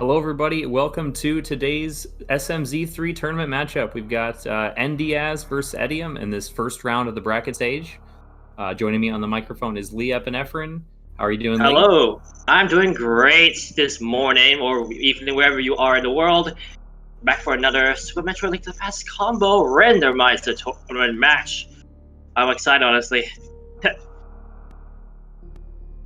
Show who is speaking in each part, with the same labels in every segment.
Speaker 1: Hello, everybody. Welcome to today's SMZ3 tournament matchup. We've got NDIAZ versus etium in this first round of the bracket stage. Joining me on the microphone is Lee Epinephrine. How are you doing, Lee?
Speaker 2: Hello. I'm doing great this morning or evening, wherever you are in the world. Back for another Super Metroid Link to the Past combo Randomizer tournament match. I'm excited, honestly.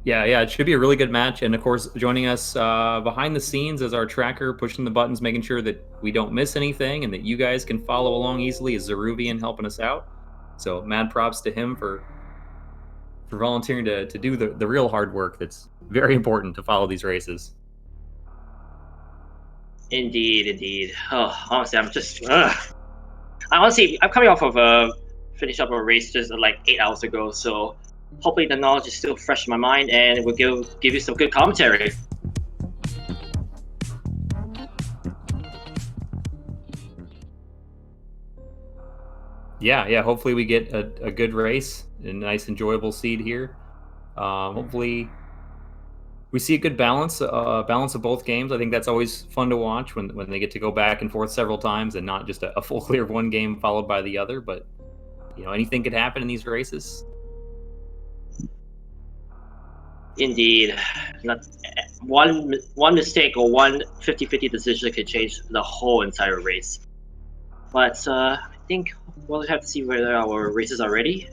Speaker 1: Yeah, it should be a really good match. And of course, joining us behind the scenes as our tracker, pushing the buttons, making sure that we don't miss anything and that you guys can follow along easily is Zeruvian helping us out. So mad props to him for volunteering to do the real hard work that's very important to follow these races.
Speaker 2: Indeed. Oh, honestly, I'm coming off of finish up a race just like 8 hours ago, so hopefully the knowledge is still fresh in my mind and it will give you some good commentary.
Speaker 1: Yeah. Hopefully we get a good race, a nice enjoyable seed here. Hopefully we see a good balance of both games. I think that's always fun to watch when they get to go back and forth several times and not just a full clear of one game followed by the other. But anything could happen in these races.
Speaker 2: Indeed. Not one mistake or one 50-50 decision could change the whole entire race. But I think we'll have to see whether our races are ready.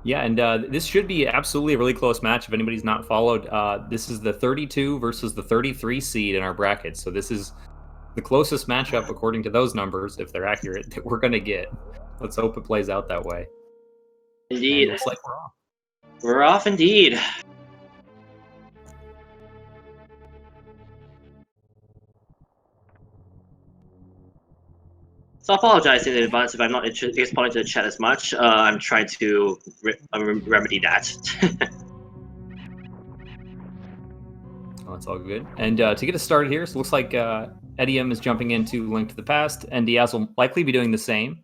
Speaker 1: Yeah, and this should be absolutely a really close match if anybody's not followed. This is the 32 versus the 33 seed in our bracket. So this is the closest matchup, according to those numbers, if they're accurate, that we're going to get. Let's hope it plays out that way.
Speaker 2: Indeed.
Speaker 1: And looks like we're off.
Speaker 2: We're off indeed. So I apologize in advance if I'm not responding to the chat as much. I'm trying to remedy that.
Speaker 1: Oh, it's all good. And to get us started here, so it looks like etium is jumping into Link to the Past. NDIAZ will likely be doing the same.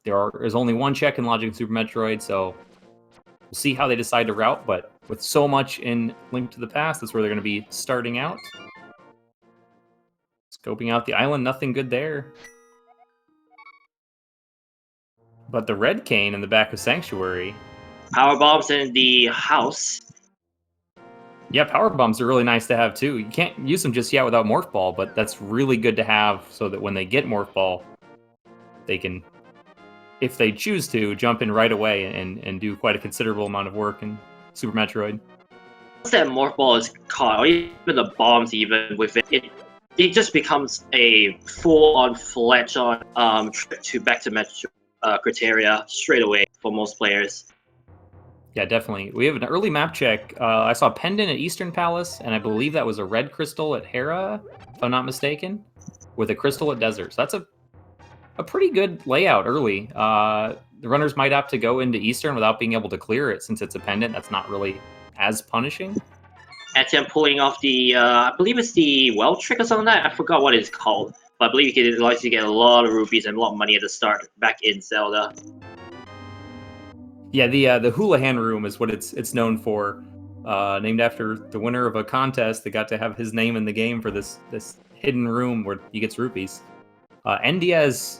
Speaker 1: There's only one check in Logic and Super Metroid, so we'll see how they decide to route. But with so much in Link to the Past, that's where they're going to be starting out. Scoping out the island, nothing good there. But the red cane in the back of Sanctuary.
Speaker 2: Power bombs in the house.
Speaker 1: Yeah, power bombs are really nice to have too. You can't use them just yet without Morph Ball, but that's really good to have so that when they get Morph Ball, they can, if they choose to, jump in right away and do quite a considerable amount of work in Super Metroid.
Speaker 2: Once that Morph Ball is caught, or even the bombs even with it just becomes a full-on Fletch-on trip to back to Metro criteria straight away for most players.
Speaker 1: Yeah, definitely. We have an early map check. I saw Pendant at Eastern Palace, and I believe that was a red crystal at Hera, if I'm not mistaken, with a crystal at Desert. So that's a pretty good layout early. The runners might opt to go into Eastern without being able to clear it since it's a pendant. That's not really as punishing.
Speaker 2: Etium pulling off the, I believe it's the well trick or something like that. I forgot what it's called. But I believe it allows you to get a lot of rupees and a lot of money at the start back in Zelda.
Speaker 1: Yeah, the Houlihan Room is what it's known for. Named after the winner of a contest that got to have his name in the game for this hidden room where he gets rupees. NDIAZ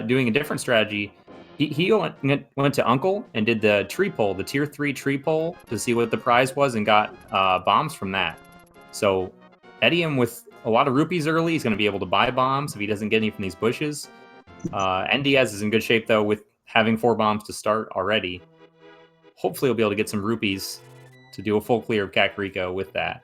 Speaker 1: doing a different strategy. He went to Uncle and did the tree pull, the tier 3 tree pull, to see what the prize was and got bombs from that. So etium with a lot of rupees early, he's going to be able to buy bombs if he doesn't get any from these bushes. NDIAZ is in good shape, though, with having 4 bombs to start already. Hopefully he'll be able to get some rupees to do a full clear of Kakariko with that.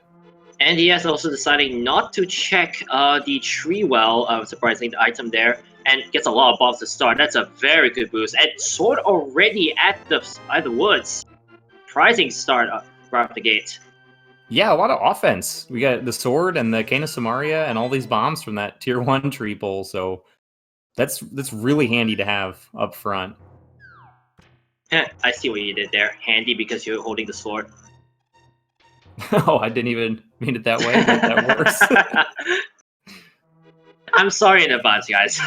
Speaker 2: NDIAZ also deciding not to check the tree well, surprisingly, the item there, and gets a lot of bombs to start. That's a very good boost. And sword already at the woods. Surprising start right off the gate.
Speaker 1: Yeah, a lot of offense. We got the sword and the Cane of Samaria and all these bombs from that tier 1 tree pull, so that's really handy to have up front.
Speaker 2: I see what you did there. Handy because you're holding the sword.
Speaker 1: Oh, I didn't even mean it that way, but that works.
Speaker 2: I'm sorry in advance, guys.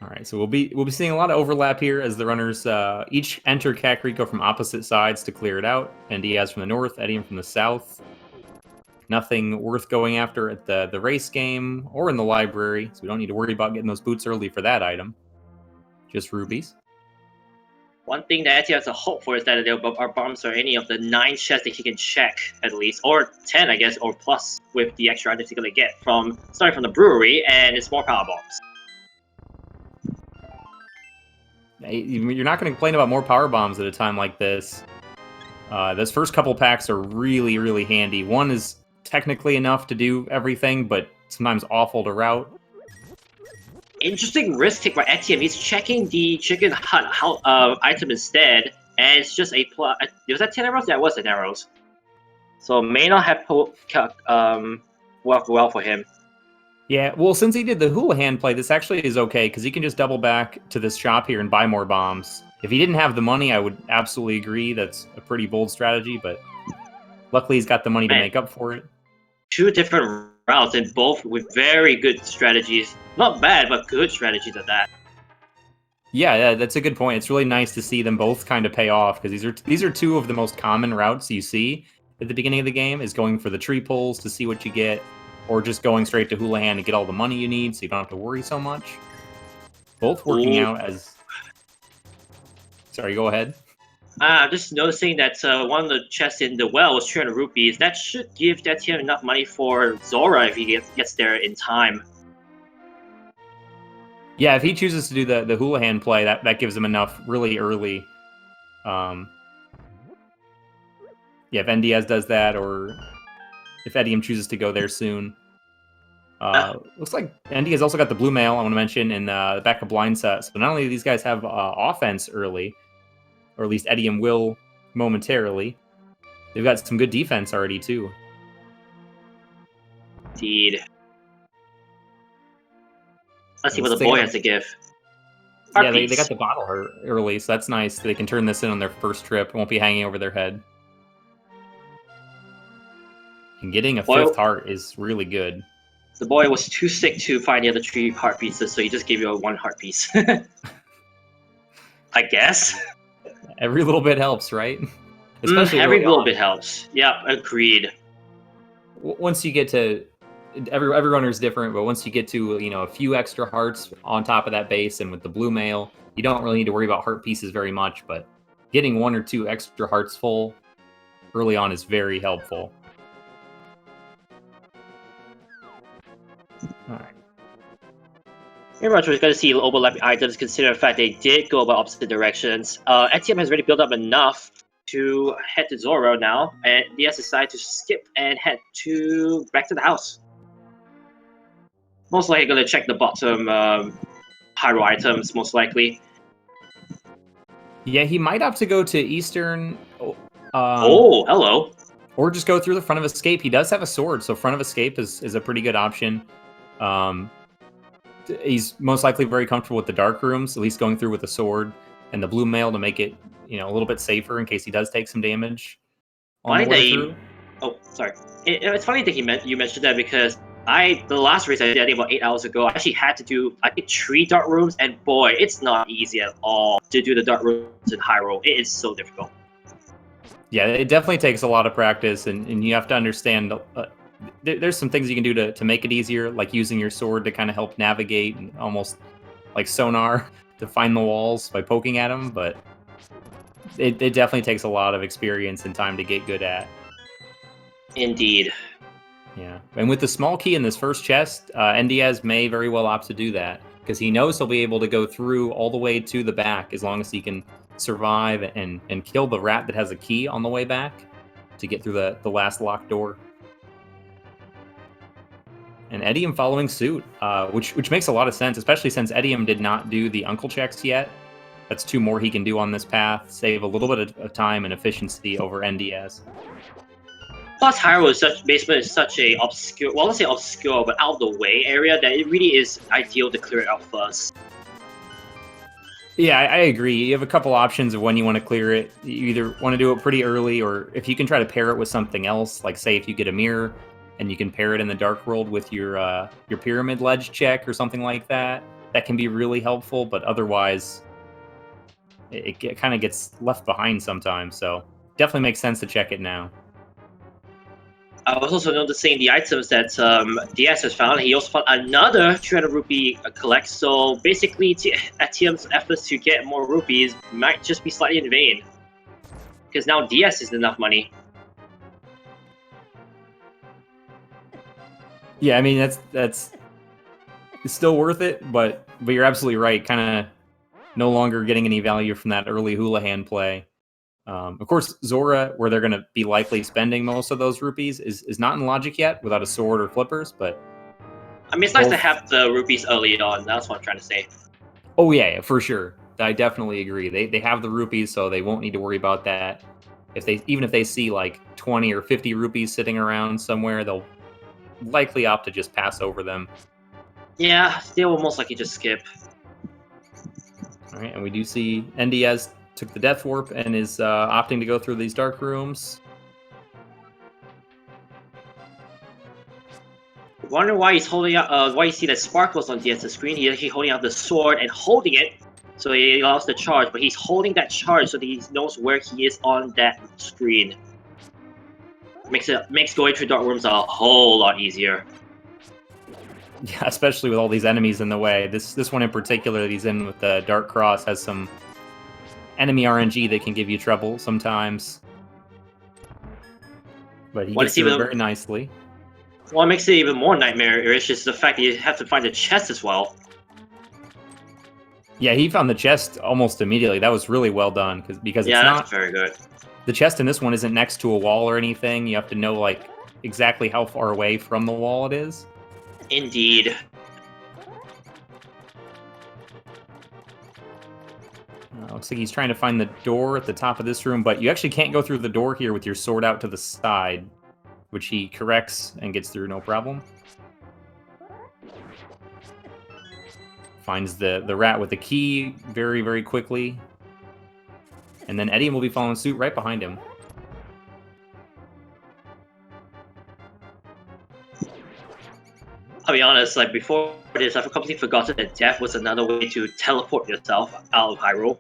Speaker 1: All right, so we'll be seeing a lot of overlap here as the runners each enter Kakariko from opposite sides to clear it out. NDIAZ from the north, etium from the south. Nothing worth going after at the race game or in the library, so we don't need to worry about getting those boots early for that item. Just rubies.
Speaker 2: One thing that Etium has a hope for is that there are bombs or any of the 9 chests that he can check at least, or 10 I guess, or plus with the extra items he's gonna get from starting from the brewery, and it's more power bombs.
Speaker 1: You're not going to complain about more power bombs at a time like this. Those first couple packs are really, really handy. One is technically enough to do everything, but sometimes awful to route.
Speaker 2: Interesting risk take by Etium. He's checking the chicken hut item instead, and it's just a plus. Was that 10 arrows? That was 10 arrows. So may not have worked well for him.
Speaker 1: Yeah, well, since he did the hula hand play, this actually is okay, because he can just double back to this shop here and buy more bombs. If he didn't have the money, I would absolutely agree that's a pretty bold strategy, but luckily he's got the money to make up for it.
Speaker 2: 2 different routes, and both with very good strategies. Not bad, but good strategies at that.
Speaker 1: Yeah, that's a good point. It's really nice to see them both kind of pay off, because these are 2 of the most common routes you see at the beginning of the game, is going for the tree pulls to see what you get, or just going straight to hula hand to get all the money you need so you don't have to worry so much. Both working out as... Sorry, go ahead.
Speaker 2: I'm just noticing that one of the chests in the well was 200 rupees. That should give Etium enough money for Zora if he gets there in time.
Speaker 1: Yeah, if he chooses to do the hula hand play, that gives him enough really early. Yeah, if NDIAZ does that, or if etium chooses to go there soon. Looks like NDIAZ also got the blue mail, I want to mention, in the back of blind set. So not only do these guys have offense early, or at least etium will momentarily, they've got some good defense already, too.
Speaker 2: Indeed. Let's see what the boy has to give.
Speaker 1: Yeah, they got the bottle early, so that's nice. They can turn this in on their first trip. It won't be hanging over their head. And getting a 5th heart is really good.
Speaker 2: The boy was too sick to find the other 3 heart pieces, so he just gave you a 1 heart piece. I guess.
Speaker 1: Every little bit helps, right?
Speaker 2: Especially every little bit helps. Yeah, agreed.
Speaker 1: Once you get to... Every runner is different, but once you get to a few extra hearts on top of that base, and with the blue mail, you don't really need to worry about heart pieces very much. But getting 1 or 2 extra hearts full early on is very helpful. All right.
Speaker 2: Pretty much we're going to see overlapping items, considering the fact they did go about opposite directions. Etium has already built up enough to head to Zoro now, and he has decided to skip and head back to the house. Most likely going to check the bottom pyro items, most likely.
Speaker 1: Yeah, he might have to go to Eastern.
Speaker 2: Oh, hello.
Speaker 1: Or just go through the front of escape. He does have a sword, so front of escape is a pretty good option. He's most likely very comfortable with the dark rooms, at least going through with the sword and the blue mail to make it a little bit safer in case he does take some damage on the way through.
Speaker 2: Oh, sorry. It's funny that you mentioned that, because the last race I did about 8 hours ago, I actually had to do 3 dark rooms, and boy, it's not easy at all to do the dark rooms in Hyrule. It is so difficult.
Speaker 1: Yeah, it definitely takes a lot of practice, and you have to understand there's some things you can do to make it easier, like using your sword to kind of help navigate, and almost like sonar to find the walls by poking at them, but it definitely takes a lot of experience and time to get good at.
Speaker 2: Indeed.
Speaker 1: Yeah, and with the small key in this first chest, NDIAZ may very well opt to do that, because he knows he'll be able to go through all the way to the back as long as he can survive and kill the rat that has a key on the way back to get through the last locked door. And etium following suit, which makes a lot of sense, especially since etium did not do the uncle checks yet. That's 2 more he can do on this path, save a little bit of time and efficiency over NDIAZ.
Speaker 2: Plus, Hyrule basement is such a obscure, well, let's say obscure, but out of the way area that it really is ideal to clear it out first.
Speaker 1: Yeah, I agree. You have a couple options of when you want to clear it. You either want to do it pretty early, or if you can try to pair it with something else, like say if you get a mirror and you can pair it in the dark world with your pyramid ledge check or something like that, that can be really helpful, but otherwise it kind of gets left behind sometimes. So definitely makes sense to check it now.
Speaker 2: I was also noticing the items that DS has found. He also found another 300 rupee collect. So basically, etium's efforts to get more rupees might just be slightly in vain, because now DS is enough money.
Speaker 1: Yeah, I mean that's it's still worth it, but you're absolutely right. Kind of no longer getting any value from that early Houlihan play. Of course, Zora, where they're going to be likely spending most of those rupees, is not in logic yet without a sword or flippers, but...
Speaker 2: I mean, it's nice to have the rupees early on. That's what I'm trying to say.
Speaker 1: Oh, yeah, for sure. I definitely agree. They have the rupees, so they won't need to worry about that. Even if they see like 20 or 50 rupees sitting around somewhere, they'll likely opt to just pass over them.
Speaker 2: Yeah, they will most likely just skip.
Speaker 1: All right, and we do see NDIAZ took the Death Warp and is opting to go through these dark rooms.
Speaker 2: Wonder why he's holding out. Why you see that sparkles on DS's screen? He's holding out the sword and holding it, so he allows the charge. But he's holding that charge so that he knows where he is on that screen. Makes going through dark rooms a whole lot easier.
Speaker 1: Yeah, especially with all these enemies in the way. This one in particular that he's in with the Dark Cross has some enemy RNG that can give you trouble sometimes. But he gets through it very nicely.
Speaker 2: What makes it even more nightmarish is the fact that you have to find the chest as well.
Speaker 1: Yeah, he found the chest almost immediately. That was really well done because it's not
Speaker 2: very good.
Speaker 1: The chest in this one isn't next to a wall or anything. You have to know like exactly how far away from the wall it is.
Speaker 2: Indeed.
Speaker 1: Looks like he's trying to find the door at the top of this room, but you actually can't go through the door here with your sword out to the side, which he corrects and gets through no problem. Finds the rat with the key very, very quickly. And then Etium will be following suit right behind him.
Speaker 2: I'll be honest, like before this, I've completely forgotten that death was another way to teleport yourself out of Hyrule.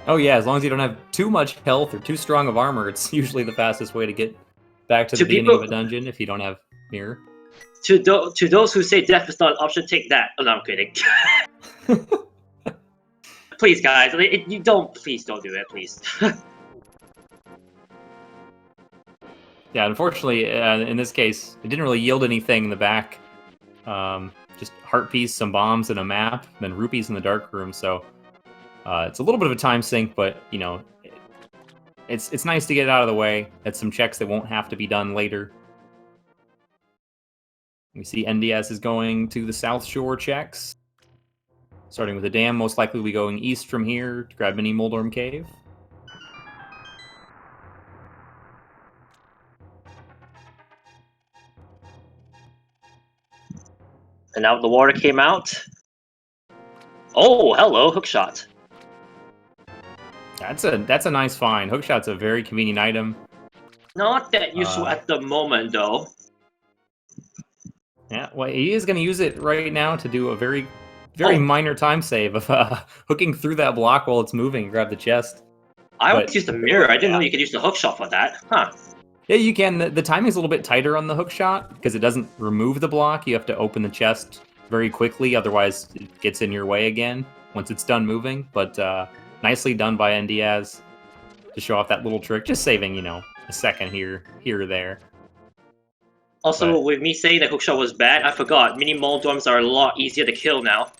Speaker 1: Oh yeah, as long as you don't have too much health or too strong of armor, it's usually the fastest way to get back to the beginning of a dungeon if you don't have mirror.
Speaker 2: To those who say death is not an option, take that. Oh, no, I'm kidding. Please, guys, please don't do that, please.
Speaker 1: Yeah, unfortunately, in this case, it didn't really yield anything in the back. Just heart piece, some bombs, and a map, and then rupees in the dark room. So it's a little bit of a time sink, but you know, it's nice to get it out of the way. That's some checks that won't have to be done later. We see NDIAZ is going to the South Shore checks. Starting with the dam, most likely we'll be going east from here to grab Mini Moldorm Cave.
Speaker 2: And now the water came out. Oh, hello, hookshot.
Speaker 1: That's a nice find. Hookshot's a very convenient item.
Speaker 2: Not that useful at the moment, though.
Speaker 1: Yeah, well, he is going to use it right now to do a very minor time save of hooking through that block while it's moving and grab the chest.
Speaker 2: I would use the mirror. I didn't know you could use the hookshot for that. Huh.
Speaker 1: Yeah, you can. The timing's a little bit tighter on the hookshot because it doesn't remove the block. You have to open the chest very quickly, otherwise it gets in your way again once it's done moving. But nicely done by NDIAZ to show off that little trick, just saving, you know, a second here or there.
Speaker 2: Also, with me saying that hookshot was bad, I forgot. Mini Moldorms are a lot easier to kill now.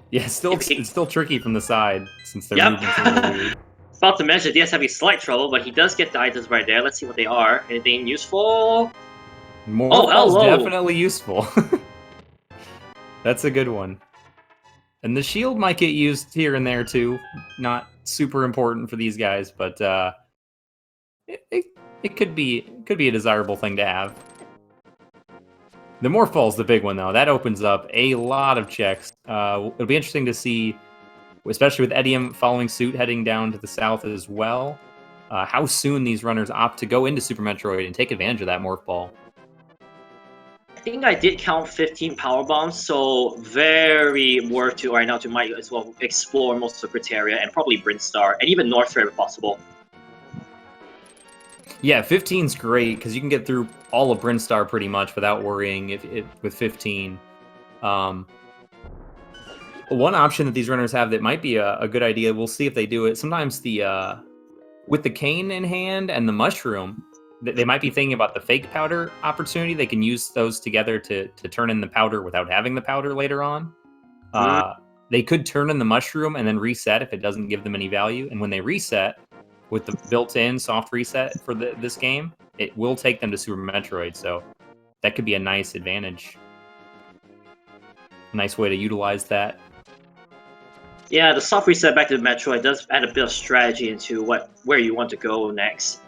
Speaker 1: Yeah, it's still tricky from the side since they're moving a little weird.
Speaker 2: About to mention, DS having slight trouble, but he does get the items right there. Let's see what they are. Anything useful?
Speaker 1: Hello! Definitely useful. That's a good one. And the shield might get used here and there too. Not super important for these guys, but it could be a desirable thing to have. The Morphball's the big one though. That opens up a lot of checks. It'll be interesting to see, especially with Etium following suit, heading down to the south as well, how soon these runners opt to go into Super Metroid and take advantage of that Morph Ball.
Speaker 2: think I did count 15 power bombs, so very worth to right now to might as well explore most of Criteria and probably Brinstar and even North Fair if possible.
Speaker 1: Yeah, 15's great because you can get through all of Brinstar pretty much without worrying with 15. One option that these runners have that might be a good idea, we'll see if they do it. Sometimes with the cane in hand and the mushroom, they might be thinking about the fake powder opportunity. They can use those together to turn in the powder without having the powder later on. They could turn in the mushroom and then reset if it doesn't give them any value. And when they reset, with the built-in soft reset for this game, it will take them to Super Metroid. So that could be a nice advantage. Nice way to utilize that.
Speaker 2: Yeah, the soft reset back to the Metroid does add a bit of strategy into where you want to go next.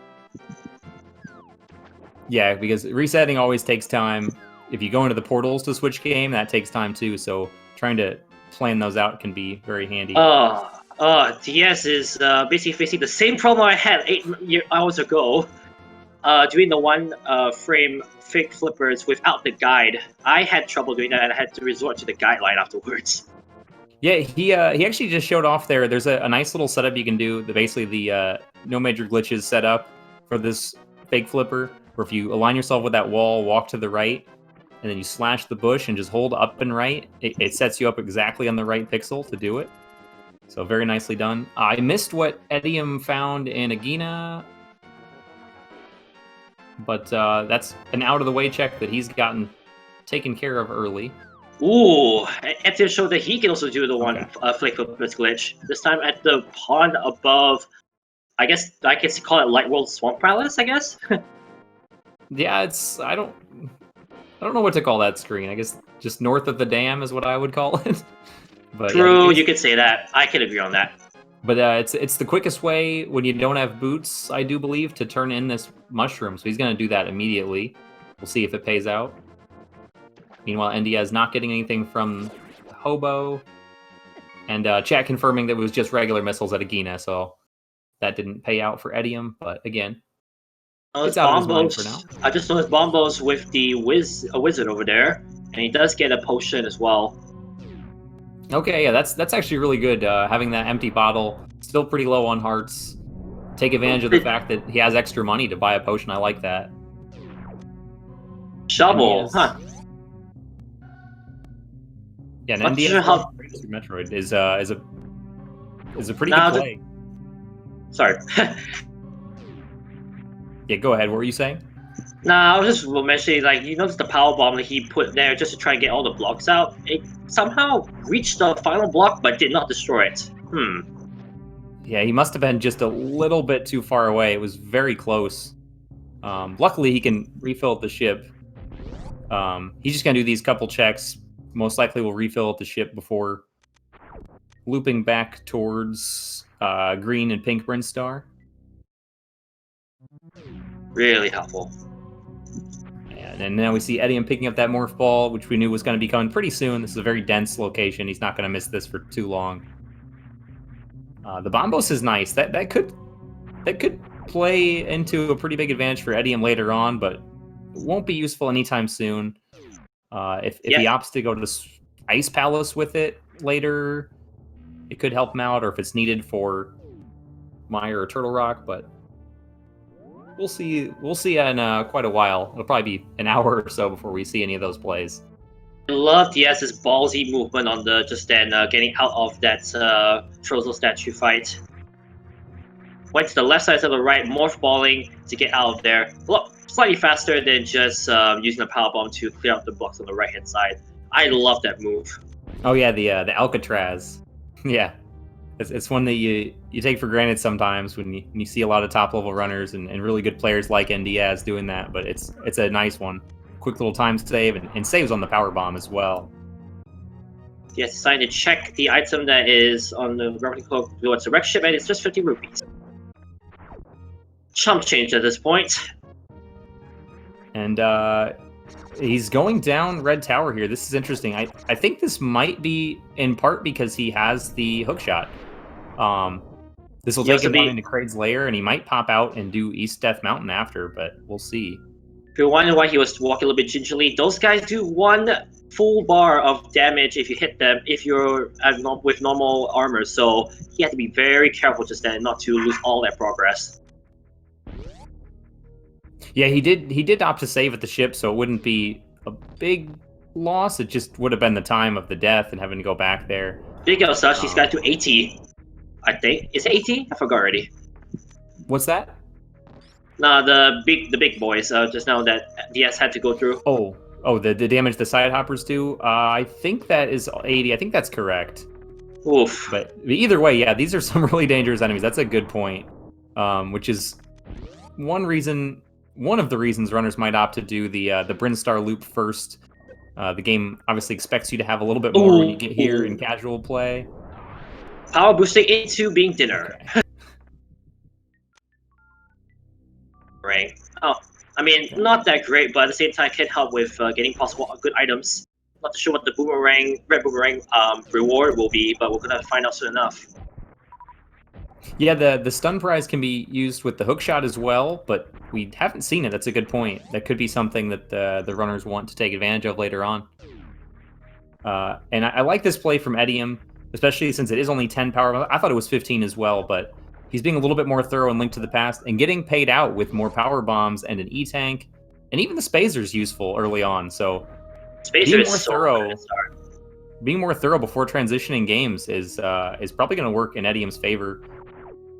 Speaker 1: Yeah, because resetting always takes time. If you go into the portals to switch game, that takes time too. So trying to plan those out can be very handy.
Speaker 2: DS is basically facing the same problem I had 8 hours ago. Doing the one frame fake flippers without the guide. I had trouble doing that and I had to resort to the guideline afterwards.
Speaker 1: Yeah, he actually just showed off there. There's a nice little setup you can do. Basically, the no major glitches setup for this fake flipper, where if you align yourself with that wall, walk to the right, and then you slash the bush and just hold up and right, it sets you up exactly on the right pixel to do it. So very nicely done. I missed what etium found in Agina, but that's an out-of-the-way check that he's gotten taken care of early.
Speaker 2: Ooh, etium showed that he can also do the one flake flippers glitch. This time at the pond above, I guess I can call it Light World Swamp Palace, I guess?
Speaker 1: Yeah, it's... I don't know what to call that screen. I guess just north of the dam is what I would call it. But
Speaker 2: true,
Speaker 1: yeah,
Speaker 2: you could say that. I can agree on that.
Speaker 1: But it's the quickest way when you don't have boots, I do believe, to turn in this mushroom. So he's going to do that immediately. We'll see if it pays out. Meanwhile, NDIAZ not getting anything from Hobo. And chat confirming that it was just regular missiles at Agina, so that didn't pay out for etium. But again, it's out of his mind for now.
Speaker 2: I just noticed Bombos with the wizard over there, and he does get a potion as well.
Speaker 1: Okay, yeah, that's actually really good. Having that empty bottle, still pretty low on hearts. Take advantage of the fact that he has extra money to buy a potion. I like that.
Speaker 2: Shovel, huh?
Speaker 1: Yeah, an NDIAZ Metroid is a pretty good play.
Speaker 2: Sorry.
Speaker 1: Yeah, go ahead. What were you saying?
Speaker 2: Nah, I was just mentioning, like, you notice the power bomb that he put there just to try and get all the blocks out. It somehow reached the final block, but did not destroy it.
Speaker 1: Yeah, he must have been just a little bit too far away. It was very close. Luckily, he can refill at the ship. He's just gonna do these couple checks. Most likely, will refill at the ship before looping back towards green and pink Brinstar.
Speaker 2: Really helpful.
Speaker 1: And now we see etium picking up that morph ball, which we knew was going to be coming pretty soon. This is a very dense location. He's not going to miss this for too long. The Bombos is nice. That could play into a pretty big advantage for etium later on, but it won't be useful anytime soon. If he opts to go to the Ice Palace with it later, it could help him out, or if it's needed for Mire or Turtle Rock, but we'll see in quite a while. It'll probably be an hour or so before we see any of those plays.
Speaker 2: I love DS's ballsy movement on the getting out of that Trozo statue fight. Went to the left side to the right, morph balling to get out of there. Slightly faster than just using the power bomb to clear out the blocks on the right hand side. I love that move.
Speaker 1: Oh yeah, the Alcatraz. Yeah. It's one that you take for granted sometimes when you see a lot of top level runners and really good players like NDIAZ doing that, but it's a nice one. Quick little time save and saves on the power bomb as well.
Speaker 2: Yes, decided to check the item that is on the gravity cloak towards the wreck ship, and it's just 50 rupees. Chump change at this point.
Speaker 1: And he's going down Red Tower here. This is interesting. I think this might be in part because he has the hookshot. This will take him on into Kraid's lair, and he might pop out and do East Death Mountain after, but we'll see.
Speaker 2: If you're wondering why he was walking a little bit gingerly, those guys do 1 full bar of damage if you hit them if you're with normal armor, so he had to be very careful just then not to lose all that progress.
Speaker 1: Yeah, he did opt to save at the ship, so it wouldn't be a big loss. It just would have been the time of the death and having to go back there.
Speaker 2: Big L such, he's got to 80, I think. Is it 80? I forgot already.
Speaker 1: What's that?
Speaker 2: Nah, the big boys. Just now that NDIAZ had to go through.
Speaker 1: Oh, the damage the side hoppers do. I think that is 80. I think that's correct.
Speaker 2: Oof.
Speaker 1: But either way, yeah, these are some really dangerous enemies. That's a good point. Which is one of the reasons runners might opt to do the Brinstar loop first. The game obviously expects you to have a little bit more when you get here in casual play.
Speaker 2: Power boosting into being dinner.
Speaker 1: Okay.
Speaker 2: Right. Oh, I mean, not that great, but at the same time, can help with getting possible good items. Not too sure what the red boomerang reward will be, but we're gonna find out soon enough.
Speaker 1: Yeah, the stun prize can be used with the hook shot as well, but we haven't seen it. That's a good point. That could be something that the runners want to take advantage of later on. And I like this play from etium, especially since it is only 10 power. I thought it was 15 as well, but he's being a little bit more thorough in Link to the Past and getting paid out with more power bombs and an E-tank, and even the Spazer's useful early on. So
Speaker 2: Spacer is so thorough.
Speaker 1: Being more thorough before transitioning games is probably going to work in etium's favor.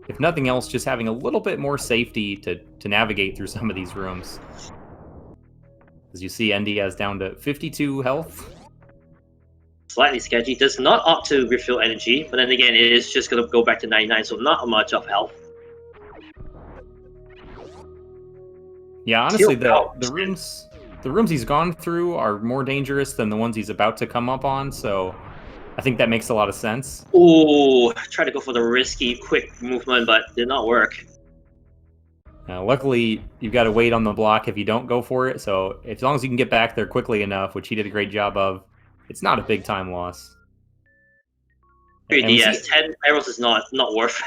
Speaker 1: If nothing else, just having a little bit more safety to navigate through some of these rooms. As you see, NDIAZ down to 52 health.
Speaker 2: Slightly sketchy. Does not opt to refill energy, but then again, it is just going to go back to 99, so not much of health.
Speaker 1: Yeah, honestly, the rooms he's gone through are more dangerous than the ones he's about to come up on, so I think that makes a lot of sense.
Speaker 2: Ooh, try to go for the risky, quick movement, but did not work.
Speaker 1: Luckily, you've got to wait on the block if you don't go for it, so as long as you can get back there quickly enough, which he did a great job of, it's not a big time loss.
Speaker 2: 3DS, 10 arrows is not worth.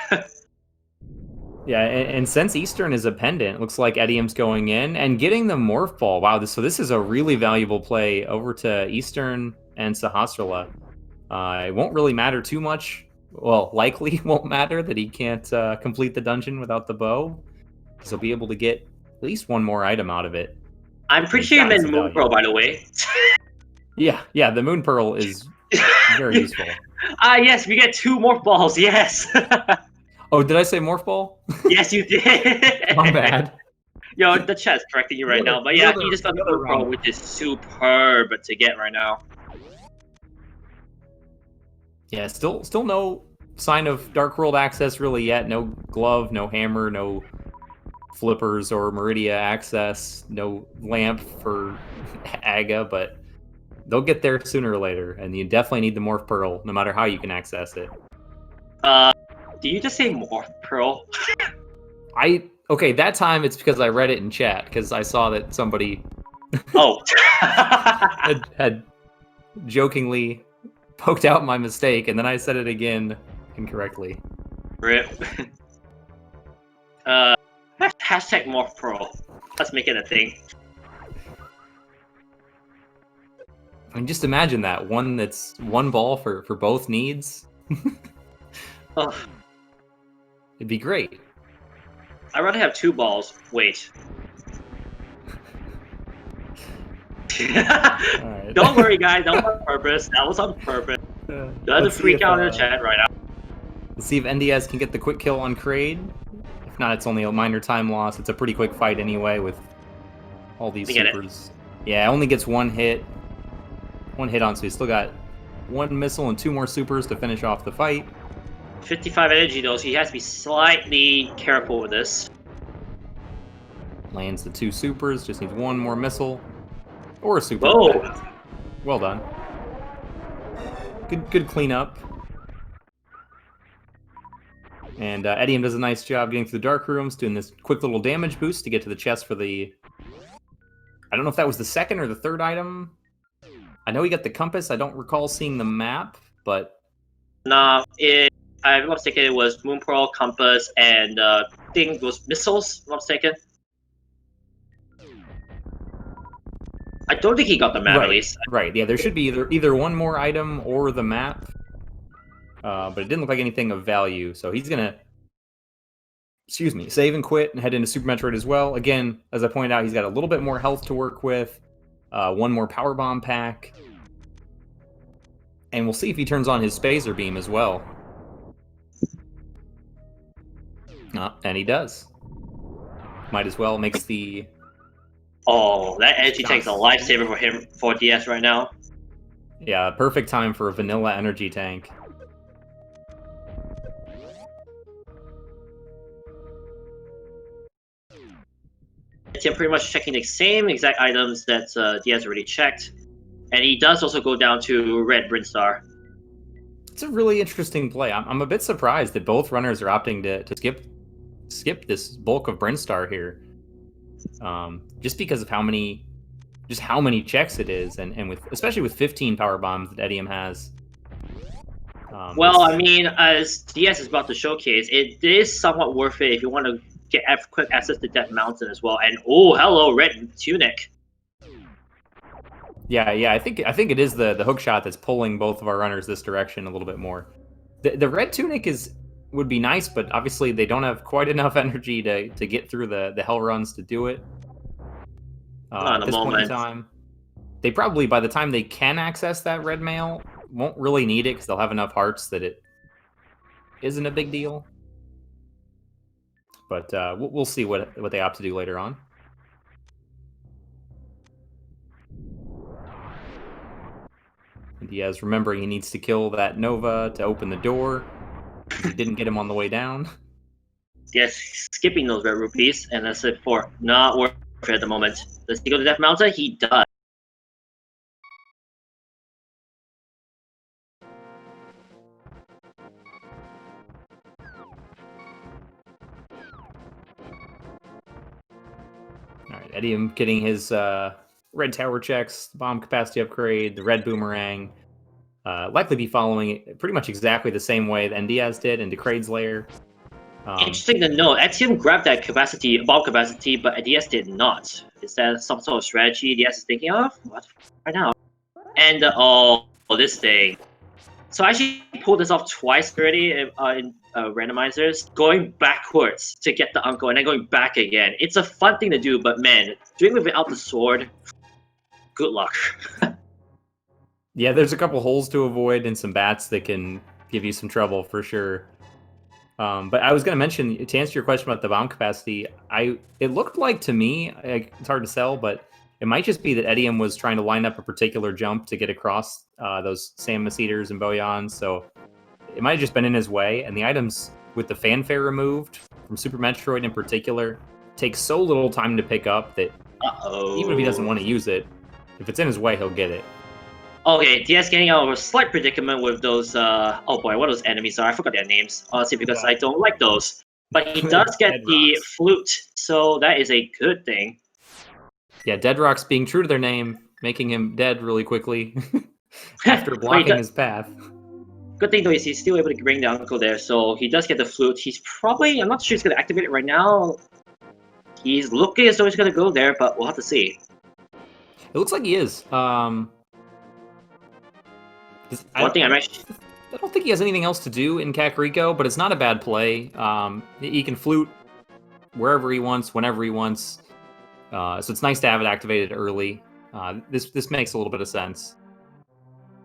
Speaker 1: Yeah, and since Eastern is a pendant, it looks like etium's going in and getting the Morph Ball. Wow, so this is a really valuable play over to Eastern and Sahasrara. It won't really matter too much. Well, likely won't matter that he can't complete the dungeon without the bow, because he'll be able to get at least one more item out of it.
Speaker 2: I'm pretty sure you meant Moon Pearl, by the way.
Speaker 1: Yeah, the Moon Pearl is very useful.
Speaker 2: Yes, we get 2 Morph Balls, yes!
Speaker 1: Oh, did I say Morph Ball?
Speaker 2: Yes, you did!
Speaker 1: My bad.
Speaker 2: Yo, the chat's correcting you right now, but yeah, he just got the Moon Pearl, which is superb to get right now.
Speaker 1: Yeah, still no sign of Dark World access really yet. No glove, no hammer, no flippers or Meridia access, no lamp for Aga, but they'll get there sooner or later, and you definitely need the Morph Pearl, no matter how you can access it.
Speaker 2: Did you just say Morph Pearl?
Speaker 1: Okay, that time it's because I read it in chat, because I saw that somebody had jokingly poked out my mistake, and then I said it again incorrectly.
Speaker 2: RIP. Hashtag Morph Pearl. Let's make it a thing.
Speaker 1: I mean, just imagine that. One that's one ball for both needs.
Speaker 2: Ugh.
Speaker 1: It'd be great.
Speaker 2: I'd rather have 2 balls. Wait.
Speaker 1: Right.
Speaker 2: Don't worry, guys. That was on purpose. That was on purpose. Don't have to freak out in the chat right now.
Speaker 1: Let's see if NDIAZ can get the quick kill on Kraid. If not, it's only a minor time loss. It's a pretty quick fight anyway with all these supers. Yeah, only gets one hit. One hit on, so he's still got 1 missile and 2 more supers to finish off the fight.
Speaker 2: 55 energy though, so he has to be slightly careful with this.
Speaker 1: Lands the 2 supers, just needs 1 more missile. Or a super.
Speaker 2: Whoa!
Speaker 1: Well done. Good cleanup. And etium does a nice job getting through the dark rooms, doing this quick little damage boost to get to the chest for the... I don't know if that was the 2nd or the 3rd item. I know he got the compass. I don't recall seeing the map, but...
Speaker 2: Nah, if I'm not mistaken, it was Moon Pearl, compass, and I think it was missiles, if I'm not mistaken. I don't think he got the map at least.
Speaker 1: Right. Yeah, there should be either one more item or the map. But it didn't look like anything of value, so he's gonna, save and quit and head into Super Metroid as well. Again, as I pointed out, he's got a little bit more health to work with, one more power bomb pack, and we'll see if he turns on his Spacer Beam as well. And he does. Might as well makes the.
Speaker 2: Oh, that energy tank's a lifesaver for him for DS right now.
Speaker 1: Yeah, perfect time for a vanilla energy tank.
Speaker 2: Etium pretty much checking the same exact items that DS already checked, and he does also go down to red Brinstar.
Speaker 1: It's a really interesting play. I'm a bit surprised that both runners are opting to skip this bulk of Brinstar here, just because of how many checks it is, and especially with 15 power bombs that etium has.
Speaker 2: Well, I mean, as DS is about to showcase, it is somewhat worth it if you want to get quick access to Death Mountain as well. And oh, hello, red tunic.
Speaker 1: Yeah, I think it is the hook shot that's pulling both of our runners this direction a little bit more. The red tunic would be nice, but obviously they don't have quite enough energy to get through the hell runs to do it. At this point in time, they probably, by the time they can access that red mail, won't really need it because they'll have enough hearts that it isn't a big deal. But we'll see what they opt to do later on. Diaz remembering he needs to kill that Nova to open the door. He didn't get him on the way down.
Speaker 2: Yes, skipping those red rupees, and that's it for not worth it at the moment. Does he go to Death Mountain? He does.
Speaker 1: Alright, etium getting his red tower checks, bomb capacity upgrade, the red boomerang. Likely be following it pretty much exactly the same way that NDIAZ did into Kraid's lair.
Speaker 2: Interesting to note, etium grabbed that bomb capacity, but DS did not. Is that some sort of strategy DS is thinking of? What? Right now. And this thing. So I actually pulled this off twice already in randomizers, going backwards to get the uncle and then going back again. It's a fun thing to do, but man, doing it without the sword, good luck.
Speaker 1: Yeah, there's a couple holes to avoid and some bats that can give you some trouble for sure. But I was going to mention, to answer your question about the bomb capacity, it looked like to me, it's hard to sell, but it might just be that etium was trying to line up a particular jump to get across those Samus Eaters and Boyans, so it might have just been in his way, and the items with the fanfare removed, from Super Metroid in particular, take so little time to pick up that even if he doesn't want to use it, if it's in his way, he'll get it.
Speaker 2: Okay, DS getting out of a slight predicament with those, oh boy, what those enemies are. I forgot their names, honestly, because I don't like those. But he does get the flute, so that is a good thing.
Speaker 1: Yeah, Dead Rocks being true to their name, making him dead really quickly after blocking his path.
Speaker 2: Good thing though is he's still able to bring the uncle there, so he does get the flute. He's probably, I'm not sure he's going to activate it right now. He's looking as though he's going to go there, but we'll have to see.
Speaker 1: It looks like he is.
Speaker 2: One thing
Speaker 1: I don't think he has anything else to do in Kakariko, but it's not a bad play. He can flute wherever he wants, whenever he wants. So it's nice to have it activated early. This makes a little bit of sense.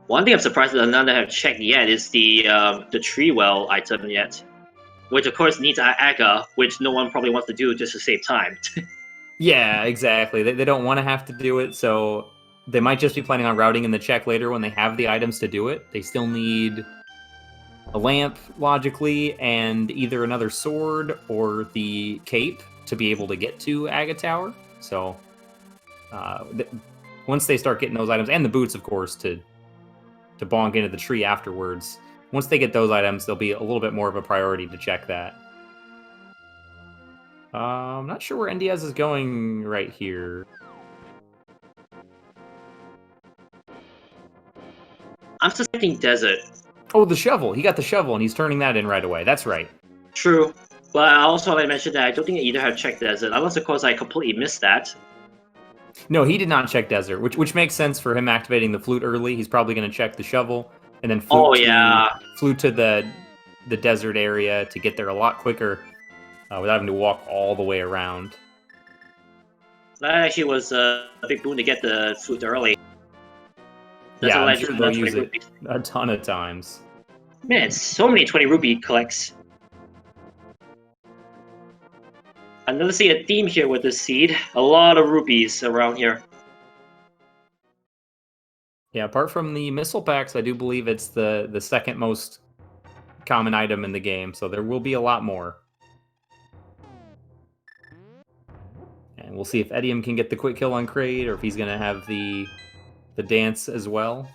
Speaker 2: One thing I'm surprised that none have checked yet is the tree well item yet, which of course needs Aga, which no one probably wants to do just to save time.
Speaker 1: Yeah, exactly. They don't want to have to do it, so they might just be planning on routing in the check later when they have the items to do it. They still need a lamp, logically, and either another sword or the cape to be able to get to Aga Tower. So once they start getting those items, and the boots, of course, to bonk into the tree afterwards, once they get those items, there'll be a little bit more of a priority to check that. I'm not sure where NDIAZ is going right here.
Speaker 2: I'm suspecting desert.
Speaker 1: Oh, the shovel. He got the shovel, and he's turning that in right away. That's right.
Speaker 2: True. But I also want to mention that I don't think I either have checked desert, unless, of course, I completely missed that.
Speaker 1: No, he did not check desert, which makes sense for him activating the flute early. He's probably going to check the shovel and then flute to the desert area to get there a lot quicker without having to walk all the way around.
Speaker 2: That actually was a big boon to get the flute early.
Speaker 1: Yeah, I'm sure they'll use it a ton of times.
Speaker 2: Man, so many 20 rupee collects. I'm gonna see a theme here with this seed. A lot of rupees around here.
Speaker 1: Yeah, apart from the missile packs, I do believe it's the second most common item in the game, so there will be a lot more. And we'll see if etium can get the quick kill on Kraid, or if he's gonna have the dance as well.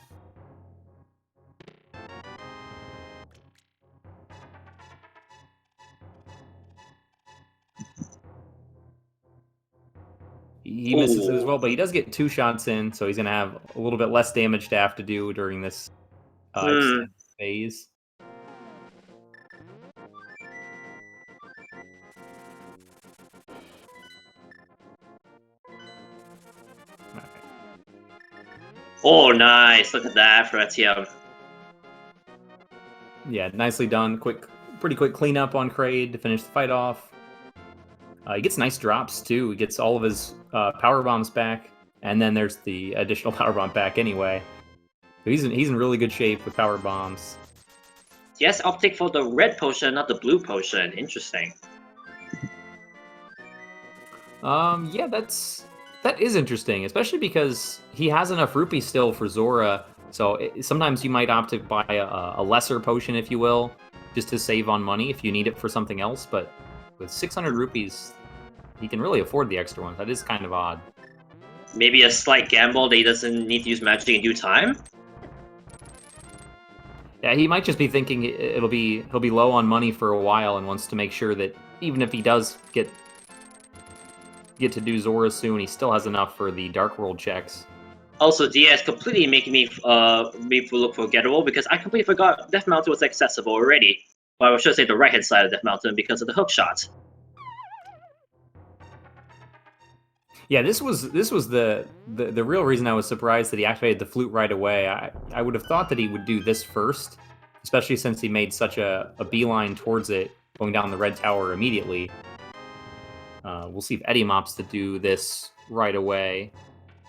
Speaker 1: He misses it as well, but he does get 2 shots in, so he's going to have a little bit less damage to have to do during this extended phase.
Speaker 2: Oh, nice. Look at that for etium.
Speaker 1: Yeah, nicely done. Pretty quick cleanup on Kraid to finish the fight off. He gets nice drops, too. He gets all of his power bombs back, and then there's the additional power bomb back anyway. So he's in really good shape with power bombs.
Speaker 2: Yes, optic for the red potion, not the blue potion. Interesting.
Speaker 1: Yeah, that is interesting, especially because he has enough rupees still for Zora. So sometimes you might opt to buy a lesser potion, if you will, just to save on money if you need it for something else. But with 600 rupees, he can really afford the extra ones. That is kind of odd.
Speaker 2: Maybe a slight gamble that he doesn't need to use magic in due time?
Speaker 1: Yeah, he might just be thinking he'll be low on money for a while and wants to make sure that even if he does get to do Zora soon, he still has enough for the Dark World checks.
Speaker 2: Also, DS completely making me look forgettable because I completely forgot Death Mountain was accessible already. Well, I should say the right-hand side of Death Mountain because of the hook shot.
Speaker 1: Yeah, this was the real reason I was surprised that he activated the flute right away. I would have thought that he would do this first, especially since he made such a beeline towards it, going down the red tower immediately. We'll see if etium opts to do this right away.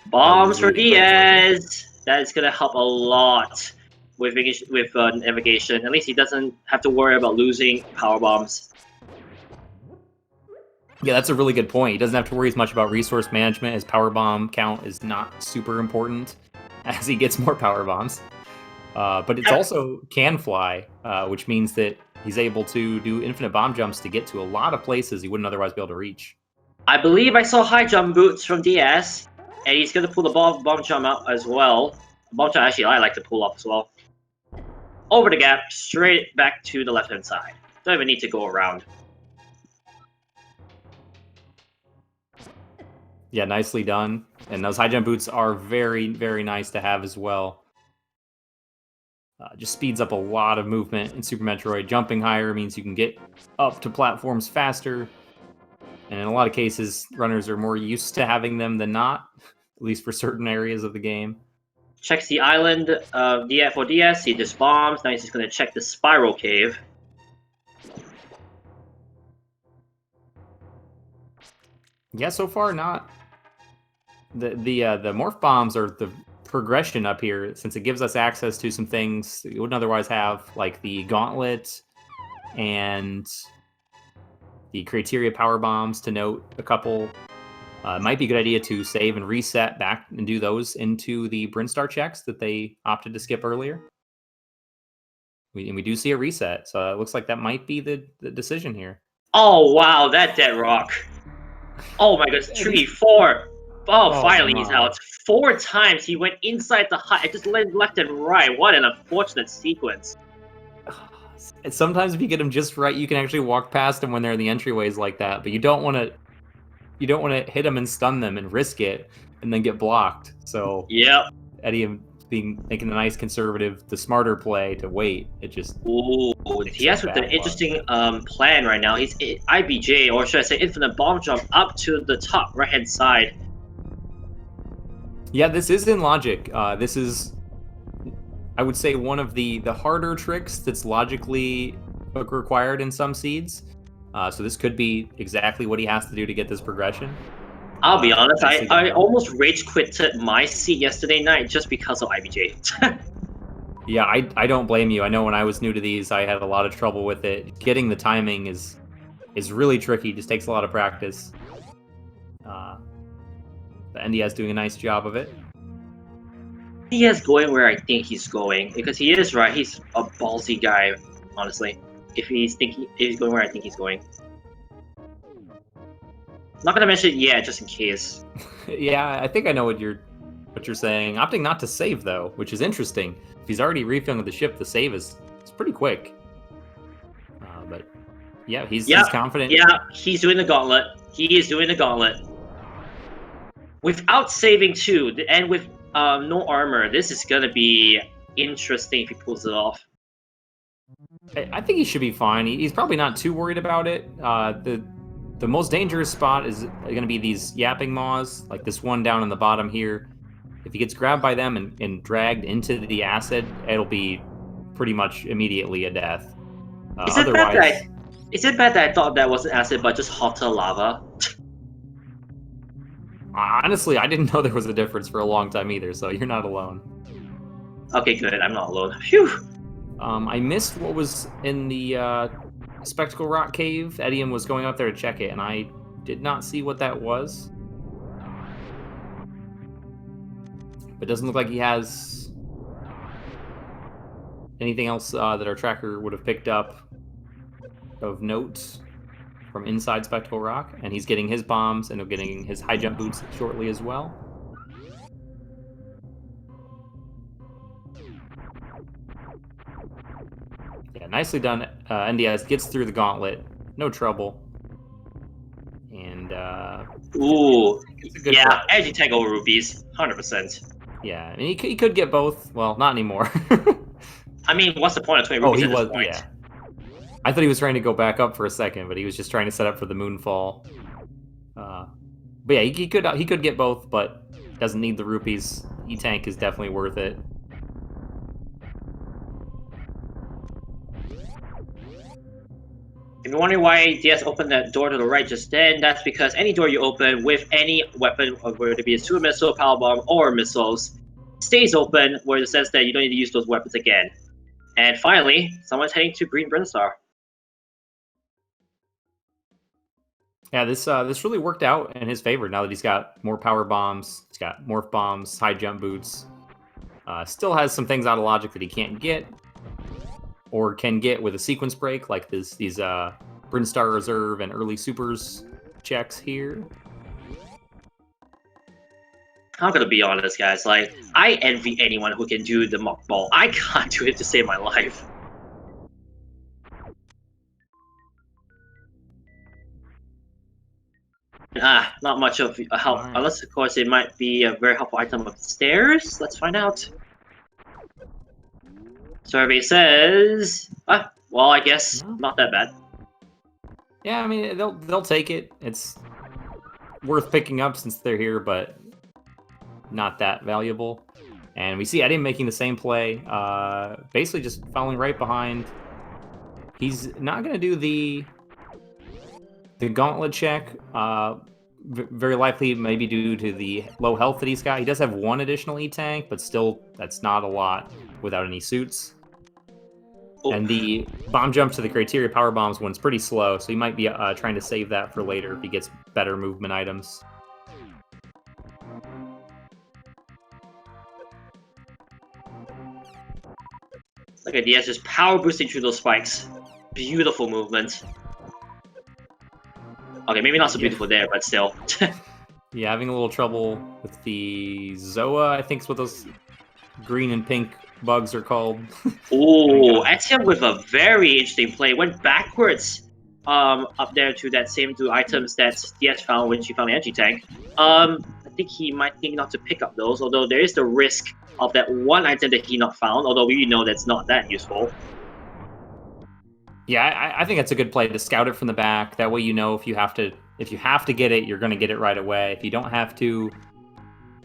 Speaker 2: Bombs for Diaz! That is going to help a lot with navigation. At least he doesn't have to worry about losing power bombs.
Speaker 1: Yeah, that's a really good point. He doesn't have to worry as much about resource management. His power bomb count is not super important as he gets more power bombs. But it's also can fly, which means that he's able to do infinite bomb jumps to get to a lot of places he wouldn't otherwise be able to reach.
Speaker 2: I believe I saw high jump boots from DS, and he's going to pull the bomb jump out as well. Bomb jump, actually, I like to pull off as well. Over the gap, straight back to the left-hand side. Don't even need to go around.
Speaker 1: Yeah, nicely done. And those high jump boots are very, very nice to have as well. Just speeds up a lot of movement in Super Metroid. Jumping higher means you can get up to platforms faster. And in a lot of cases, runners are more used to having them than not, at least for certain areas of the game.
Speaker 2: Checks the island for DS, he just bombs. Now he's just going to check the spiral cave.
Speaker 1: Yeah, so far not. The morph bombs are the progression up here, since it gives us access to some things that you wouldn't otherwise have, like the gauntlet and the criteria power bombs, to note a couple. It might be a good idea to save and reset back and do those into the Brinstar checks that they opted to skip earlier. We do see a reset, so it looks like that might be the decision here.
Speaker 2: Oh, wow, that dead rock. Oh my goodness, 3-4. Oh, finally he's out. 4 times he went inside the hut. I just left and right. What an unfortunate sequence.
Speaker 1: Sometimes if you get them just right, you can actually walk past them when they're in the entryways like that. But you don't want to hit them and stun them and risk it and then get blocked. So
Speaker 2: yep,
Speaker 1: etium making the nice conservative, the smarter play to wait. It just
Speaker 2: he has with an interesting plan right now. He's IBJ, or should I say, infinite bomb jump up to the top right hand side.
Speaker 1: Yeah, this is in logic. This is, I would say, one of the harder tricks that's logically required in some seeds. So this could be exactly what he has to do to get this progression.
Speaker 2: I'll be honest,
Speaker 1: nicely
Speaker 2: I
Speaker 1: done.
Speaker 2: almost rage quitted my seat yesterday night just because of IBJ.
Speaker 1: Yeah, I don't blame you. I know when I was new to these, I had a lot of trouble with it. Getting the timing is really tricky. Just takes a lot of practice. The NDIAZ doing a nice job of it.
Speaker 2: He is going where I think he's going because he is right. He's a ballsy guy, honestly. If he's going where I think he's going. Not gonna mention it yet, just in case.
Speaker 1: Yeah, I think I know what you're saying. Opting not to save though, which is interesting. If he's already refilling the ship, the save is pretty quick. But yeah, he's confident.
Speaker 2: Yeah, he's doing the gauntlet. He is doing the gauntlet. Without saving too, and with no armor, this is gonna be interesting if he pulls it off.
Speaker 1: I think he should be fine. He's probably not too worried about it. The most dangerous spot is going to be these yapping maws, like this one down in the bottom here. If he gets grabbed by them and dragged into the acid, it'll be pretty much immediately a death.
Speaker 2: Is it bad that I thought that wasn't acid, but just hotter lava?
Speaker 1: Honestly, I didn't know there was a difference for a long time either, so you're not alone.
Speaker 2: Okay, good. I'm not alone. Phew!
Speaker 1: I missed what was in the Spectacle Rock Cave. Etium was going up there to check it, and I did not see what that was. But it doesn't look like he has anything else that our tracker would have picked up of note from inside Spectacle Rock, and he's getting his bombs and getting his high jump boots shortly as well. Yeah, nicely done. NDIAZ gets through the gauntlet, no trouble. And
Speaker 2: ooh,
Speaker 1: it's a good
Speaker 2: yeah, edgy tag over rupees, 100%.
Speaker 1: Yeah, I mean, he could get both. Well, not anymore.
Speaker 2: I mean, what's the point of 20 rupees at this point?
Speaker 1: Yeah. I thought he was trying to go back up for a second, but he was just trying to set up for the moonfall. But yeah, he could get both, but doesn't need the rupees. E-Tank is definitely worth it.
Speaker 2: If you're wondering why DS opened that door to the right just then, that's because any door you open with any weapon, whether it be a super missile, power bomb, or missiles, stays open, where it says that you don't need to use those weapons again. And finally, someone's heading to Green Brinstar.
Speaker 1: Yeah, this really worked out in his favor now that he's got more power bombs, he's got morph bombs, high jump boots. Still has some things out of logic that he can't get, or can get with a sequence break, like these Brinstar Reserve and early supers checks here.
Speaker 2: I'm gonna be honest, guys. Like, I envy anyone who can do the mock ball. I can't do it to save my life. Not much of a help,
Speaker 1: Right.
Speaker 2: unless of course it might be a very helpful item upstairs. Let's find out. Survey says, well, I guess not that bad.
Speaker 1: Yeah, I mean they'll take it. It's worth picking up since they're here, but not that valuable. And we see Eddie making the same play, basically just following right behind. He's not going to do the gauntlet check, very likely maybe due to the low health that he's got. He does have one additional E-Tank, but still, that's not a lot without any suits. Oh. And the bomb jump to the criteria power bombs one's pretty slow, so he might be trying to save that for later if he gets better movement items.
Speaker 2: Look at DS just power boosting through those spikes. Beautiful movement. Okay, maybe not so beautiful there, but still.
Speaker 1: Yeah, having a little trouble with the Zoa, I think is what those green and pink bugs are called.
Speaker 2: Ooh, etium with a very interesting play. Went backwards up there to that same two items that DS found when she found the energy tank. I think he might think not to pick up those, although there is the risk of that one item that he not found, although we know that's not that useful.
Speaker 1: Yeah, I think that's a good play to scout it from the back. That way you know if you have to get it, you're going to get it right away. If you don't have to,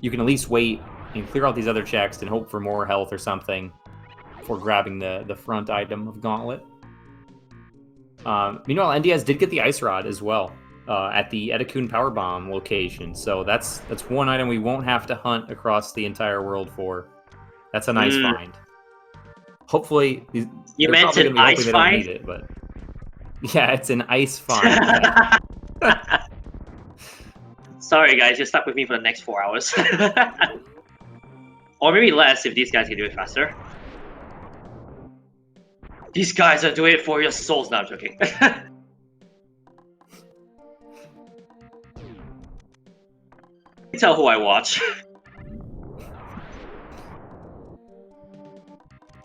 Speaker 1: you can at least wait and clear out these other checks and hope for more health or something before grabbing the front item of Gauntlet. Meanwhile, NDIAZ did get the Ice Rod as well at the Etikun Power Bomb location, so that's one item we won't have to hunt across the entire world for. That's a nice find. Hopefully,
Speaker 2: you meant an ice find?
Speaker 1: Need it, but yeah, it's an ice find.
Speaker 2: Sorry, guys, you're stuck with me for the next 4 hours. Or maybe less if these guys can do it faster. These guys are doing it for your souls. No, I'm joking. Tell who I watch.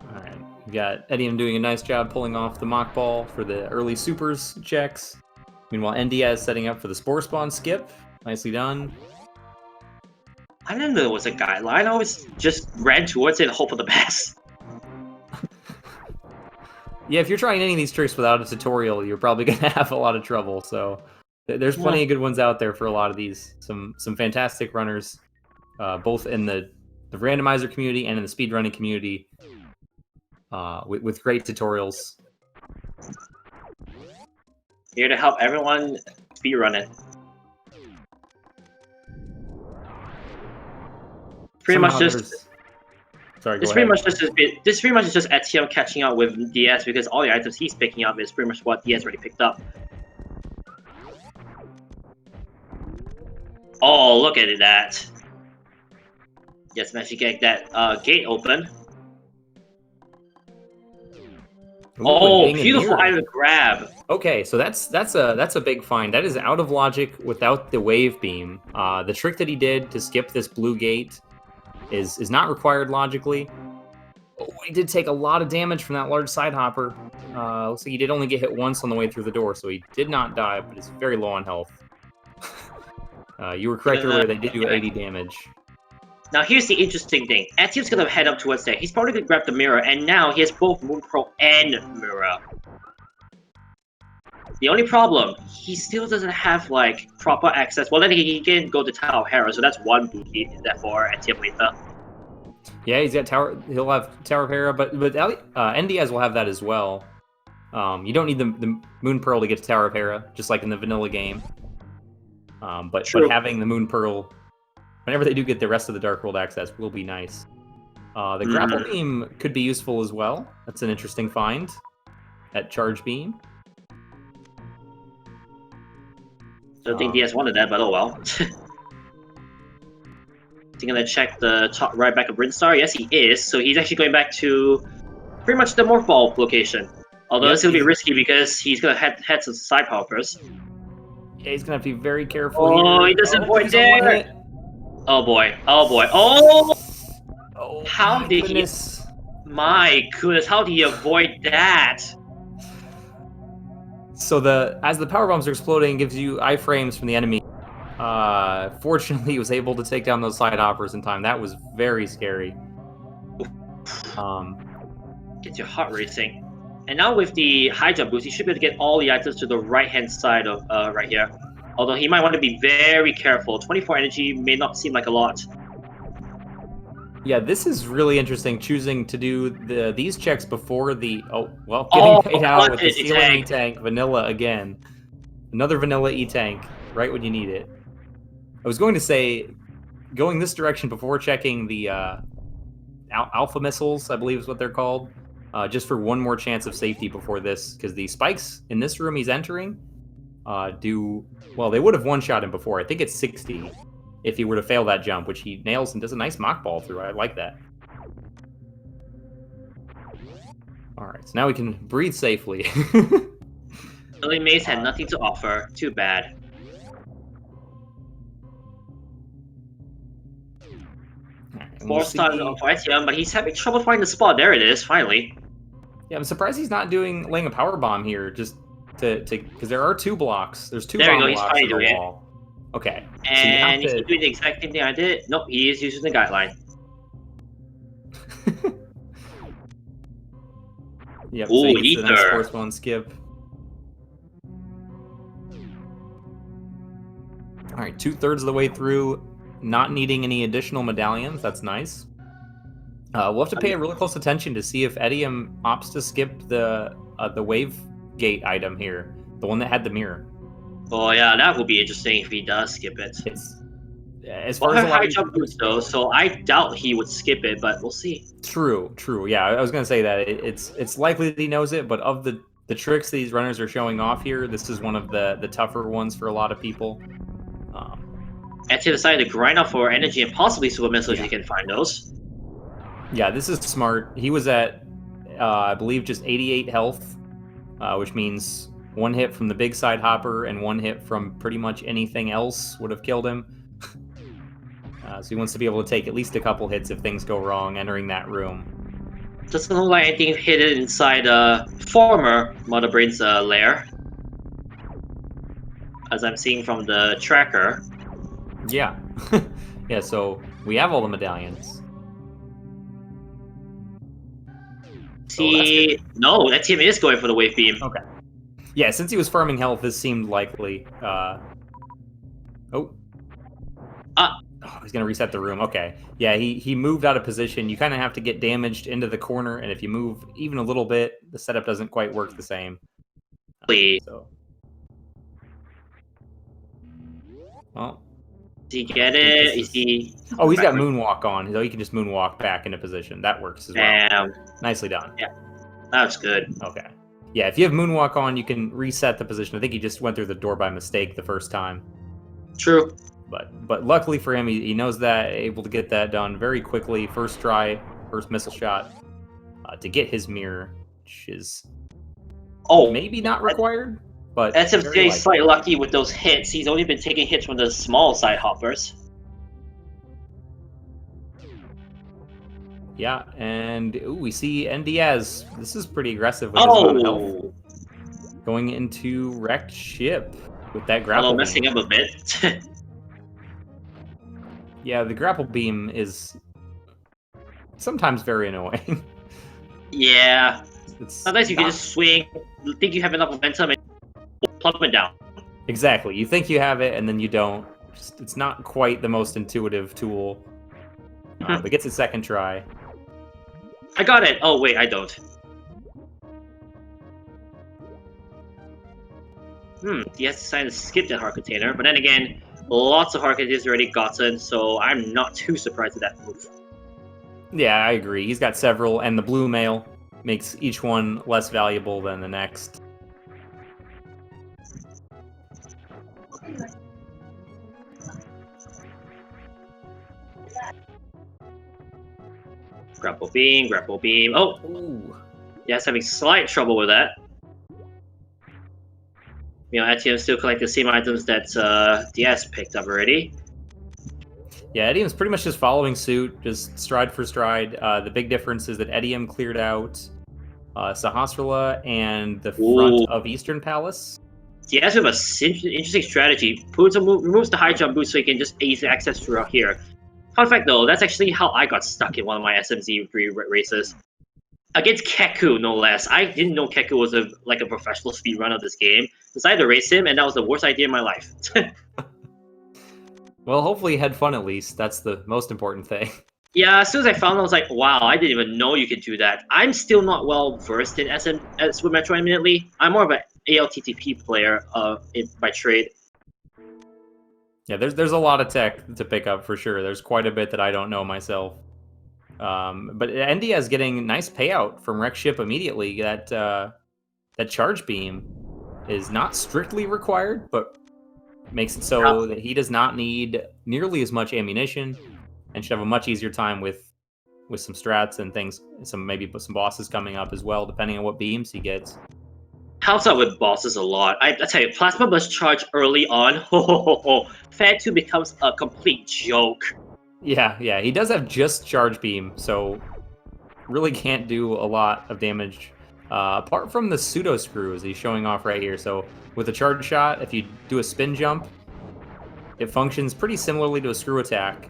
Speaker 1: Alright, we got etium doing a nice job pulling off the mock ball for the early supers checks. Meanwhile, NDIAZ setting up for the Spore Spawn skip. Nicely done.
Speaker 2: I didn't know there was a guideline. I always just ran towards it and hope for the best.
Speaker 1: Yeah, if you're trying any of these tricks without a tutorial, you're probably going to have a lot of trouble, so there's plenty of good ones out there for a lot of these. Some fantastic runners, both in the randomizer community and in the speedrunning community, with great tutorials.
Speaker 2: Here to help everyone speedrun it. Pretty much just...
Speaker 1: Sorry,
Speaker 2: this pretty much is just etium catching up with DS because all the items he's picking up is pretty much what DS already picked up. Oh, look at that! Just managed to get that gate open.
Speaker 1: Ooh,
Speaker 2: oh, beautiful item grab!
Speaker 1: Okay, so that's a big find. That is out of logic without the wave beam. The trick that he did to skip this blue gate is not required logically. Oh, he did take a lot of damage from that large side hopper. Looks like he did only get hit once on the way through the door, so he did not die, but is very low on health. You were correct earlier, they did do 80 damage.
Speaker 2: Now here's the interesting thing. Etium's gonna head up towards there. He's probably gonna grab the mirror, and now he has both Moon Pearl and Mirror. The only problem, he still doesn't have, like, proper access. Well, then he can go to Tower of Hera, so that's one booty for Etium later.
Speaker 1: Yeah, he's got he'll have Tower of Hera, but NDIAZ will have that as well. You don't need the Moon Pearl to get to Tower of Hera, just like in the vanilla game. But having the Moon Pearl, whenever they do get the rest of the Dark World access, will be nice. The Grapple Beam could be useful as well. That's an interesting find at Charge Beam.
Speaker 2: Don't think DS wanted that, but oh well. Is he gonna check the top right back of Brinstar? Yes, he is. So he's actually going back to pretty much the Morph Ball location. Although it's gonna be risky because he's gonna head to the side power first.
Speaker 1: Yeah, he's gonna have to be very careful.
Speaker 2: Oh, he doesn't avoid there. Oh boy! Oh boy! Oh!
Speaker 1: Oh,
Speaker 2: how did he? My goodness! How did he avoid that?
Speaker 1: So as the power bombs are exploding, it gives you iframes from the enemy. Fortunately, he was able to take down those side hoppers in time. That was very scary.
Speaker 2: Gets your heart racing. And now with the high jump boost, he should be able to get all the items to the right-hand side of right here. Although he might want to be very careful. 24 energy may not seem like a lot.
Speaker 1: Yeah, this is really interesting, choosing to do these checks before the... Oh, well, getting paid out with the ceiling E-Tank, vanilla again. Another vanilla E-Tank, right when you need it. I was going to say, going this direction before checking the Alpha Missiles, I believe is what they're called, just for one more chance of safety before this, because the spikes in this room he's entering do... Well, they would have one-shot him before. I think it's 60. If he were to fail that jump, which he nails and does a nice mock ball through. I like that. Alright, so now we can breathe safely.
Speaker 2: Billy Mays had nothing to offer. Too bad.
Speaker 1: Right,
Speaker 2: 4 stars on etium, but he's having trouble finding the spot. There it is, finally.
Speaker 1: Yeah, I'm surprised he's not laying a power bomb here, just because there are 2 blocks. There's 2 bomb blocks on the wall. Okay.
Speaker 2: And he's doing the exact same thing I did. Nope, he is using the guideline.
Speaker 1: Yep,
Speaker 2: ooh,
Speaker 1: so he gets the nice Force Bone skip. Alright, 2/3 of the way through. not needing any additional medallions. That's nice. We'll have to pay a really close attention to see if etium opts to skip the wave gate item here, the one that had the mirror.
Speaker 2: Oh yeah, that would be interesting if he does skip it.
Speaker 1: It's as far
Speaker 2: Well,
Speaker 1: as
Speaker 2: her
Speaker 1: a lot
Speaker 2: high
Speaker 1: of
Speaker 2: jump boost though, so I doubt he would skip it, but we'll see.
Speaker 1: True. Yeah, I was gonna say that it's likely that he knows it, but of the tricks these runners are showing off here, this is one of the tougher ones for a lot of people.
Speaker 2: Etium decided to grind up for energy and possibly super missiles if he can find those.
Speaker 1: Yeah, this is smart. He was at, I believe, just 88 health, which means one hit from the big side hopper and one hit from pretty much anything else would have killed him. So he wants to be able to take at least a couple hits if things go wrong entering that room.
Speaker 2: Doesn't look like anything hidden inside former Mother Brain's lair, as I'm seeing from the tracker.
Speaker 1: Yeah. Yeah, so we have all the medallions.
Speaker 2: See, no, that team is going for the wave beam.
Speaker 1: Okay. Yeah, since he was farming health, this seemed likely. Oh, he's gonna reset the room. Okay. Yeah, he moved out of position. You kind of have to get damaged into the corner, and if you move even a little bit, the setup doesn't quite work the same. So. Well.
Speaker 2: Does he get it? Is he?
Speaker 1: Oh, he's got moonwalk on, so he can just moonwalk back into position. That works as well.
Speaker 2: Damn.
Speaker 1: Nicely done.
Speaker 2: Yeah, that's good.
Speaker 1: Okay. Yeah, if you have moonwalk on, you can reset the position. I think he just went through the door by mistake the first time.
Speaker 2: True.
Speaker 1: But luckily for him, he knows that, able to get that done very quickly. First try, first missile shot to get his mirror, which is maybe not required. But
Speaker 2: SMZ slightly lucky with those hits. He's only been taking hits from the small side hoppers.
Speaker 1: Yeah, and we see NDIAZ. This is pretty aggressive with his amount of health. Going into wrecked ship with that grapple beam.
Speaker 2: Messing up a bit.
Speaker 1: Yeah, the grapple beam is sometimes very annoying.
Speaker 2: Yeah. Sometimes you can just swing, think you have enough momentum, and plummet down.
Speaker 1: Exactly. You think you have it, and then you don't. It's not quite the most intuitive tool. But gets a second try.
Speaker 2: I got it. Oh, wait, I don't. He has decided to skip that heart container, but then again, lots of heart containers already gotten, so I'm not too surprised at that move.
Speaker 1: Yeah, I agree. He's got several, and the blue mail makes each one less valuable than the next.
Speaker 2: Grapple beam. Oh! Ooh. Yes, having slight trouble with that. You know, etium still collect the same items that DS picked up already.
Speaker 1: Yeah, etium's pretty much just following suit, just stride for stride. The big difference is that etium cleared out Sahasrara and the front of Eastern Palace.
Speaker 2: DS have an interesting strategy. Removes the high jump boost so he can just easily access through here. Fun fact though, that's actually how I got stuck in one of my SMZ3 races. Against Keku, no less. I didn't know Keku was a professional speedrunner of this game. Decided to race him, and that was the worst idea in my life.
Speaker 1: Well, hopefully you had fun at least. That's the most important thing.
Speaker 2: Yeah, as soon as I found it, I was like, wow, I didn't even know you could do that. I'm still not well versed in Super Metroid, admittedly. I'm more of an ALTTP player by trade.
Speaker 1: Yeah, there's a lot of tech to pick up for sure. There's quite a bit that I don't know myself. But NDIAZ is getting nice payout from wreck ship immediately. That charge beam is not strictly required, but makes it so that he does not need nearly as much ammunition and should have a much easier time with some strats and things. Maybe some bosses coming up as well, depending on what beams he gets.
Speaker 2: Helps out with bosses a lot. I tell you, Plasma Burst charge early on, Fed 2 becomes a complete joke.
Speaker 1: Yeah, he does have just charge beam, so really can't do a lot of damage. Apart from the pseudo screws he's showing off right here. So with a charge shot, if you do a spin jump, it functions pretty similarly to a screw attack.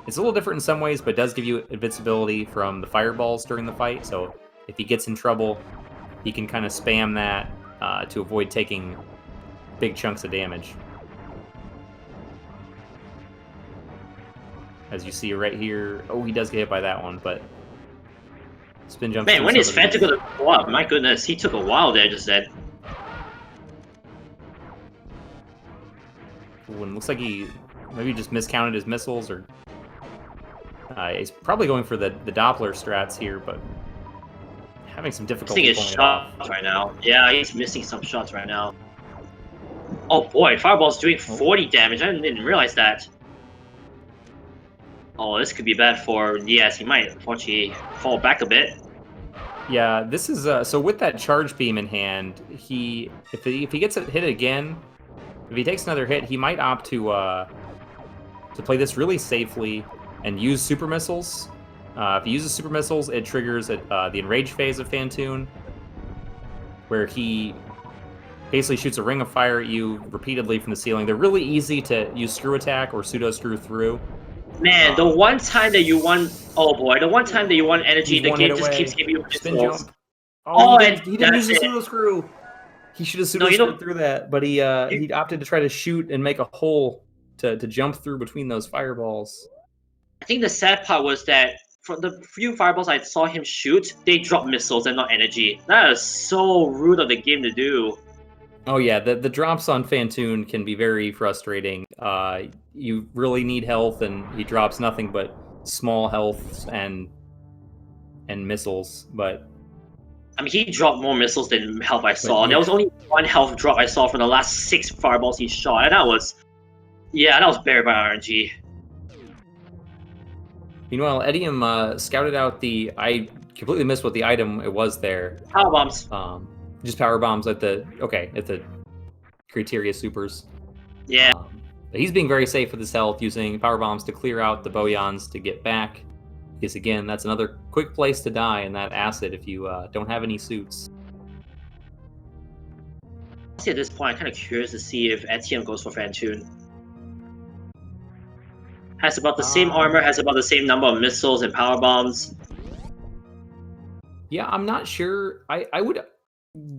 Speaker 1: It's a little different in some ways, but it does give you invincibility from the fireballs during the fight. So if he gets in trouble, he can kind of spam that to avoid taking big chunks of damage. as you see right here. Oh, he does get hit by that one, but spin jump.
Speaker 2: Man, when is Phantom gonna go up? My goodness, he took a while there just then.
Speaker 1: Ooh, and looks like he maybe just miscounted his missiles, or he's probably going for the Doppler strats here, but having some difficulty
Speaker 2: Missing his
Speaker 1: pulling it off.
Speaker 2: shots right now. Yeah, he's missing some shots right now. Oh boy, Fireball's doing 40 damage. I didn't realize that. Oh, this could be bad for NDIAZ. He might unfortunately fall back a bit.
Speaker 1: Yeah, this is so with that charge beam in hand, if he gets hit again, if he takes another hit, he might opt to play this really safely and use super missiles. If he uses super missiles, it triggers the enrage phase of Phantoon, where he basically shoots a ring of fire at you repeatedly from the ceiling. They're really easy to use screw attack or pseudo screw through.
Speaker 2: Man, the one time that you want, oh boy, the one time that you want energy, the game just keeps giving you
Speaker 1: spin
Speaker 2: missiles.
Speaker 1: jump.
Speaker 2: Oh,
Speaker 1: he didn't use the pseudo screw. He should have pseudo screwed through that, but he opted to try to shoot and make a hole to jump through between those fireballs.
Speaker 2: I think the sad part was that for the few fireballs I saw him shoot, they dropped missiles and not energy. That is so rude of the game to do.
Speaker 1: Oh yeah, the drops on Phantoon can be very frustrating. You really need health, and he drops nothing but small health and missiles. But
Speaker 2: I mean, he dropped more missiles than health I saw.
Speaker 1: yeah.
Speaker 2: There was only one health drop I saw from the last 6 fireballs he shot, and that was buried by RNG.
Speaker 1: Meanwhile, etium scouted out I completely missed what the item it was there.
Speaker 2: Power bombs.
Speaker 1: Just power bombs at the criteria supers.
Speaker 2: Yeah.
Speaker 1: But he's being very safe with his health, using power bombs to clear out the boyons to get back. Because again, that's another quick place to die in that acid if you don't have any suits.
Speaker 2: Honestly, at this point, I'm kind of curious to see if etium goes for Phantoon. Has about the same armor, has about the same number of missiles and power bombs.
Speaker 1: Yeah, I'm not sure. I would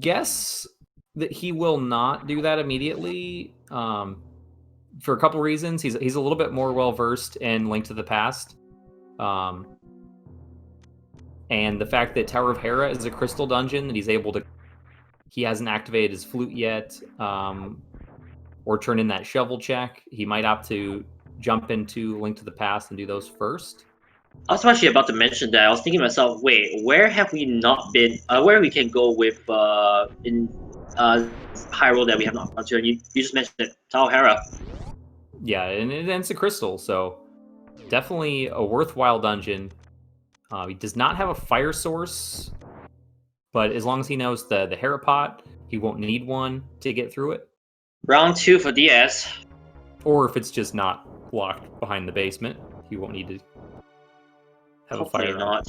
Speaker 1: guess that he will not do that immediately, for a couple reasons. He's a little bit more well versed in Link to the Past, and the fact that Tower of Hera is a crystal dungeon that he hasn't activated his flute yet, or turn in that shovel check. He might opt to jump into Link to the Past and do those first.
Speaker 2: I was actually about to mention that. I was thinking to myself, wait, where have we not been? Where we can go with in Hyrule that we have not gone to? And you just mentioned it, Tower Hera.
Speaker 1: Yeah, and it's a crystal, so definitely a worthwhile dungeon. He does not have a fire source, but as long as he knows the Hera pot, he won't need one to get through it.
Speaker 2: Round 2 for DS.
Speaker 1: Or if it's just not blocked behind the basement, he won't need to have
Speaker 2: Hopefully
Speaker 1: a fire.
Speaker 2: Not.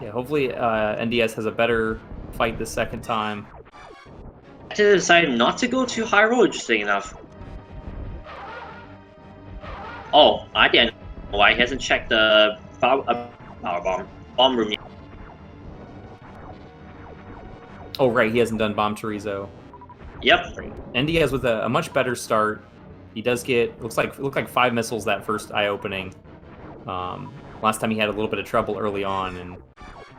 Speaker 1: Yeah, hopefully NDIAZ has a better fight the second time.
Speaker 2: I decided not to go to Hyrule, interesting enough. Oh, I didn't know why he hasn't checked the power bomb room yet.
Speaker 1: Oh, right, he hasn't done Bomb Chorizo.
Speaker 2: Yep.
Speaker 1: Right. NDIAZ with a much better start. He does get looked like 5 missiles that first eye opening. Last time he had a little bit of trouble early on and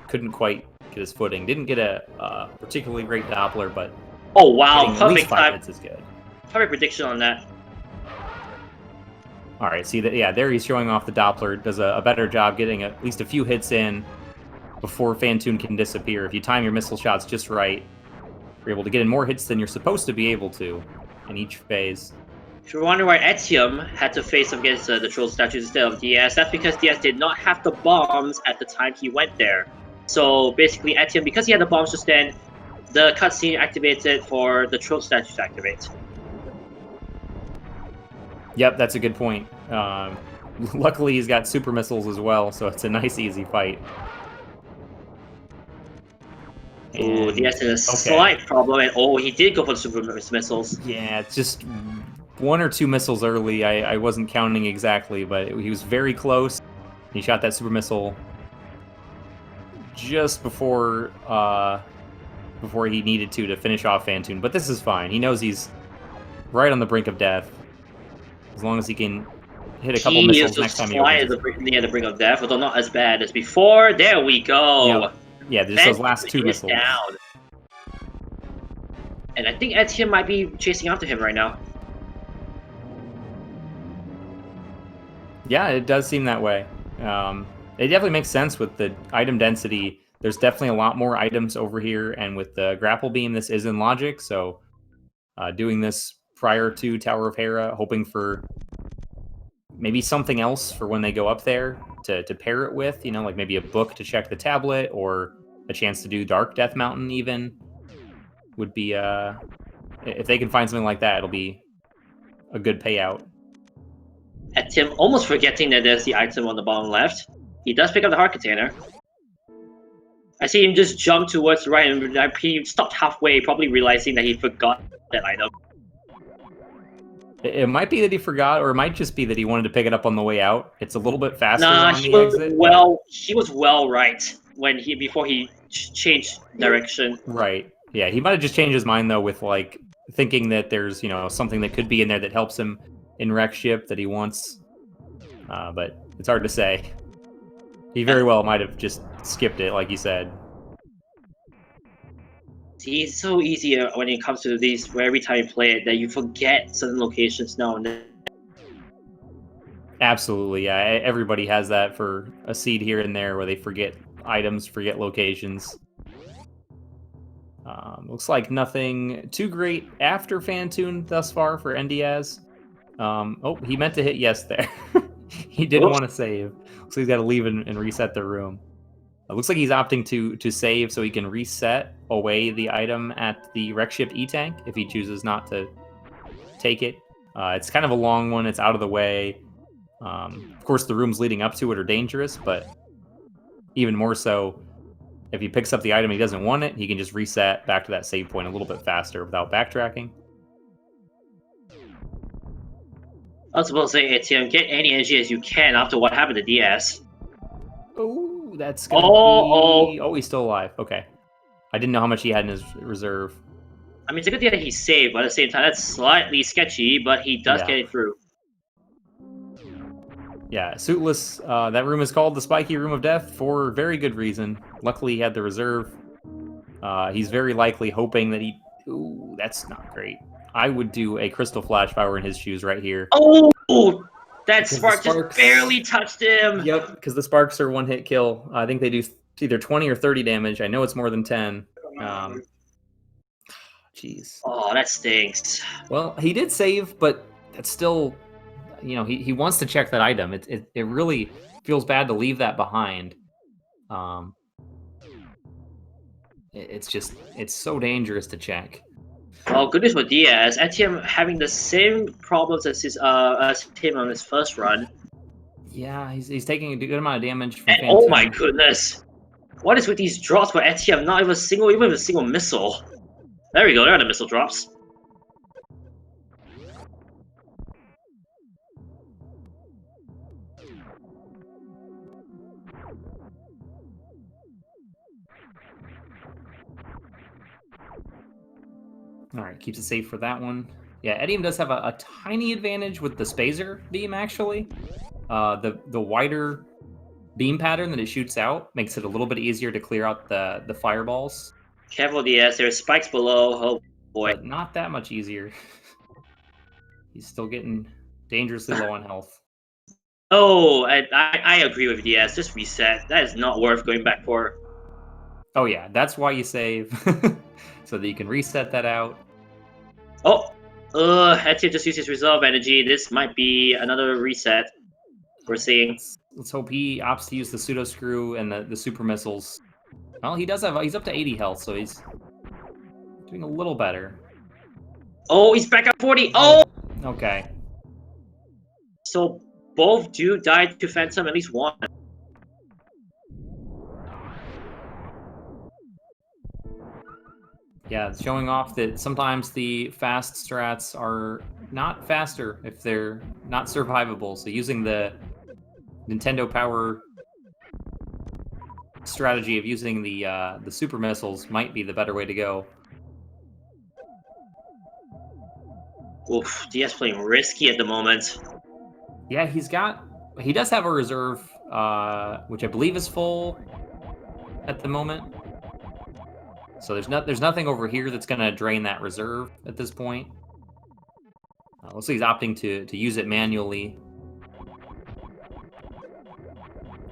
Speaker 1: couldn't quite get his footing. Didn't get a particularly great Doppler, but
Speaker 2: oh wow,
Speaker 1: getting at least 5 hits is good.
Speaker 2: Perfect prediction on that.
Speaker 1: All right, see that? Yeah, there he's showing off the Doppler. Does a better job getting at least a few hits in before Phantoon can disappear. If you time your missile shots just right, you're able to get in more hits than you're supposed to be able to in each phase.
Speaker 2: If you're wondering why etium had to face up against the troll statues instead of DS, that's because DS did not have the bombs at the time he went there. So basically, etium, because he had the bombs just then, the cutscene activated for the troll statues to activate.
Speaker 1: Yep, that's a good point. Luckily, he's got super missiles as well, so it's a nice, easy fight.
Speaker 2: Ooh, DS has a slight problem, and he did go for the super missiles.
Speaker 1: Yeah, it's just 1 or 2 missiles early. I wasn't counting exactly, but he was very close. He shot that super missile just before before he needed to finish off Phantoon. But this is fine. He knows he's right on the brink of death. As long as he can hit a couple missiles next time he opens it.
Speaker 2: Near the brink of death, although not as bad as before. There we go.
Speaker 1: Yep. Yeah, just those last 2 missiles.
Speaker 2: Down. And I think etium might be chasing after him right now.
Speaker 1: Yeah, it does seem that way. It definitely makes sense with the item density. There's definitely a lot more items over here, and with the grapple beam, this is in logic. So doing this prior to Tower of Hera, hoping for maybe something else for when they go up there to pair it with, you know, like maybe a book to check the tablet, or a chance to do Dark Death Mountain even, would be, if they can find something like that, it'll be a good payout.
Speaker 2: Etium almost forgetting that there's the item on the bottom left. He does pick up the heart container. I see him just jump towards the right, and he stopped halfway, probably realizing that he forgot that item.
Speaker 1: It might be that he forgot, or it might just be that he wanted to pick it up on the way out. It's a little bit faster on the exit.
Speaker 2: He was well right when before he changed direction.
Speaker 1: Right. Yeah, he might have just changed his mind though, with like thinking that there's, you know, something that could be in there that helps him in wreck ship that he wants. But it's hard to say. He very well might have just skipped it, like you said.
Speaker 2: See, it's so easy when it comes to these, where every time you play it, that you forget certain locations now and then.
Speaker 1: Absolutely, yeah. Everybody has that for a seed here and there, where they forget items, forget locations. Looks like nothing too great after Phantoon thus far for NDIAZ. Oh, he meant to hit yes there. He didn't want to save. So he's got to leave and reset the room. It looks like he's opting to save so he can reset away the item at the wreck ship E-Tank if he chooses not to take it. It's kind of a long one. It's out of the way. Of course, the rooms leading up to it are dangerous, but even more so, if he picks up the item and he doesn't want it, he can just reset back to that save point a little bit faster without backtracking.
Speaker 2: I was supposed to say, etium, get any energy as you can after what happened to DS.
Speaker 1: Oh, that's gonna be... Oh, he's still alive. Okay. I didn't know how much he had in his reserve.
Speaker 2: I mean, it's a good thing that he saved, but at the same time, that's slightly sketchy, but he does get it through. Yeah,
Speaker 1: Suitless, that room is called the Spiky Room of Death for very good reason. Luckily, he had the reserve. He's very likely hoping that he... Ooh, that's not great. I would do a Crystal Flash if I were in his shoes right here.
Speaker 2: Oh! That spark just barely touched him!
Speaker 1: Yep, because the sparks are one-hit kill. I think they do either 20 or 30 damage. I know it's more than 10. Jeez.
Speaker 2: Oh, that stinks.
Speaker 1: Well, he did save, but that's still... You know, he wants to check that item. It really feels bad to leave that behind. It's so dangerous to check.
Speaker 2: Well, good news for Diaz. etium having the same problems as him on his first run.
Speaker 1: Yeah, he's taking a good amount of damage from
Speaker 2: oh my goodness. What is with these drops for etium? Not even a single missile. There we go, there are the missile drops.
Speaker 1: Alright, keeps it safe for that one. Yeah, etium does have a tiny advantage with the Spazer beam, actually. The wider beam pattern that it shoots out makes it a little bit easier to clear out the fireballs.
Speaker 2: Careful, DS, there's spikes below. Oh boy.
Speaker 1: But not that much easier. He's still getting dangerously low on health.
Speaker 2: Oh, I agree with DS. Just reset. That is not worth going back for.
Speaker 1: Oh yeah, that's why you save. So that you can reset that out.
Speaker 2: Oh, etium just used his reserve energy. This might be another reset. We're seeing.
Speaker 1: Let's hope he opts to use the pseudo screw and the super missiles. Well, he's up to 80 health, so he's doing a little better.
Speaker 2: Oh, he's back at 40. Oh.
Speaker 1: Okay.
Speaker 2: So both do die to Phantom, at least one.
Speaker 1: Yeah, showing off that sometimes the fast strats are not faster if they're not survivable. So using the Nintendo Power strategy of using the super missiles might be the better way to go.
Speaker 2: Oof, DS playing risky at the moment.
Speaker 1: Yeah, he does have a reserve, which I believe is full at the moment. So there's nothing over here that's gonna drain that reserve at this point. Looks like he's opting to use it manually.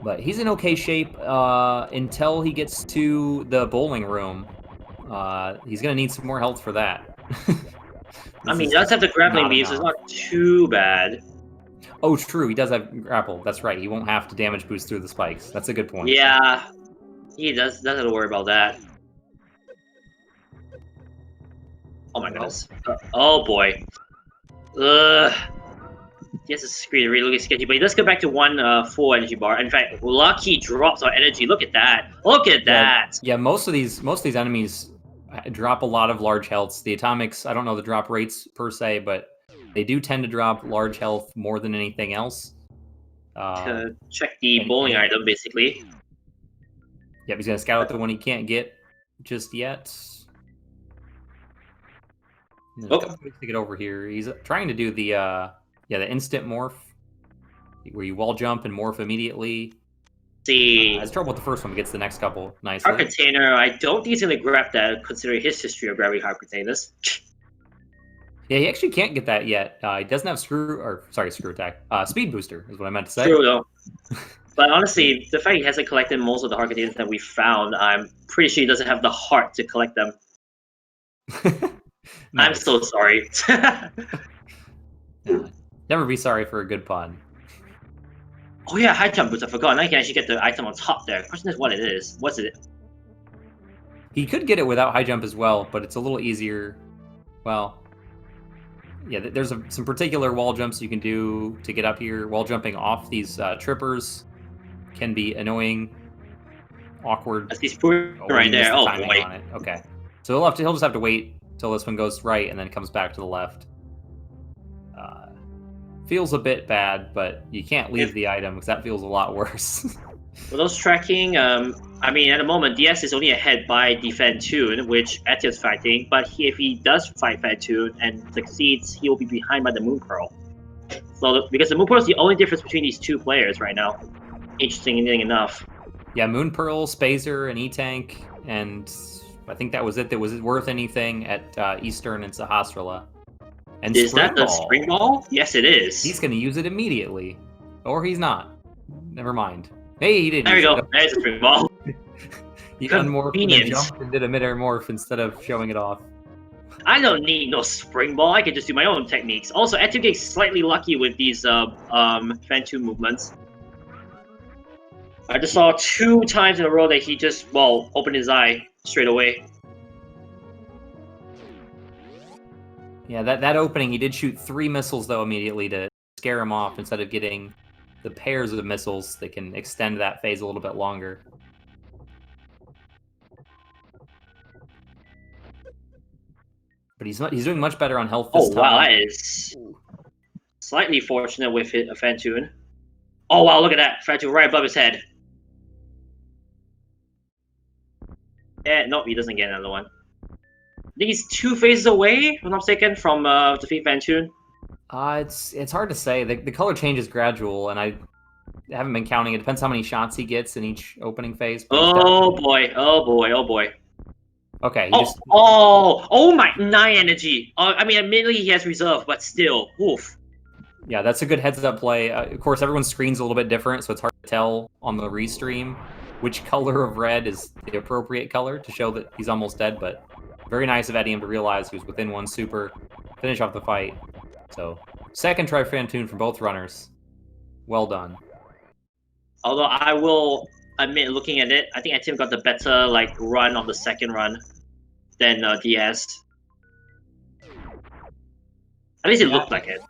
Speaker 1: But he's in okay shape until he gets to the bowling room. He's gonna need some more health for that.
Speaker 2: I mean, he does have the grappling beam, so it's not too bad.
Speaker 1: Oh, true. He does have grapple. That's right. He won't have to damage boost through the spikes. That's a good point.
Speaker 2: Yeah, he doesn't have to worry about that. Oh my goodness. Oh boy. Ugh. Yes, it's really looking sketchy, but he does go back to 1 full energy bar. In fact, Lucky drops our energy. Look at that. Look at that.
Speaker 1: Yeah, most of these enemies drop a lot of large healths. The atomics, I don't know the drop rates per se, but they do tend to drop large health more than anything else.
Speaker 2: To check the bowling item, basically.
Speaker 1: Yep, he's gonna scout out the one he can't get just yet. There's a couple ways to get over here. He's trying to do the instant morph, where you wall jump and morph immediately.
Speaker 2: See,
Speaker 1: has trouble with the first one, but gets the next couple nicely.
Speaker 2: Hard container, I don't think he's gonna grab that, considering his history of grabbing hard containers.
Speaker 1: Yeah, he actually can't get that yet. He doesn't have screw attack. Speed booster is what I meant to say.
Speaker 2: True though. But honestly, the fact he hasn't collected most of the hard containers that we found, I'm pretty sure he doesn't have the heart to collect them. Nice. I'm so sorry.
Speaker 1: Yeah. Never be sorry for a good pun.
Speaker 2: Oh yeah, high jump boots, I forgot. Now you can actually get the item on top there. The question is what it is. What's it?
Speaker 1: He could get it without high jump as well, but it's a little easier. Well, yeah, there's some particular wall jumps you can do to get up here. Wall jumping off these trippers can be annoying, awkward.
Speaker 2: That's he's right there. Oh boy.
Speaker 1: On it. Okay, so he'll just have to wait till this one goes right and then comes back to the left. Feels a bit bad, but you can't leave the item because that feels a lot worse.
Speaker 2: For those tracking, I mean, at the moment, DS is only ahead by the Fantoon, which Etium's fighting, but if he does fight Fantoon and succeeds, he will be behind by the Moon Pearl. So, because the Moon Pearl is the only difference between these two players right now. Interesting enough.
Speaker 1: Yeah, Moon Pearl, Spazer, and E-Tank, and I think that was it that was worth anything at Eastern and Sahasrara. And
Speaker 2: is that the spring ball? Yes, it is.
Speaker 1: He's going to use it immediately. Or he's not. Never mind. Hey, he didn't.
Speaker 2: There we go. There's a spring ball.
Speaker 1: He unmorphed and jumped and did a mid-air morph instead of showing it off.
Speaker 2: I don't need no spring ball. I can just do my own techniques. Also, Etium gets slightly lucky with these Fantoon movements. I just saw 2 times in a row that he just, well, opened his eye straight away.
Speaker 1: Yeah, that opening, he did shoot 3 missiles, though, immediately to scare him off instead of getting the pairs of missiles that can extend that phase a little bit longer. But he's doing much better on health this time.
Speaker 2: Oh, wow, that is slightly fortunate with a Fantoon. Oh, wow, look at that. Fantoon right above his head. Yeah, nope, he doesn't get another one. I think he's 2 phases away, if I'm not mistaken, from defeat Fantoon.
Speaker 1: It's hard to say. The color change is gradual, and I haven't been counting. It depends how many shots he gets in each opening phase.
Speaker 2: Oh boy! Oh boy! Oh boy!
Speaker 1: Okay.
Speaker 2: Oh my! 9 energy. I mean, admittedly he has reserve, but still, oof.
Speaker 1: Yeah, that's a good heads-up play. Of course, everyone's screen's a little bit different, so it's hard to tell on the restream which color of red is the appropriate color to show that he's almost dead. But very nice of Etium to realize he was within 1 super, finish off the fight. So, second try Fantoon from both runners. Well done.
Speaker 2: Although I will admit, looking at it, I think Etium got the better run on the second run than DS. At least it looked like it.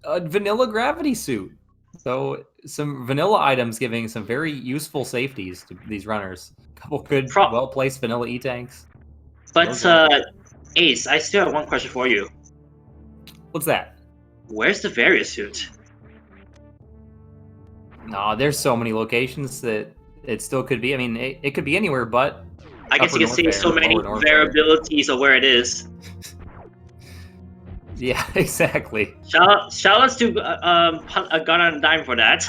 Speaker 1: A vanilla gravity suit. So some vanilla items giving some very useful safeties to these runners. A couple good, well-placed vanilla E-tanks.
Speaker 2: But Ace, I still have one question for you.
Speaker 1: What's that?
Speaker 2: Where's the Various suit?
Speaker 1: Nah, there's so many locations that it still could be. I mean, it could be anywhere, but
Speaker 2: I guess you can see so many variabilities of where it is.
Speaker 1: Yeah, exactly.
Speaker 2: Shout outs to Gun on a Dime for that.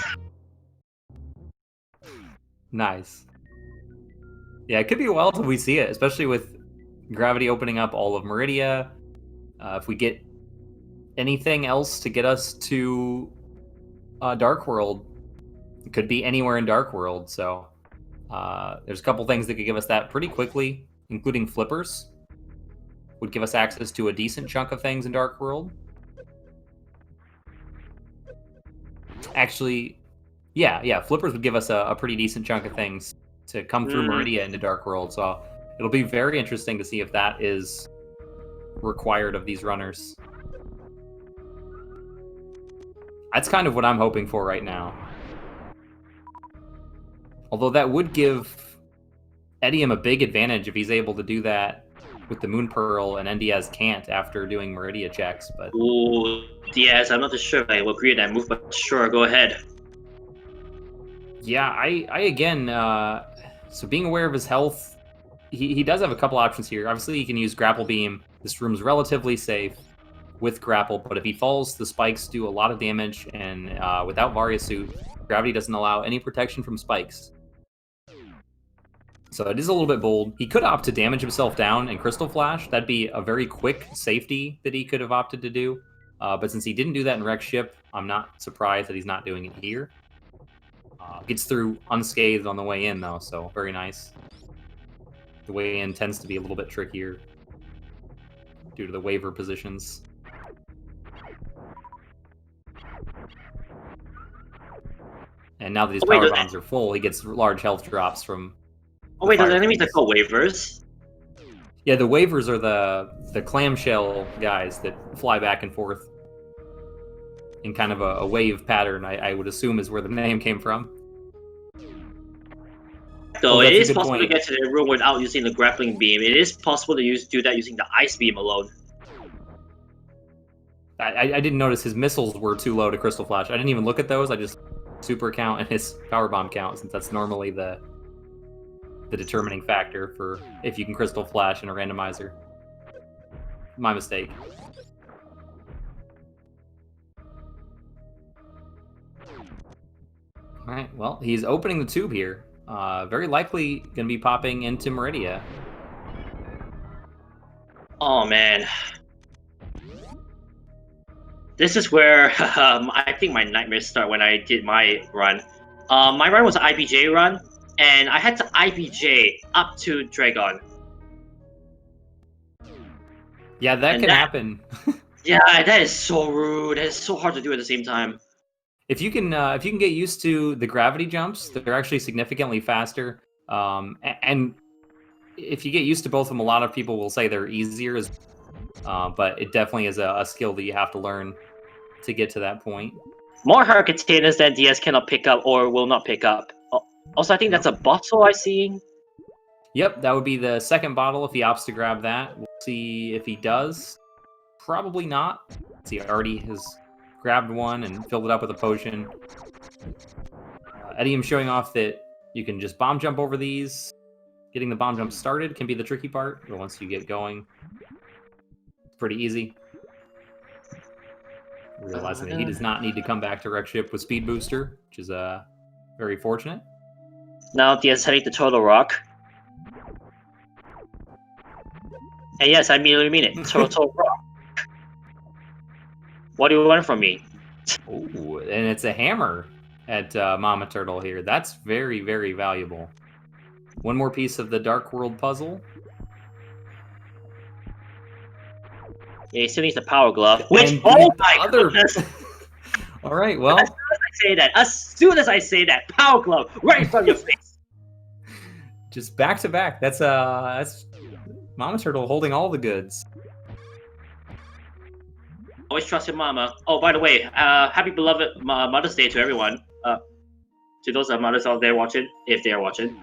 Speaker 1: Nice. Yeah, it could be a while till we see it, especially with Gravity opening up all of Meridia. If we get anything else to get us to Dark World, it could be anywhere in Dark World. So there's a couple things that could give us that pretty quickly, including flippers. Would give us access to a decent chunk of things in Dark World. Actually, yeah, flippers would give us a pretty decent chunk of things to come through Meridia into Dark World. So it'll be very interesting to see if that is required of these runners. That's kind of what I'm hoping for right now. Although that would give etium a big advantage if he's able to do that with the Moon Pearl, and NDIAZ can't after doing Meridia checks. But
Speaker 2: ooh, Diaz, I'm not too sure if I will agree with that move, but sure, go ahead.
Speaker 1: Yeah, I again, so being aware of his health, he does have a couple options here. Obviously, he can use Grapple Beam. This room's relatively safe with Grapple, but if he falls, the spikes do a lot of damage, and without Varia Suit, Gravity doesn't allow any protection from spikes. So it is a little bit bold. He could opt to damage himself down and Crystal Flash. That'd be a very quick safety that he could have opted to do. But since he didn't do that in Wreck Ship, I'm not surprised that he's not doing it here. Gets through unscathed on the way in, though, so very nice. The way in tends to be a little bit trickier due to the waiver positions. And now that his power bombs are full, he gets large health drops from...
Speaker 2: Oh wait, those enemies are called waivers?
Speaker 1: Yeah, the waivers are the clamshell guys that fly back and forth in kind of a wave pattern, I would assume is where the name came from.
Speaker 2: So it is possible to get to the room without using the grappling beam. It is possible to do that using the ice beam alone.
Speaker 1: I didn't notice his missiles were too low to Crystal Flash. I didn't even look at those. I just super count and his power bomb count, since that's normally the determining factor for if you can Crystal Flash in a randomizer. My mistake. Alright, well, he's opening the tube here. Very likely going to be popping into Meridia.
Speaker 2: Oh, man. This is where I think my nightmares start when I did my run. My run was an IBJ run, and I had to IBJ up to Dragon.
Speaker 1: Yeah, that can happen.
Speaker 2: Yeah, that is so rude. That is so hard to do at the same time.
Speaker 1: If you can get used to the gravity jumps, they're actually significantly faster. And if you get used to both of them, a lot of people will say they're easier. But it definitely is a skill that you have to learn to get to that point.
Speaker 2: More hard containers than DS cannot pick up or will not pick up. Also, I think that's a bottle I see.
Speaker 1: Yep, that would be the second bottle if he opts to grab that. We'll see if he does. Probably not. See, already has grabbed one and filled it up with a potion. Etium showing off that you can just bomb jump over these. Getting the bomb jump started can be the tricky part, but once you get going, it's pretty easy. Realizing that he does not need to come back to Wreck Ship with Speed Booster, which is very fortunate.
Speaker 2: Now DS heading to Turtle Rock. And yes, I immediately mean it. Turtle Rock. What do you want from me?
Speaker 1: Ooh, and it's a hammer at Mama Turtle here. That's very, very valuable. One more piece of the Dark World puzzle.
Speaker 2: Yeah, he still needs the Power Glove. Which, oh my goodness!
Speaker 1: All right, well.
Speaker 2: As soon as I say that, Power Glove right in front of your face.
Speaker 1: Just back to back. That's Mama Turtle holding all the goods.
Speaker 2: Always trust your mama. Oh, by the way, happy beloved Mother's Day to everyone. To those mothers out there watching, if they are watching.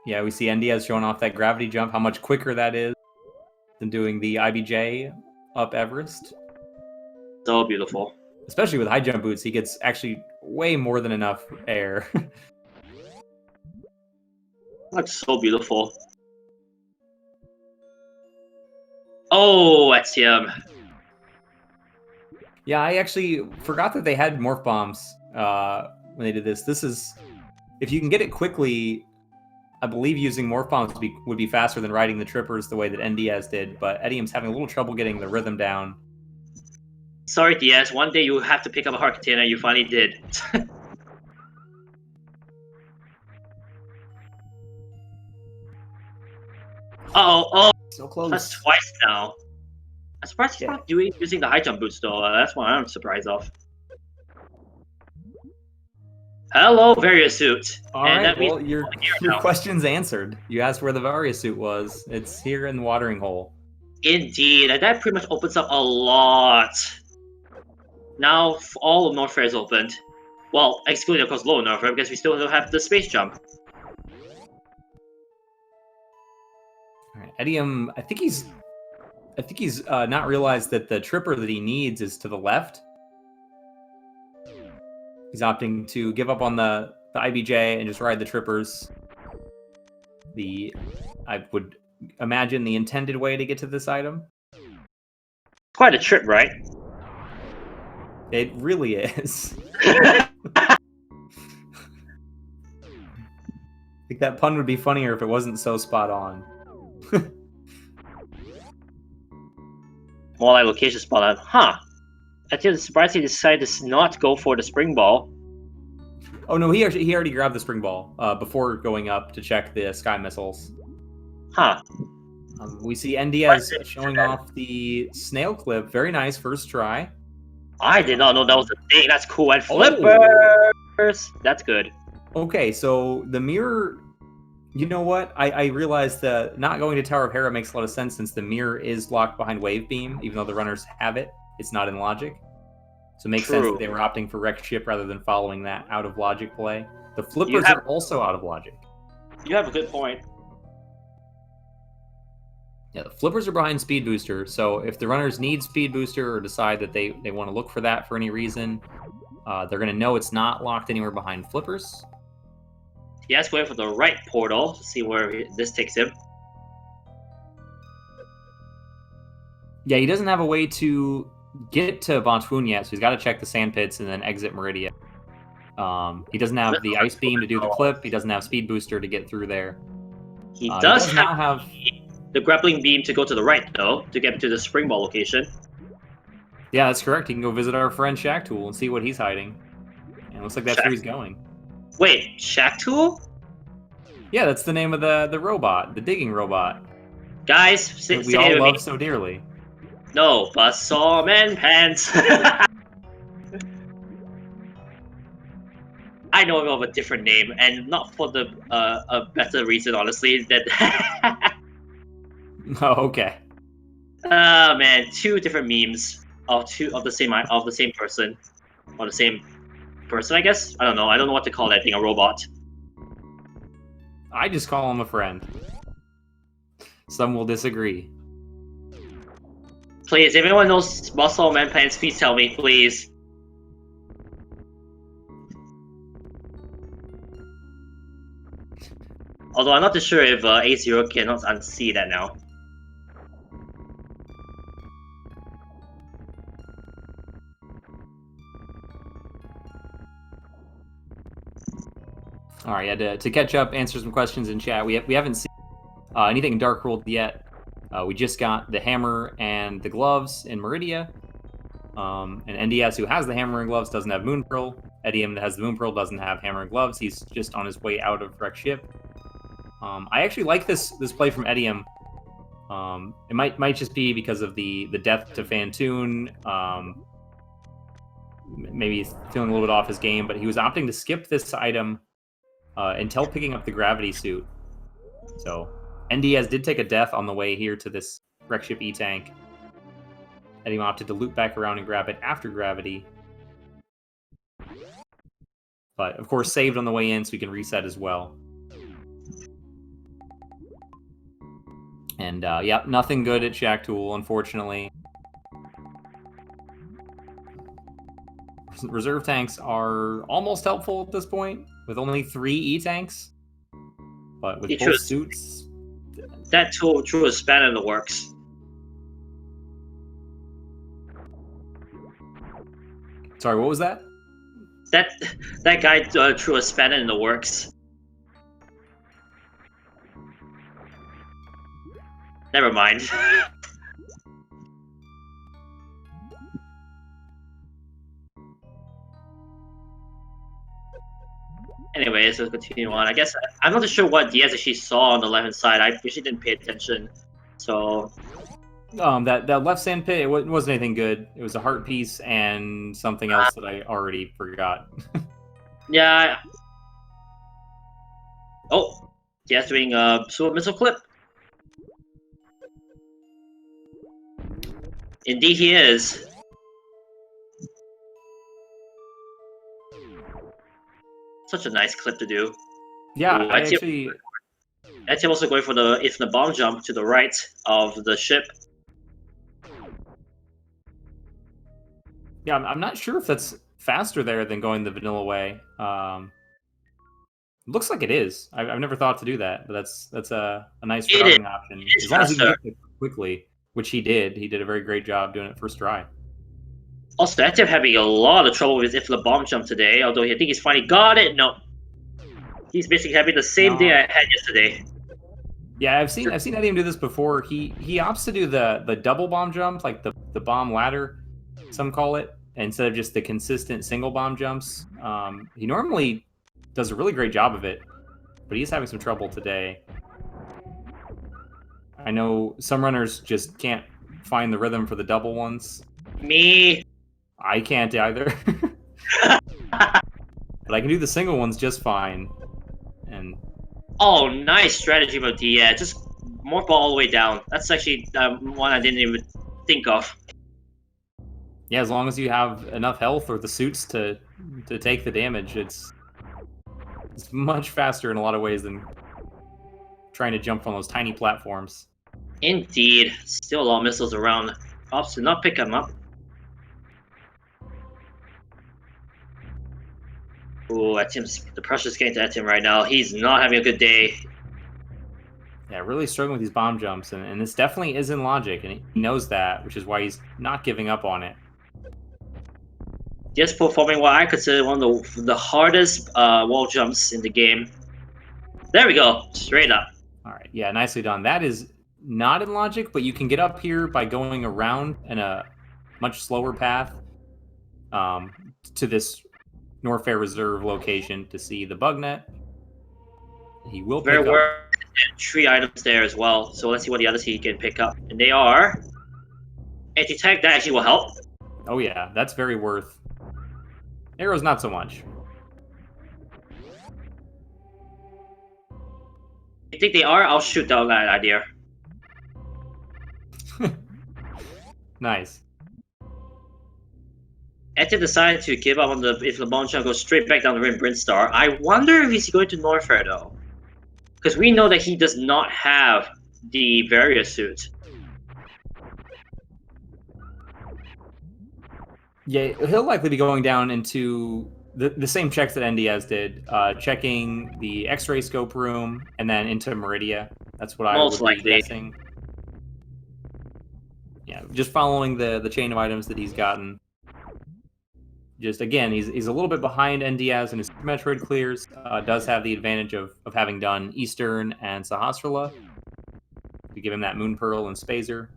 Speaker 1: Yeah, we see NDIAZ showing off that gravity jump, how much quicker that is than doing the IBJ up Everest.
Speaker 2: So beautiful.
Speaker 1: Especially with high jump boots, he gets actually way more than enough air.
Speaker 2: That's so beautiful. Oh, etium.
Speaker 1: Yeah, I actually forgot that they had morph bombs when they did this. This is, if you can get it quickly, I believe using morph bombs would be faster than riding the trippers the way that NDIAZ did. But Etium's having a little trouble getting the rhythm down.
Speaker 2: Sorry, Diaz. One day you have to pick up a heart container. You finally did. Oh,
Speaker 1: So close.
Speaker 2: that's twice now. I'm surprised he's not using the high jump boots though. That's what I'm surprised of. Hello, Varia suit.
Speaker 1: All right, well, your question's answered. You asked where the Varia suit was. It's here in the watering hole.
Speaker 2: Indeed, and that pretty much opens up a lot. Now all of North Fair is opened. Well, excluding of course Lower North Fair because we still don't have the space jump.
Speaker 1: All right, Etium, I think he's not realized that the tripper that he needs is to the left. He's opting to give up on the IBJ and just ride the trippers. I would imagine the intended way to get to this item.
Speaker 2: Quite a trip, right?
Speaker 1: It really is. I think that pun would be funnier if it wasn't so spot on.
Speaker 2: More like location spot on. Huh. I think it's surprising he decided to not go for the spring ball.
Speaker 1: Oh no, he already grabbed the spring ball before going up to check the sky missiles.
Speaker 2: Huh.
Speaker 1: We see NDIAZ showing off the snail clip. Very nice, first try.
Speaker 2: I did not know that was a thing. That's cool. And flippers! Oh. That's good.
Speaker 1: Okay, so the mirror... You know what? I realized that not going to Tower of Hera makes a lot of sense since the mirror is locked behind Wave Beam, even though the runners have it. It's not in logic. So it makes sense that they were opting for Wrecked Ship rather than following that out of logic play. The flippers are also out of logic.
Speaker 2: You have a good point.
Speaker 1: Yeah, the flippers are behind Speed Booster, so if the runners need Speed Booster or decide that they want to look for that for any reason, they're going to know it's not locked anywhere behind flippers.
Speaker 2: He has to wait for the right portal to see where this takes him.
Speaker 1: Yeah, he doesn't have a way to get to Bontoon yet, so he's got to check the sand pits and then exit Meridia. He doesn't have the Ice Beam to do the clip. He doesn't have Speed Booster to get through there.
Speaker 2: He does not have the grappling beam to go to the right, though, to get to the spring ball location.
Speaker 1: Yeah, that's correct. He can go visit our friend Shacktool and see what he's hiding. And it looks like that's where he's going.
Speaker 2: Wait, Shacktool?
Speaker 1: Yeah, that's the name of the robot, the digging robot.
Speaker 2: Guys,
Speaker 1: we all love so dearly.
Speaker 2: No, Buzzsaw Man Pants. I know of a different name, and not for the a better reason, honestly. That.
Speaker 1: Oh, okay.
Speaker 2: Man, two different memes of the same person, or the same person, I guess. I don't know. I don't know what to call that thing. A robot.
Speaker 1: I just call him a friend. Some will disagree.
Speaker 2: Please, if anyone knows Buzzsaw Man Pants, please tell me, please. Although I'm not too sure if A0 cannot unsee that now.
Speaker 1: All right, yeah, to catch up, answer some questions in chat. We haven't seen anything in Dark World yet. We just got the hammer and the gloves in Meridia. And NDIAZ, who has the hammer and gloves, doesn't have Moon Pearl. Etium, that has the Moon Pearl, doesn't have hammer and gloves. He's just on his way out of Wrecked Ship. I actually like this play from Etium. It might just be because of the death to Fantoon. Maybe he's feeling a little bit off his game, but he was opting to skip this item until picking up the gravity suit. So NDIAZ did take a death on the way here to this Wrecked Ship E-Tank. Etium opted to loop back around and grab it after gravity. But of course saved on the way in so we can reset as well. And yeah, nothing good at Shacktool, unfortunately. reserve tanks are almost helpful at this point, with only 3 E-tanks. But with both suits...
Speaker 2: That tool threw a spanner in the works.
Speaker 1: Sorry, what was that?
Speaker 2: That guy threw a spanner in the works. Never mind. Anyways, let's continue on. I guess I'm not sure what Diaz actually saw on the left-hand side. I actually didn't pay attention. So
Speaker 1: that left sand pit, it wasn't anything good. It was a heart piece and something else that I already forgot.
Speaker 2: Yeah. Oh, Diaz doing a super missile clip. Indeed, he is. Such a nice clip to do.
Speaker 1: Yeah,
Speaker 2: Ooh,
Speaker 1: I actually...
Speaker 2: Etium also going for the bomb jump to the right of the ship.
Speaker 1: Yeah, I'm not sure if that's faster there than going the vanilla way. Looks like it is. I've never thought to do that, but that's a nice routing option. As long as you can get it quickly, which he did. He did a very great job doing it first try.
Speaker 2: Also, Etium having a lot of trouble with the bomb jump today, although I think he's finally got it. No. He's basically having the same day I had yesterday.
Speaker 1: Yeah, I've seen Etium do this before. He opts to do the double bomb jump, like the bomb ladder, some call it, instead of just the consistent single bomb jumps. He normally does a really great job of it, but he's having some trouble today. I know some runners just can't find the rhythm for the double ones.
Speaker 2: Me.
Speaker 1: I can't either. But I can do the single ones just fine. And
Speaker 2: oh, nice strategy by Diaz. Just morph all the way down. That's actually one I didn't even think of.
Speaker 1: Yeah, as long as you have enough health or the suits to take the damage, it's much faster in a lot of ways than trying to jump on those tiny platforms.
Speaker 2: Indeed. Still a lot of missiles around. Ops to not pick them up. Ooh, the pressure's getting to Etium right now. He's not having a good day.
Speaker 1: Yeah, really struggling with these bomb jumps, and this definitely is in logic, and he knows that, which is why he's not giving up on it.
Speaker 2: Just performing what I consider one of the hardest wall jumps in the game. There we go, straight up.
Speaker 1: All right, yeah, nicely done. That is not in logic, but you can get up here by going around in a much slower path to this Norfair Reserve location to see the bug net. He will pick up
Speaker 2: 3 items there as well, so let's see what the others he can pick up. And they are anti-tank, that actually will help.
Speaker 1: Oh yeah, that's very worth. Arrows not so much.
Speaker 2: You think they are? I'll shoot down that idea.
Speaker 1: Nice.
Speaker 2: Etium decided to give up on if the bomb jump goes straight back down the rim Brinstar. I wonder if he's going to Norfair though. Because we know that he does not have the Varia suit.
Speaker 1: Yeah, he'll likely be going down into the same checks that NDIAZ did, checking the X-ray scope room and then into Meridia. That's what I would be guessing. Yeah, just following the chain of items that he's gotten. Just again, he's a little bit behind NDIAZ in his Metroid clears. Does have the advantage of having done Eastern and Sahasrahla to give him that Moon Pearl and Spazer.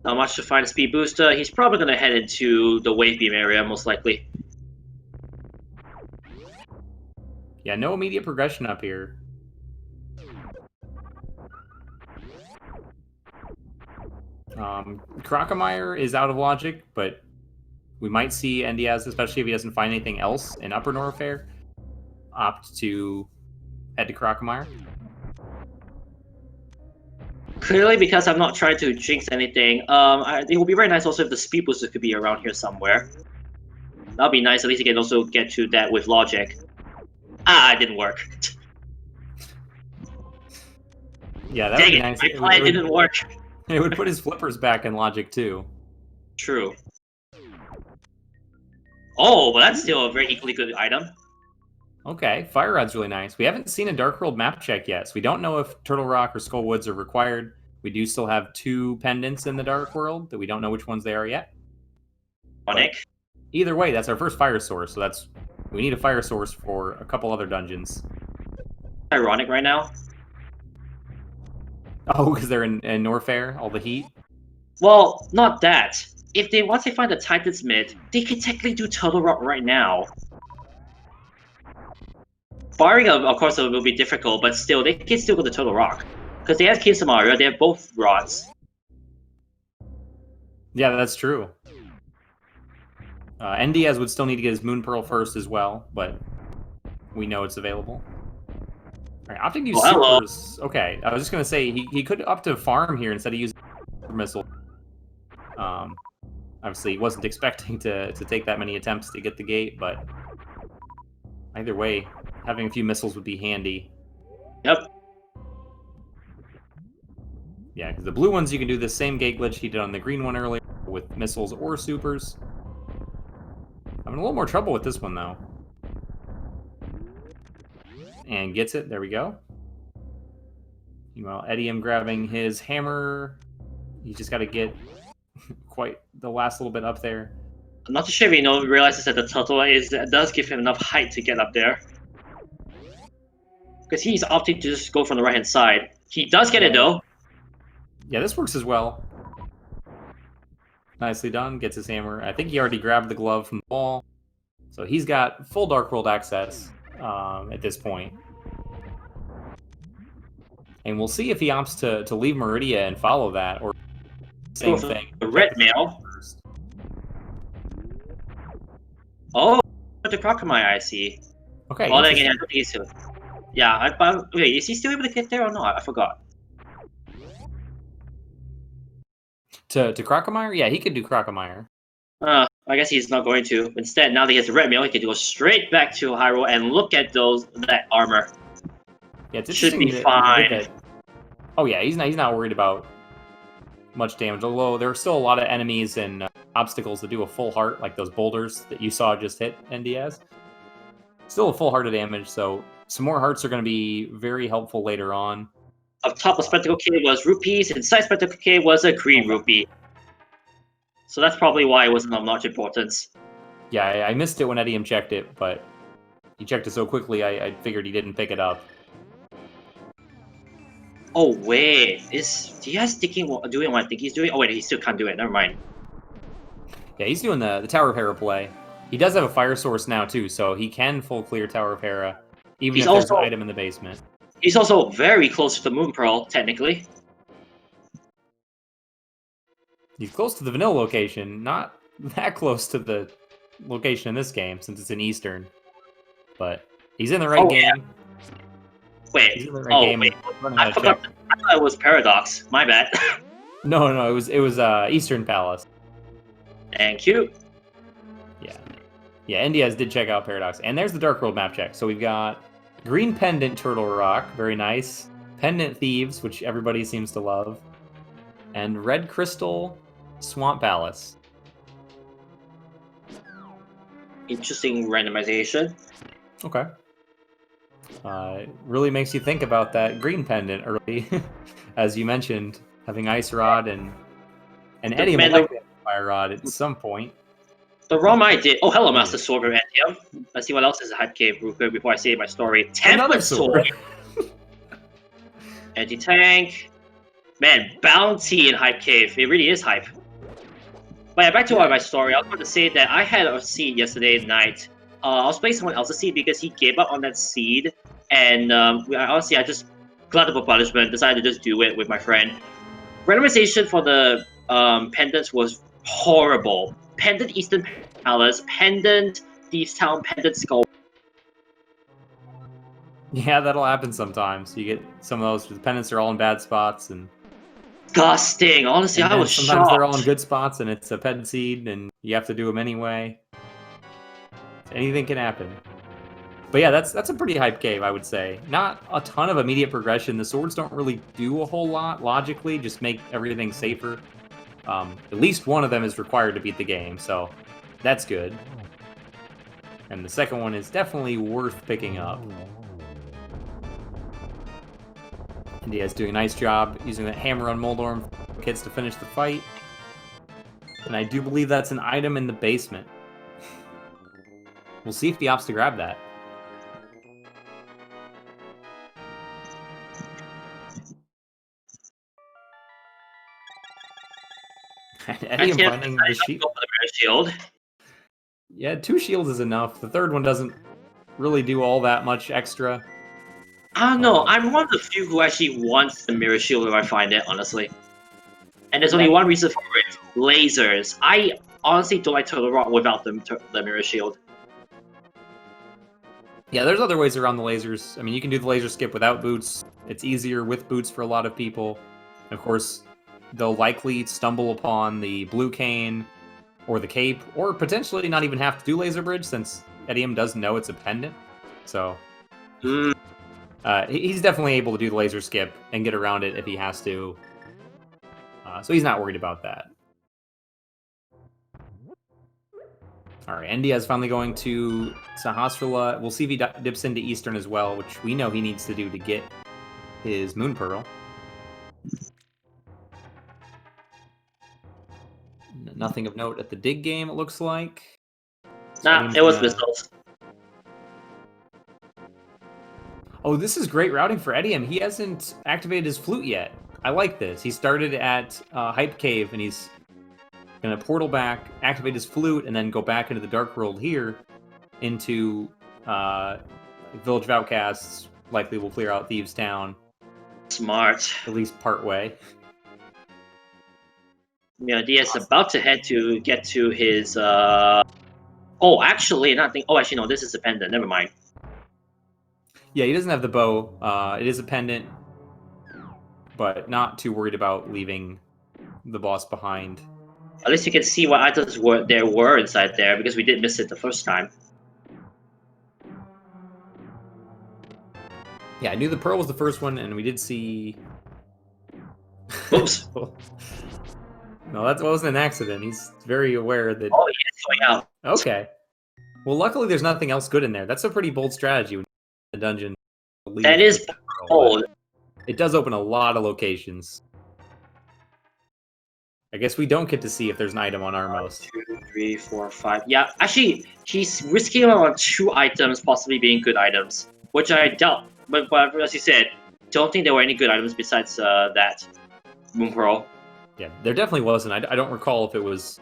Speaker 2: Not much to find a speed booster. He's probably going to head into the wave beam area, most likely.
Speaker 1: Yeah, no immediate progression up here. Crocomire is out of logic, but we might see NDIAZ, especially if he doesn't find anything else in Upper Norfair, opt to head to Crocomire.
Speaker 2: Clearly, because I'm not trying to jinx anything, it would be very nice also if the speed booster could be around here somewhere. That'd be nice, at least you can also get to that with logic. Ah, it didn't work.
Speaker 1: Yeah, that would be nice.
Speaker 2: My plan didn't work.
Speaker 1: It would put his flippers back in logic too.
Speaker 2: True. Oh, but that's still a very equally good item.
Speaker 1: Okay, Fire Rod's really nice. We haven't seen a Dark World map check yet, so we don't know if Turtle Rock or Skull Woods are required. We do still have 2 pendants in the Dark World that we don't know which ones they are yet.
Speaker 2: Ironic.
Speaker 1: Either way, that's our first fire source, so we need a fire source for a couple other dungeons.
Speaker 2: Ironic right now.
Speaker 1: Oh, because they're in Norfair, all the heat?
Speaker 2: Well, not that. Once they find the Titan's mid, they can technically do Turtle Rock right now. Barring, of course, it will be difficult, but still, they can still go to Turtle Rock. Because they have Kisamaria, they have both rods.
Speaker 1: Yeah, that's true. NDIAZ would still need to get his Moon Pearl first as well, but we know it's available. Alright, opting to use supers. Okay, I was just going to say, he could up to farm here instead of using missile. Obviously, he wasn't expecting to take that many attempts to get the gate, but either way, having a few missiles would be handy.
Speaker 2: Yep.
Speaker 1: Yeah, because the blue ones, you can do the same gate glitch he did on the green one earlier with missiles or supers. Having a little more trouble with this one, though. And gets it. There we go. Meanwhile, etium grabbing his hammer. He's just got to get quite the last little bit up there.
Speaker 2: I'm not too sure if he realizes that the turtle does give him enough height to get up there. Because he's opting to just go from the right-hand side. He does get it, though.
Speaker 1: Yeah, this works as well. Nicely done. Gets his hammer. I think he already grabbed the glove from the wall. So he's got full Dark World access at this point. And we'll see if he opts to leave Meridia and follow that, or same thing.
Speaker 2: The red mail. Oh, the Crocomile, I see.
Speaker 1: Okay.
Speaker 2: Oh, then again, I don't think he's still. Yeah, wait, is he still able to get there or not? I forgot.
Speaker 1: To Crocomire? Yeah, he could do Crocomire.
Speaker 2: I guess he's not going to. Instead, now that he has the red mail, he can go straight back to Hyrule and look at that armor.
Speaker 1: Yeah, it's
Speaker 2: should be fine.
Speaker 1: Oh yeah, he's not worried about much damage. Although there are still a lot of enemies and obstacles that do a full heart, like those boulders that you saw just hit NDIAZ. Still a full heart of damage, so some more hearts are going to be very helpful later on.
Speaker 2: Up top of Spectacle Cave was rupees, inside Spectacle Cave was a green rupee. So that's probably why it wasn't of much importance.
Speaker 1: Yeah, I missed it when etium checked it, but he checked it so quickly I figured he didn't pick it up.
Speaker 2: Oh wait, is NDIAZ doing what I think he's doing? Oh wait, he still can't do it, never mind.
Speaker 1: Yeah, he's doing the Tower of Hera play. He does have a fire source now too, so he can full clear Tower of Hera, even if there's an item in the basement.
Speaker 2: He's also very close to the Moon Pearl, technically.
Speaker 1: He's close to the vanilla location, not that close to the location in this game, since it's in Eastern. But he's in the right game.
Speaker 2: Yeah. Wait,
Speaker 1: he's in the right game.
Speaker 2: Wait. I forgot. I thought it was Paradox. My bad.
Speaker 1: No, it was Eastern Palace.
Speaker 2: Thank you.
Speaker 1: Yeah, NDIAZ did check out Paradox. And there's the Dark World map check. So we've got Green Pendant Turtle Rock, very nice. Pendant Thieves, which everybody seems to love. And Red Crystal Swamp Palace.
Speaker 2: Interesting randomization.
Speaker 1: Okay. Really makes you think about that green pendant early, as you mentioned, having Ice Rod and etium Fire Rod at some point.
Speaker 2: The ROM I did. Oh, hello, Master Sword of etium. Let's see what else is a hype cave real quick before I say my story. Template Sword. Anti-tank. Man, Bounty in Hype Cave. It really is hype. But yeah, back to my story. I was going to say that I had a seed yesterday night. I was playing someone else's seed because he gave up on that seed. And honestly, I just glutted for punishment, decided to just do it with my friend. Randomization for the pendants was horrible. Pendant Eastern Palace, Pendant Thieves Town, Pendant Skull.
Speaker 1: Yeah, that'll happen sometimes. You get some of those. The pendants are all in bad spots, and
Speaker 2: disgusting. Honestly, I was
Speaker 1: sometimes
Speaker 2: shocked.
Speaker 1: They're all in good spots, and it's a pendant seed, and you have to do them anyway. Anything can happen. But yeah, that's a pretty hype cave, I would say. Not a ton of immediate progression. The swords don't really do a whole lot logically, just make everything safer. At least one of them is required to beat the game, so that's good. And the second one is definitely worth picking up. NDIAZ doing a nice job using that hammer on Moldorm kits to finish the fight. And I do believe that's an item in the basement. We'll see if he opts to grab that. Etium finding the shield.
Speaker 2: Shield.
Speaker 1: Yeah, 2 shields is enough. The third one doesn't really do all that much extra.
Speaker 2: I don't know. I'm one of the few who actually wants the mirror shield if I find it, honestly. And there's only one reason for it: lasers. I honestly don't like Turtle Rock without the mirror shield.
Speaker 1: Yeah, there's other ways around the lasers. I mean, you can do the laser skip without boots. It's easier with boots for a lot of people. And of course, they'll likely stumble upon the blue cane or the cape, or potentially not even have to do laser bridge since Etium does know it's a pendant. So he's definitely able to do the laser skip and get around it if he has to. So he's not worried about that. All right, NDIAZ finally going to Sahasrara. We'll see if he dips into Eastern as well, which we know he needs to do to get his Moon Pearl. Nothing of note at the dig game, it looks like.
Speaker 2: Nah, it was missiles.
Speaker 1: Oh, this is great routing for Etium. He hasn't activated his flute yet. I like this. He started at Hype Cave, and he's going to portal back, activate his flute, and then go back into the Dark World here into Village of Outcasts. Likely will clear out Thieves' Town.
Speaker 2: Smart.
Speaker 1: At least part way.
Speaker 2: Yeah, NDIAZ is about to get to his. Oh, actually, nothing. Oh, actually, no. This is a pendant. Never mind.
Speaker 1: Yeah, he doesn't have the bow. It is a pendant, but not too worried about leaving the boss behind.
Speaker 2: At least you can see what items there were inside there, because we did miss it the first time.
Speaker 1: Yeah, I knew the pearl was the first one, and we did see.
Speaker 2: Oops.
Speaker 1: No, that wasn't an accident. He's very aware that.
Speaker 2: Oh, he's going out.
Speaker 1: Okay. Well, luckily there's nothing else good in there. That's a pretty bold strategy when the dungeon.
Speaker 2: That is bold.
Speaker 1: It does open a lot of locations. I guess we don't get to see if there's an item on Armos.
Speaker 2: 2, 3, 4, 5. Yeah, actually, he's risking on 2 items possibly being good items, which I doubt. But as you said, don't think there were any good items besides that Moon Pearl.
Speaker 1: Yeah, there definitely wasn't. I don't recall if it was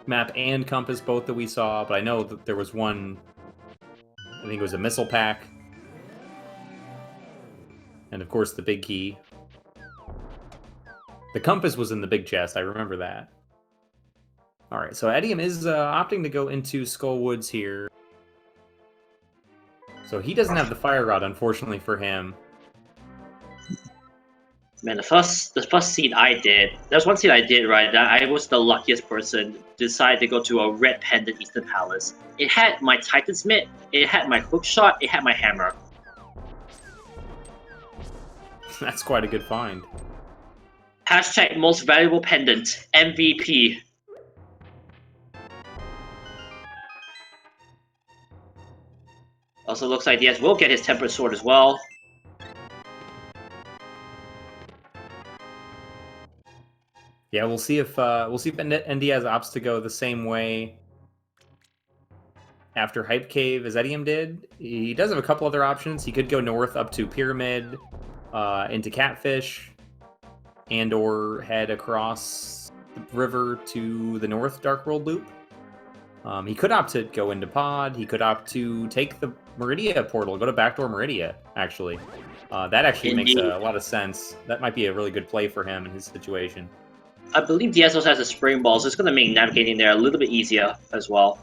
Speaker 1: map and compass both that we saw, but I know that there was one. I think it was a missile pack. And of course the big key. The compass was in the big chest, I remember that. Alright, so Etium is opting to go into Skull Woods here. So he doesn't have the fire rod, unfortunately for him.
Speaker 2: Man, the first seed I did, there's one seed I did, right, that I was the luckiest person to decide to go to a red pendant Eastern Palace. It had my Titan's Mitt, it had my hook shot, it had my hammer.
Speaker 1: That's quite a good find.
Speaker 2: Hashtag most valuable pendant, MVP. Also looks like NDIAZ will get his tempered sword as well.
Speaker 1: Yeah, we'll see if NDIAZ opts to go the same way after Hype Cave as Etium did. He does have a couple other options. He could go north up to Pyramid, into Catfish, and or head across the river to the North Dark World loop. He could opt to go into Pod. He could opt to take the Meridia portal, go to Backdoor Meridia, actually. That actually makes a lot of sense. That might be a really good play for him in his situation.
Speaker 2: I believe NDIAZ also has a spring ball, so it's going to make navigating there a little bit easier as well.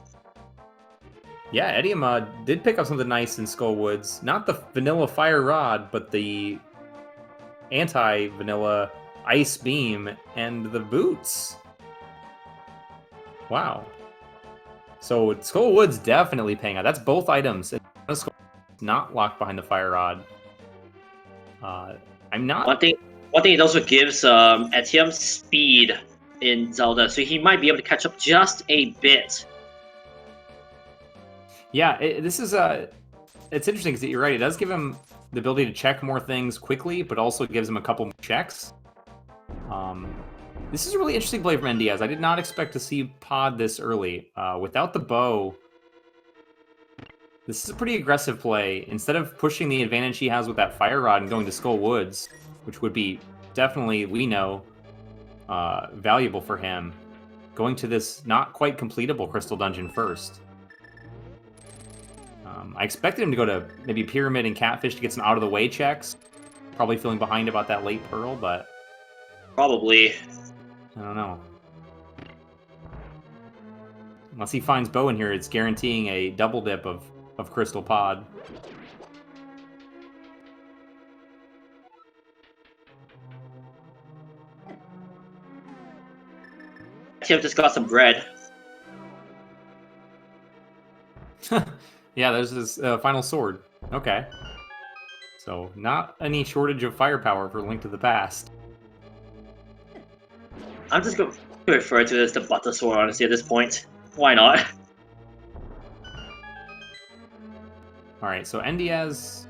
Speaker 1: Yeah, Etium did pick up something nice in Skull Woods. Not the vanilla fire rod, but the anti-vanilla ice beam and the boots. Wow. So Skull Woods definitely paying out. That's both items. Not locked behind the fire rod. I'm not.
Speaker 2: One thing it also gives Etium speed in Zelda, so he might be able to catch up just a bit.
Speaker 1: Yeah, this is it's interesting because you're right. It does give him the ability to check more things quickly, but also gives him a couple more checks. This is a really interesting play from NDIAZ. I did not expect to see Pod this early. Without the bow, this is a pretty aggressive play. Instead of pushing the advantage he has with that Fire Rod and going to Skull Woods, which would be definitely, we know, valuable for him, going to this not quite completable Crystal Dungeon first. I expected him to go to maybe Pyramid and Catfish to get some out-of-the-way checks. Probably feeling behind about that late Pearl, but...
Speaker 2: Probably.
Speaker 1: I don't know. Unless he finds Bow in here, it's guaranteeing a double dip of Crystal Pod.
Speaker 2: Tim just got some bread.
Speaker 1: Yeah, there's his final sword. Okay. So, not any shortage of firepower for Link to the Past.
Speaker 2: I'm just going to refer to it as the butter sword, honestly, at this point. Why not?
Speaker 1: Alright, so NDIAZ...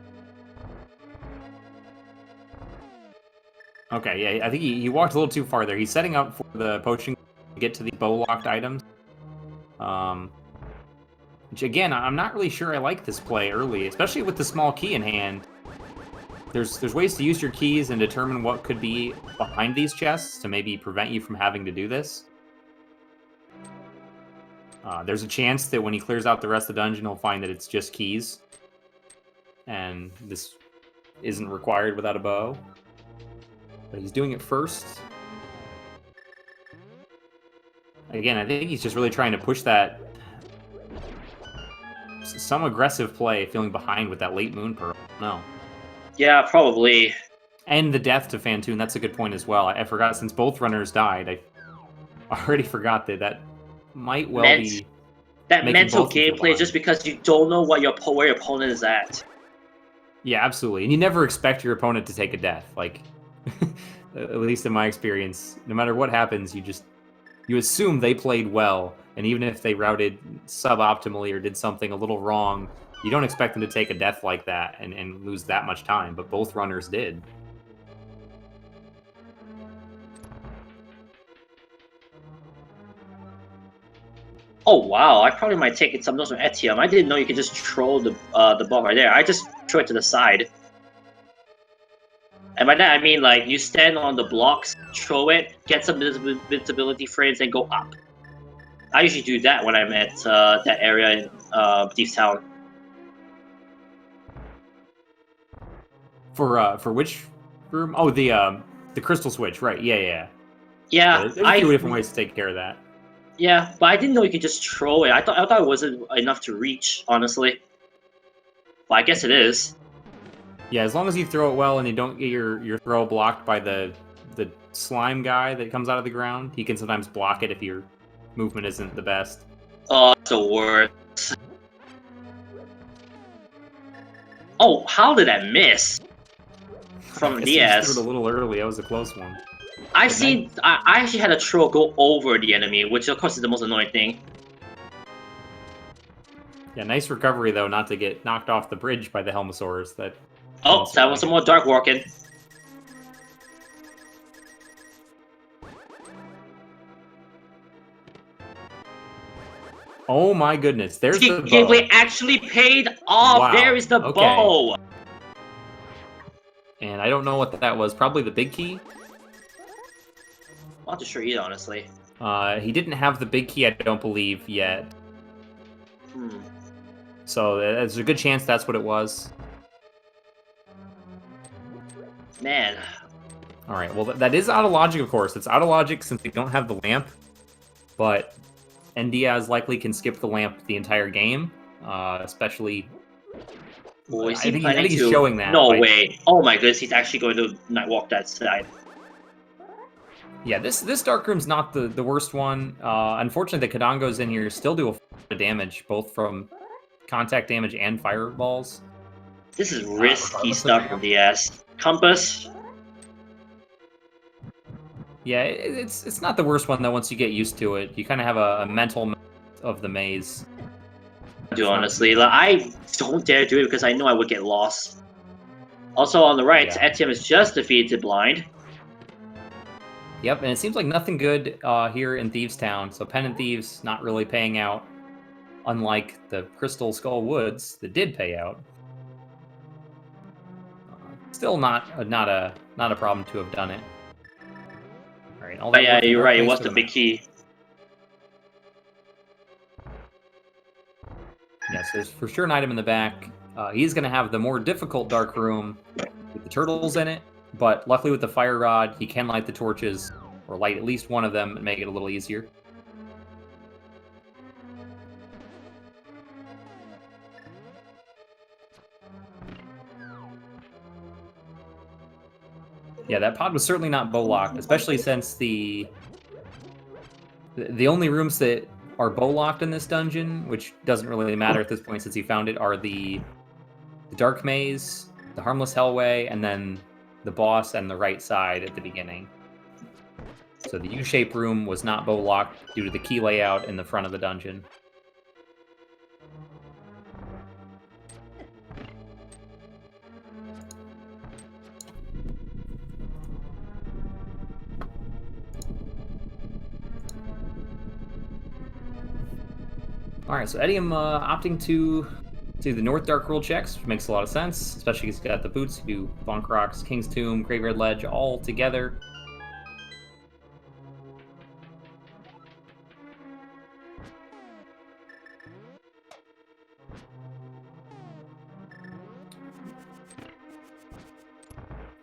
Speaker 1: Okay, yeah, I think he walked a little too far there. He's setting up for the poaching to get to the bow-locked items. Which, again, I'm not really sure I like this play early, especially with the small key in hand. There's ways to use your keys and determine what could be behind these chests to maybe prevent you from having to do this. There's a chance that when he clears out the rest of the dungeon, he'll find that it's just keys. And this isn't required without a bow. But he's doing it first. Again, I think he's just really trying to push that... some aggressive play, feeling behind with that late Moon Pearl. No.
Speaker 2: Yeah, probably.
Speaker 1: And the death to Fantoon, that's a good point as well. I forgot, since both runners died, I already forgot that might well be...
Speaker 2: That mental gameplay just because you don't know what where your opponent is at.
Speaker 1: Yeah, absolutely. And you never expect your opponent to take a death. Like, at least in my experience, no matter what happens, you assume they played well. And even if they routed suboptimally or did something a little wrong, you don't expect them to take a death like that and lose that much time. But both runners did.
Speaker 2: Oh wow, I probably might take some notes from etium. I didn't know you could just troll the block right there. I just threw it to the side. And by that I mean like you stand on the blocks, throw it, get some visibility frames, and go up. I usually do that when I'm at that area in Thief's Town.
Speaker 1: For which room? Oh, the crystal switch, right? Yeah.
Speaker 2: Yeah,
Speaker 1: there's a few different ways to take care of that.
Speaker 2: Yeah, but I didn't know you could just throw it. I thought it wasn't enough to reach, honestly. But I guess it is.
Speaker 1: Yeah, as long as you throw it well and you don't get your throw blocked by the slime guy that comes out of the ground, he can sometimes block it if your movement isn't the best.
Speaker 2: Oh, it's the worst. Oh, how did that miss? From NDIAZ.
Speaker 1: Threw it a little early. That was a close one.
Speaker 2: I actually had a throw go over the enemy, which of course is the most annoying thing.
Speaker 1: Yeah, nice recovery though, not to get knocked off the bridge by the Helmosaurs. That.
Speaker 2: Oh, that was some more dark walking.
Speaker 1: Oh my goodness! There's the bow.
Speaker 2: Gameplay actually paid off.
Speaker 1: Wow.
Speaker 2: There is the bow.
Speaker 1: And I don't know what that was. Probably the big key.
Speaker 2: Not too sure either, honestly.
Speaker 1: He didn't have the big key, I don't believe, yet. So there's a good chance that's what it was.
Speaker 2: Man.
Speaker 1: Alright, well that is out of logic, of course. It's out of logic since they don't have the lamp. But NDIAZ likely can skip the lamp the entire game. Especially...
Speaker 2: Oh,
Speaker 1: I think he's showing that.
Speaker 2: No way. Oh my goodness, he's actually going to Nightwalk that side.
Speaker 1: Yeah, this Dark Room's not the worst one. Unfortunately, the Kadangos in here still do a lot of damage, both from contact damage and fireballs.
Speaker 2: This is risky stuff from NDIAZ. Compass.
Speaker 1: Yeah, it's not the worst one, though, once you get used to it. You kind of have a mental map of the maze.
Speaker 2: do honestly. Like, I don't dare do it because I know I would get lost. Also on the right, Etium is just defeated blind.
Speaker 1: Yep, and it seems like nothing good here in Thieves Town. So Pen and Thieves not really paying out, unlike the Crystal Skull Woods that did pay out. Still not a problem to have done it. All right, all that.
Speaker 2: Yeah, you're right. It was the big key.
Speaker 1: Yes, there's for sure an item in the back. He's going to have the more difficult dark room with the turtles in it, but luckily with the fire rod, he can light the torches, or light at least one of them and make it a little easier. Yeah, that pod was certainly not bow locked, especially since the only rooms that are bow locked in this dungeon, which doesn't really matter at this point since he found it, are the dark maze, the harmless hellway, and then the boss and the right side at the beginning. So the U-shaped room was not bow locked due to the key layout in the front of the dungeon. All right, so etium opting to the North Dark World checks, which makes a lot of sense, especially because he's got the boots to do Von Croc's King's Tomb, Graveyard Ledge all together.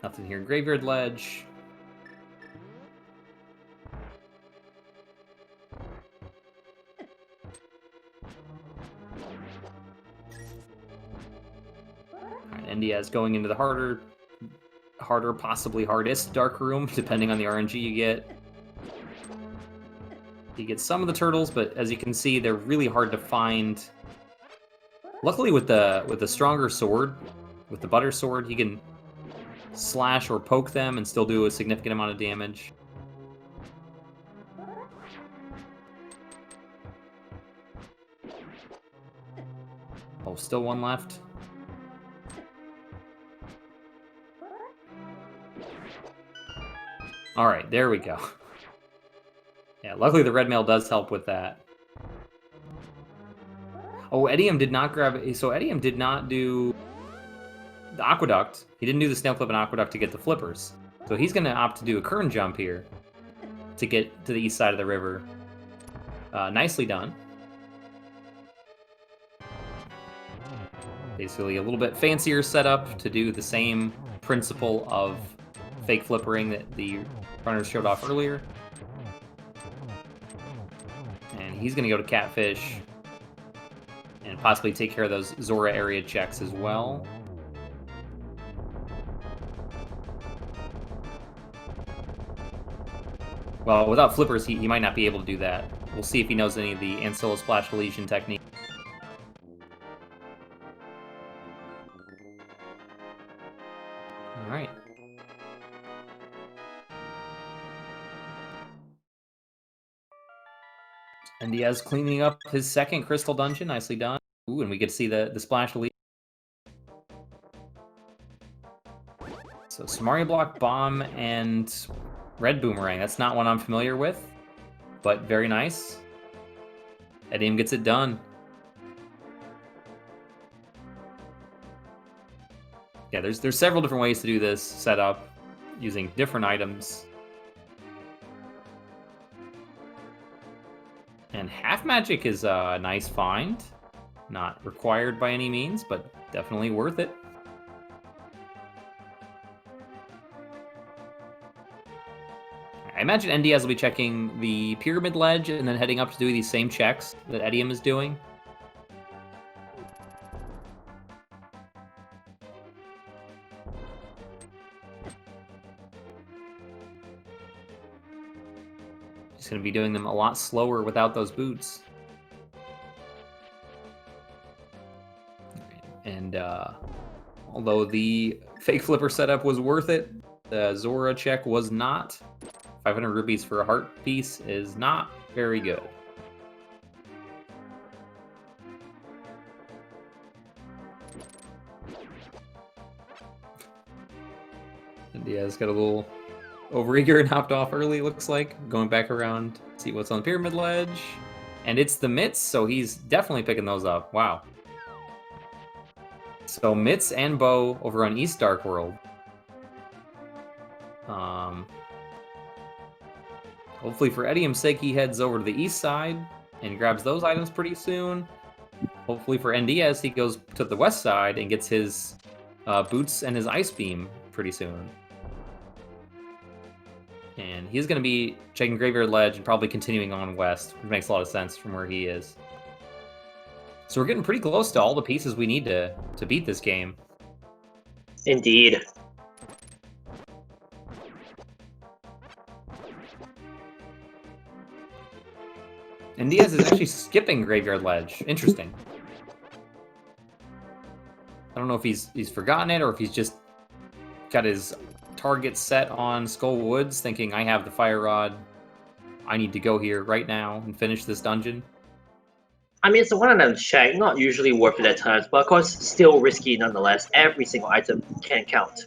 Speaker 1: Nothing here. Graveyard Ledge. NDIAZ going into the harder, possibly hardest dark room, depending on the RNG you get. You get some of the turtles, but as you can see, they're really hard to find. Luckily, with the stronger sword, with the butter sword, you can slash or poke them and still do a significant amount of damage. Oh, still one left. All right, there we go. Yeah, luckily the red mail does help with that. Oh, etium did not grab it. So etium did not do the aqueduct. He didn't do the snail clip and aqueduct to get the flippers. So he's going to opt to do a kern jump here to get to the east side of the river. Nicely done. Basically a little bit fancier setup to do the same principle of fake flippering that the runners showed off earlier. And he's going to go to Catfish and possibly take care of those Zora area checks as well. Well, without flippers, he might not be able to do that. We'll see if he knows any of the Ancilla Splash Deletion technique. All right. NDIAZ cleaning up his second crystal dungeon. Nicely done. Ooh, and we get to see the Splash Deletion. So Samaria Block, Bomb, and Red Boomerang. That's not one I'm familiar with, but very nice. Etium gets it done. Yeah, there's several different ways to do this setup using different items. And Half Magic is a nice find. Not required by any means, but definitely worth it. I imagine NDIAZ will be checking the Pyramid Ledge and then heading up to do these same checks that etium is doing. He's going to be doing them a lot slower without those boots. And although the fake flipper setup was worth it, the Zora check was not. 500 rupees for a heart piece is not very good. NDIAZ got a little overeager and hopped off early, looks like. Going back around, see what's on the pyramid ledge. And it's the mitts, so he's definitely picking those up. Wow. So mitts and bow over on East Dark World. Hopefully for Etium's sake, he heads over to the east side and grabs those items pretty soon. Hopefully for NDIAZ, he goes to the west side and gets his boots and his ice beam pretty soon. And he's going to be checking Graveyard Ledge and probably continuing on west, which makes a lot of sense from where he is. So we're getting pretty close to all the pieces we need to beat this game.
Speaker 2: Indeed.
Speaker 1: NDIAZ is actually skipping Graveyard Ledge. Interesting. I don't know if he's forgotten it or if he's just got his target set on Skull Woods, thinking I have the Fire Rod. I need to go here right now and finish this dungeon.
Speaker 2: I mean, it's a one-on-one check, not usually worth it at times, but of course, still risky nonetheless. Every single item can count.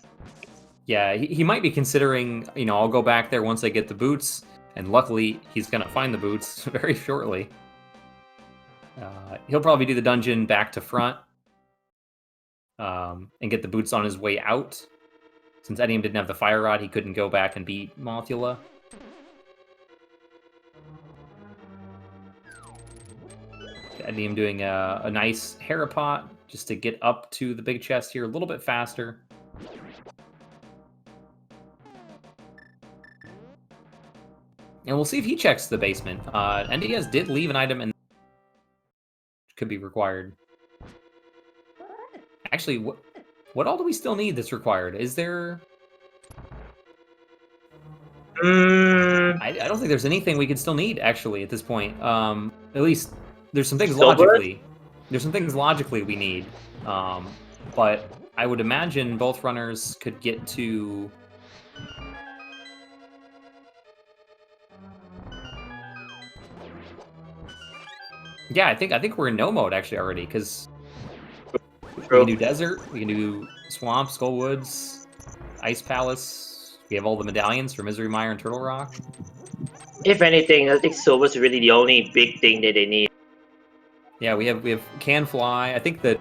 Speaker 1: Yeah, he might be considering, you know, I'll go back there once I get the boots, and luckily, he's going to find the boots very shortly. He'll probably do the dungeon back to front and get the boots on his way out. Since Etium didn't have the Fire Rod, he couldn't go back and beat Mothula. Etium doing a nice Harapot just to get up to the big chest here a little bit faster. And we'll see if he checks the basement. NDIAZ did leave an item and could be required. Actually, what all do we still need that's required? Is there... I don't think there's anything we could still need, actually, at this point. At least, there's some things logically... There's some things logically we need. But I would imagine both runners could get to... Yeah, I think we're in no mode actually already, because we can do desert, we can do swamp, Skull Woods, Ice Palace. We have all the medallions for Misery Mire and Turtle Rock.
Speaker 2: If anything, I think Silver's really the only big thing that they need.
Speaker 1: Yeah, we have Can Fly. I think that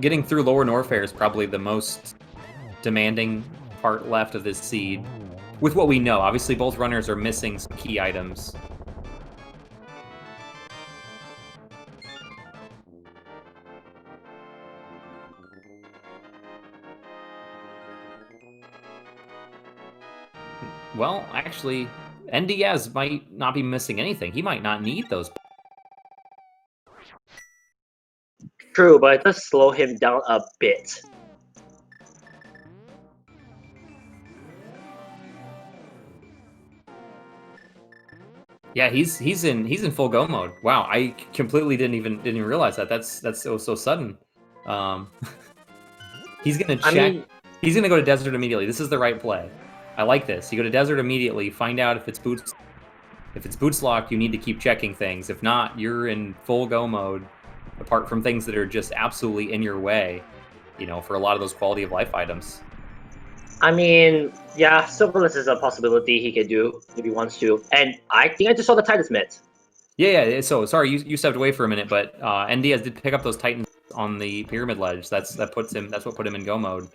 Speaker 1: getting through Lower Norfair is probably the most demanding part left of this seed. With what we know, obviously both runners are missing some key items. Well, actually, NDIAZ might not be missing anything. He might not need those.
Speaker 2: True, but it does slow him down a bit.
Speaker 1: Yeah, he's in full go mode. Wow, I completely didn't even realize that. That's so sudden. He's gonna check. He's gonna go to desert immediately. This is the right play. I like this. You go to desert immediately, find out if it's boots. If it's boots locked, you need to keep checking things. If not, you're in full go mode. Apart from things that are just absolutely in your way, you know, for a lot of those quality of life items.
Speaker 2: I mean, yeah, Silverless is a possibility he could do if he wants to. And I think I just saw the Titus Mitt.
Speaker 1: Yeah. So sorry, you stepped away for a minute, but NDIAZ did pick up those Titans on the pyramid ledge. That's what put him in go mode.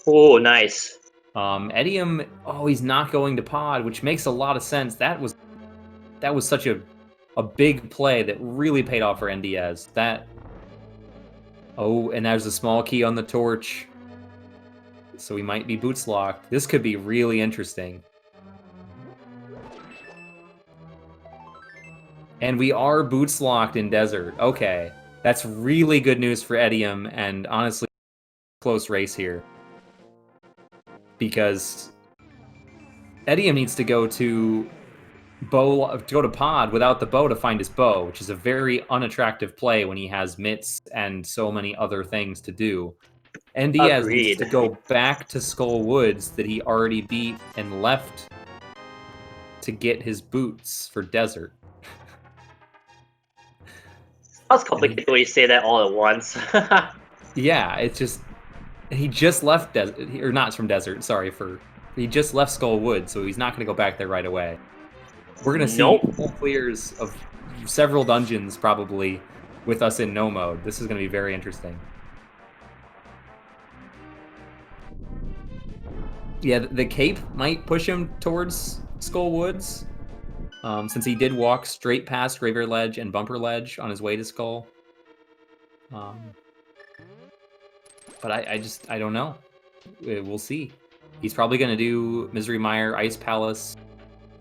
Speaker 2: Oh, nice.
Speaker 1: Etium, he's not going to pod, which makes a lot of sense. That was such a big play that really paid off for NDIAZ. And there's a small key on the torch. So we might be boots locked. This could be really interesting. And we are boots locked in desert. Okay. That's really good news for Etium, and honestly, close race here. Because Etium needs to go to pod without the bow to find his bow, which is a very unattractive play when he has mitts and so many other things to do. NDIAZ needs to go back to Skull Woods that he already beat and left to get his boots for desert.
Speaker 2: That's complicated when you say that all at once.
Speaker 1: Yeah, it's just he just left desert, or not from desert. Sorry for He just left Skull Wood, so he's not going to go back there right away. We're going to see
Speaker 2: Nope.
Speaker 1: full clears of several dungeons, probably, with us in no mode. This is going to be very interesting. Yeah, the cape might push him towards Skull Woods, since he did walk straight past Graveyard Ledge and Bumper Ledge on his way to Skull. But I don't know. We'll see. He's probably going to do Misery Mire, Ice Palace,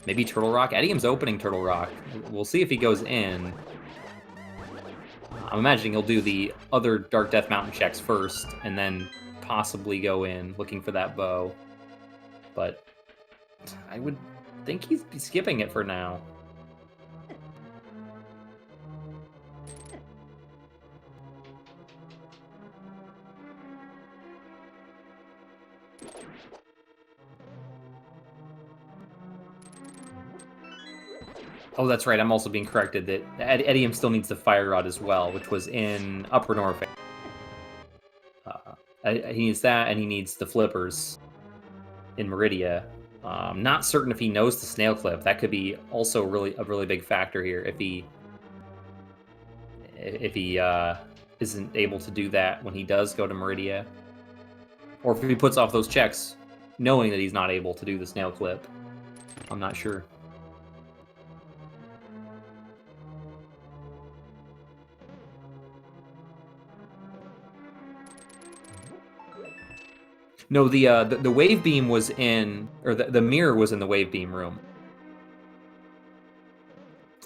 Speaker 1: maybe Turtle Rock. Etium's opening Turtle Rock. We'll see if he goes in. I'm imagining he'll do the other Dark Death Mountain checks first, and then possibly go in, looking for that bow. But I would think he's skipping it for now. Oh, that's right. I'm also being corrected that Etium still needs the Fire Rod as well, which was in Upper Norfolk. He needs that, and he needs the Flippers in Meridia. I'm not certain if he knows the Snail Clip. That could be also a really big factor here. If he isn't able to do that when he does go to Meridia, or if he puts off those checks, knowing that he's not able to do the Snail Clip. I'm not sure. No, the wave beam was in, or the mirror was in the wave beam room.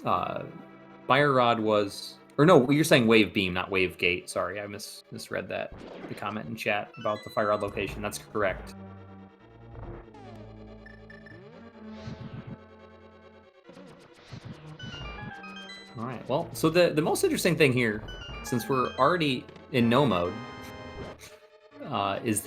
Speaker 1: Fire Rod was, or no, you're saying wave beam, not wave gate. Sorry, I misread that. The comment in chat about the Fire Rod location. That's correct. All right. Well, so the most interesting thing here, since we're already in no mode, is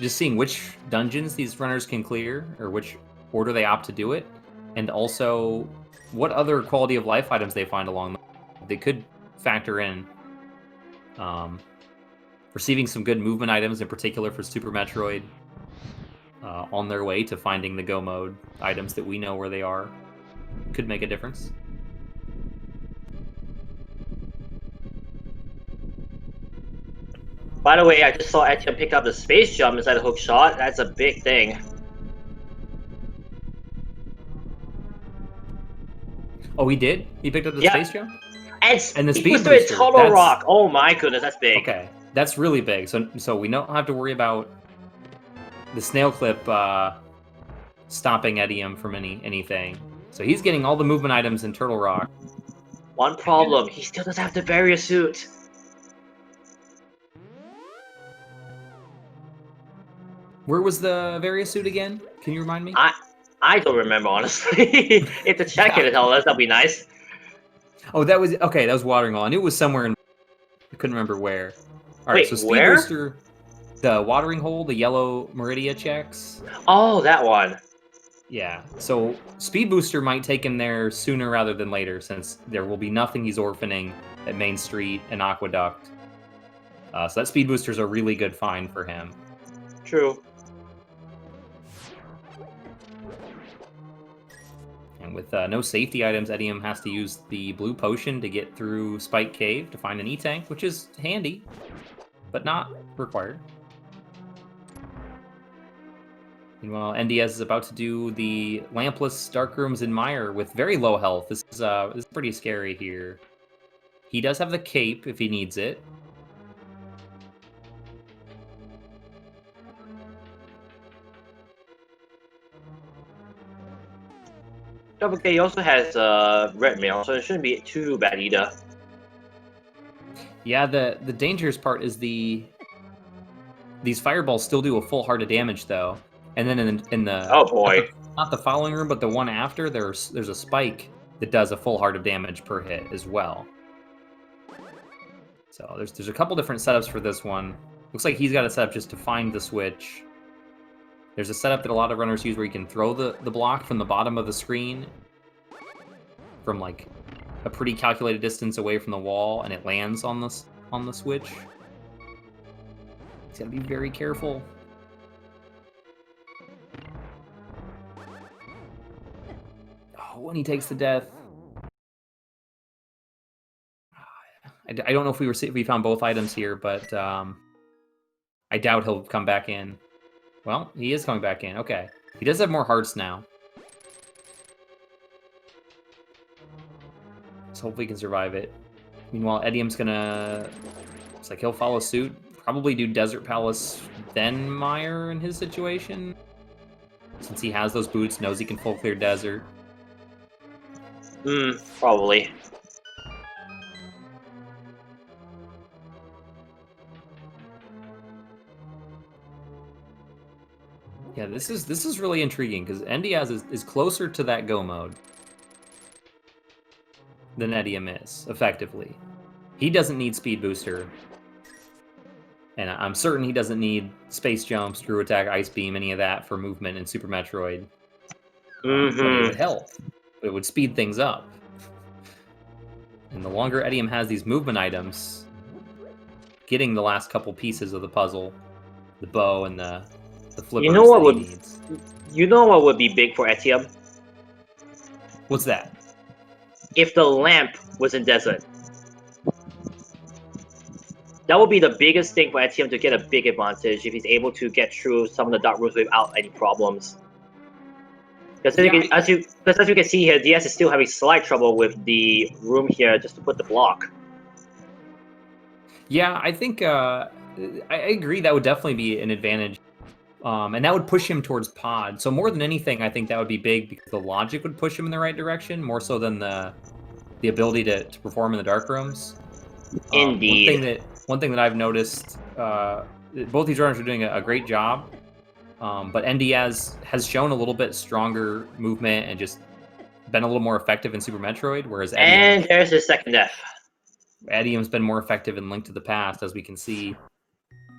Speaker 1: just seeing which dungeons these runners can clear, or which order they opt to do it, and also what other quality of life items they find along the way. They could factor in receiving some good movement items, in particular for Super Metroid, on their way to finding the Go Mode items that we know where they are. Could make a difference.
Speaker 2: By the way, I just saw Etium pick up the space jump inside the hook shot. That's a big thing.
Speaker 1: Oh, he did? He picked up the space jump?
Speaker 2: And
Speaker 1: the
Speaker 2: he
Speaker 1: speed
Speaker 2: was doing
Speaker 1: booster.
Speaker 2: Total Rock. Oh my goodness, that's big.
Speaker 1: Okay, that's really big. So we don't have to worry about the Snail Clip stopping Etium from anything. So he's getting all the movement items in Turtle Rock.
Speaker 2: One problem, he still doesn't have the barrier suit.
Speaker 1: Where was the various suit again? Can you remind me?
Speaker 2: I don't remember, honestly. If the chat can tell us, that'd be nice.
Speaker 1: Oh, that was okay. That was Watering Hole. I knew it was somewhere in. I couldn't remember where. All right,
Speaker 2: Wait,
Speaker 1: so Speed
Speaker 2: where?
Speaker 1: Booster, the Watering Hole, the yellow Meridia checks.
Speaker 2: Oh, that one.
Speaker 1: Yeah. So Speed Booster might take him there sooner rather than later, since there will be nothing he's orphaning at Main Street and Aqueduct. So that Speed Booster is a really good find for him.
Speaker 2: True.
Speaker 1: And with no safety items, Etium has to use the blue potion to get through Spike Cave to find an E-Tank, which is handy, but not required. Meanwhile, NDIAZ is about to do the Lampless Dark Rooms in Mire with very low health. This is pretty scary here. He does have the cape if he needs it.
Speaker 2: Double K also has red mail, so it shouldn't be too bad either.
Speaker 1: Yeah, the dangerous part is these fireballs still do a full heart of damage though, and then in the
Speaker 2: oh boy,
Speaker 1: not the following room, but the one after, there's a spike that does a full heart of damage per hit as well. So there's a couple different setups for this one. Looks like he's got a setup just to find the switch. There's a setup that a lot of runners use where you can throw the block from the bottom of the screen from like a pretty calculated distance away from the wall, and it lands on the switch. He's gotta be very careful. when he takes the death. I don't know if we found both items here, but I doubt he'll come back in. Well, he is coming back in. Okay. He does have more hearts now. So hopefully he can survive it. Meanwhile, etium's gonna... Looks like he'll follow suit. Probably do Desert Palace, then Mire in his situation. Since he has those boots, knows he can full clear desert.
Speaker 2: Probably.
Speaker 1: Yeah, this is really intriguing because NDIAZ is closer to that go mode than etium is, effectively. He doesn't need speed booster. And I'm certain he doesn't need space jump, screw attack, ice beam, any of that for movement in Super Metroid. But it would help. It would speed things up. And the longer etium has these movement items, getting the last couple pieces of the puzzle, the bow and the flippers
Speaker 2: You know what
Speaker 1: that he needs.
Speaker 2: You know what would be big for etium?
Speaker 1: What's that?
Speaker 2: If the lamp was in desert. That would be the biggest thing for etium to get a big advantage if he's able to get through some of the dark rooms without any problems. Because as you can see here, DS is still having slight trouble with the room here just to put the block.
Speaker 1: Yeah, I think I agree that would definitely be an advantage. And that would push him towards pod. So more than anything, I think that would be big because the logic would push him in the right direction, more so than the ability to perform in the dark rooms.
Speaker 2: Indeed.
Speaker 1: One thing that I've noticed, both these runners are doing a great job, but NDIAZ has shown a little bit stronger movement and just been a little more effective in Super Metroid, whereas
Speaker 2: And there's his second death.
Speaker 1: etium's been more effective in Link to the Past, as we can see.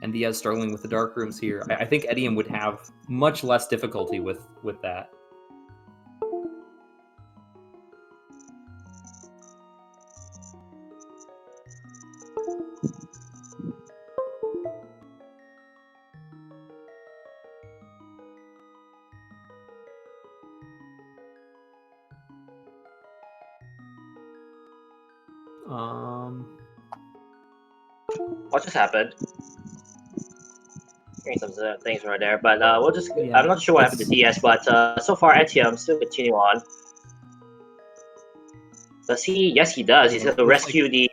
Speaker 1: NDIAZ struggling with the dark rooms here. I think etium would have much less difficulty with that.
Speaker 2: What just happened? Some things right there, but we'll just.
Speaker 1: Yeah,
Speaker 2: I'm not sure what happened to DS, but so far etium still continue on. Does he? Yes, he does. He's going to rescue the.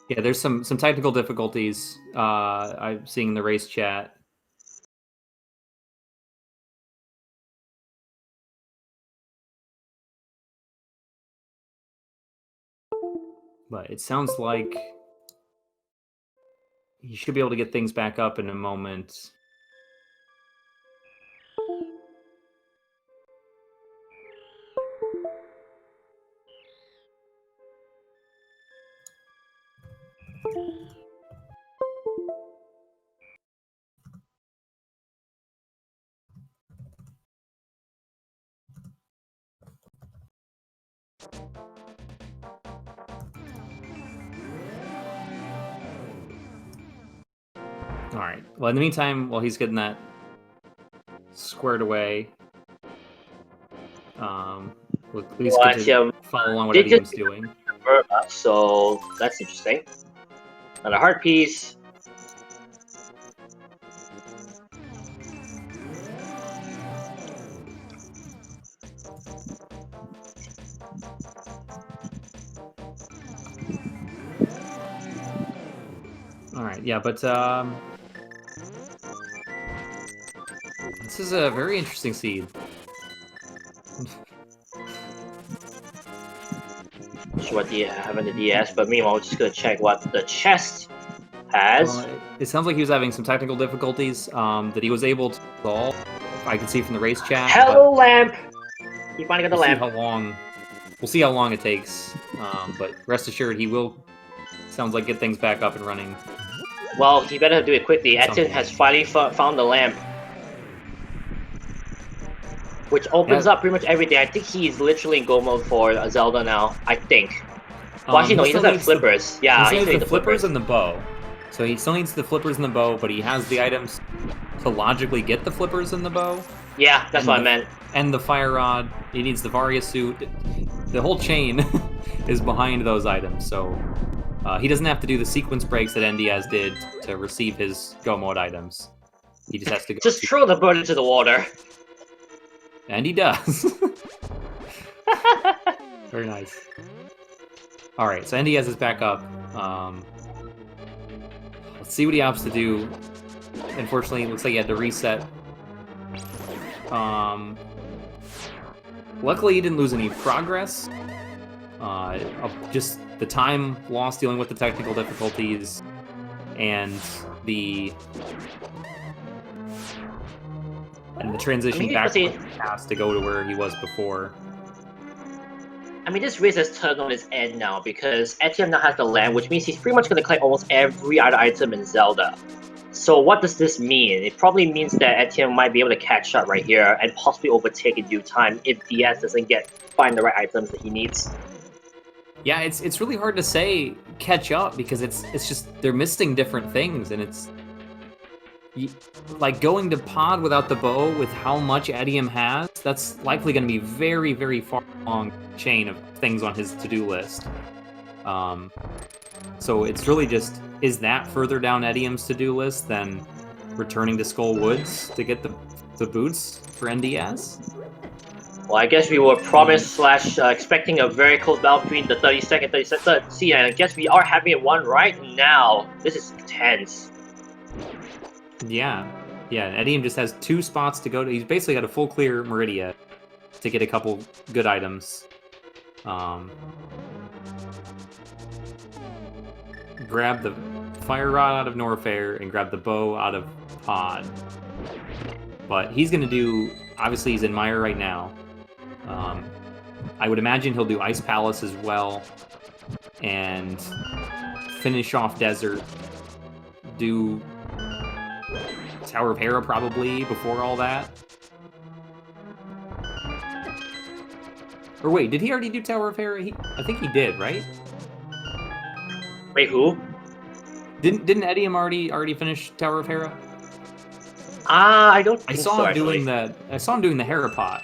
Speaker 1: Yeah, there's some technical difficulties I'm seeing in the race chat. But it sounds like you should be able to get things back up in a moment. All right. Well, in the meantime, while he's getting that squared away, we'll at least get to follow along what etium's doing.
Speaker 2: So that's interesting. Another heart piece.
Speaker 1: All right, yeah, but this is a very interesting seed.
Speaker 2: Sure what you have in the DS, but meanwhile, we're just gonna check what the chest has.
Speaker 1: It sounds like he was having some technical difficulties that he was able to solve. I can see from the race chat.
Speaker 2: Hello, lamp. You finally got the lamp.
Speaker 1: We'll see how long it takes, but rest assured, he will. Sounds like get things back up and running.
Speaker 2: Well, he better do it quickly. etium has finally found the lamp, which opens up pretty much everything. I think he's literally in go mode for Zelda now. I think. Well, actually, no, he doesn't have flippers. Yeah,
Speaker 1: he needs the flippers and the bow. So he still needs the flippers and the bow, but he has the items to logically get the flippers and the bow.
Speaker 2: Yeah, that's what I meant.
Speaker 1: and the fire rod. He needs the Varia suit. The whole chain is behind those items, so he doesn't have to do the sequence breaks that NDIAZ did to receive his Go Mode items. He just has to go.
Speaker 2: Just throw the bird into the water.
Speaker 1: And he does. Very nice. All right, so NDIAZ is back up. Let's see what he opts to do. Unfortunately, it looks like he had to reset. Luckily, he didn't lose any progress. Just the time lost dealing with the technical difficulties and the transition back to go to where he was before.
Speaker 2: I mean, this race has turned on its end now because Etium now has the land, which means he's pretty much going to collect almost every other item in Zelda. So what does this mean? It probably means that Etium might be able to catch up right here and possibly overtake in due time if DIAZ doesn't find the right items that he needs.
Speaker 1: Yeah, it's really hard to say catch up because it's just they're missing different things, and it's like going to pod without the bow with how much Etium has. That's likely going to be very, very far along chain of things on his to-do list. So it's really just, is that further down Etium's to-do list than returning to Skull Woods to get the boots for NDIAZ?
Speaker 2: Well, I guess we were promised / expecting a very close battle between the 32nd, 33rd. See, I guess we are having it one right now. This is tense.
Speaker 1: Yeah, Etium just has 2 spots to go to. He's basically got a full clear Meridia to get a couple good items. Grab the fire rod out of Norfair and grab the bow out of Pod. But he's going to do, obviously he's in Mire right now. I would imagine he'll do Ice Palace as well and finish off Desert. Do Tower of Hera probably before all that. Or wait, did he already do Tower of Hera? I think he did, right?
Speaker 2: Wait, who?
Speaker 1: Didn't Etium already finish Tower of Hera?
Speaker 2: I don't think
Speaker 1: I saw
Speaker 2: so,
Speaker 1: him doing the Hera pot.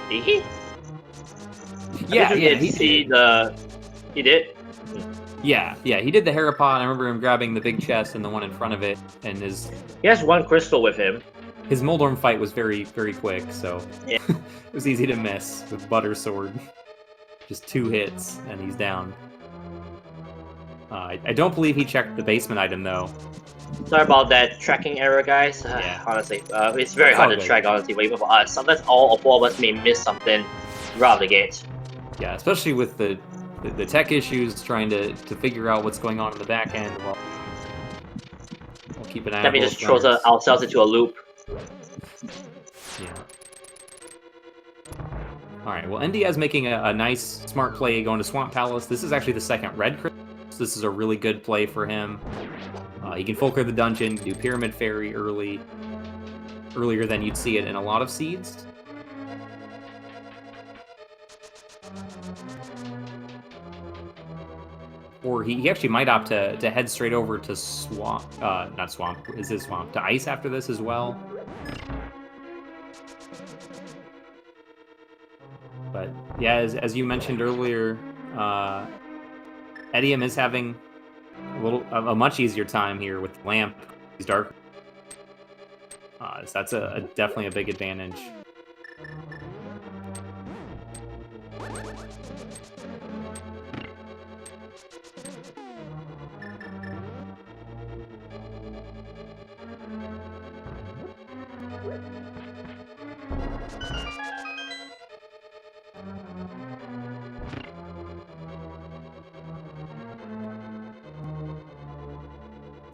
Speaker 2: Did he?
Speaker 1: Yeah,
Speaker 2: He did?
Speaker 1: Yeah, he did the Hera pot. I remember him grabbing the big chest and the one in front of it, and
Speaker 2: he has 1 crystal with him.
Speaker 1: His Moldorm fight was very, very quick, so
Speaker 2: yeah.
Speaker 1: It was easy to miss with Butter Sword. Just 2 hits, and he's down. I don't believe he checked the basement item, though.
Speaker 2: Sorry about that tracking error, guys.
Speaker 1: Yeah.
Speaker 2: Honestly, it's very hard to track, honestly, but even for us. Sometimes all 4 of us may miss something right out the gate.
Speaker 1: Yeah, especially with the tech issues, trying to figure out what's going on in the back end. Well, we'll keep an eye on
Speaker 2: that means just throws ourselves into a loop.
Speaker 1: Yeah. Alright, well, NDIAZ making a nice, smart play going to Swamp Palace. This is actually the 2nd red crystal. This is a really good play for him. He can full clear the dungeon, do Pyramid Fairy earlier than you'd see it in a lot of seeds. Or he actually might opt to head straight over to to Ice after this as well. But yeah, as you mentioned earlier, Etium is having a much easier time here with the lamp. He's dark. So that's definitely a big advantage.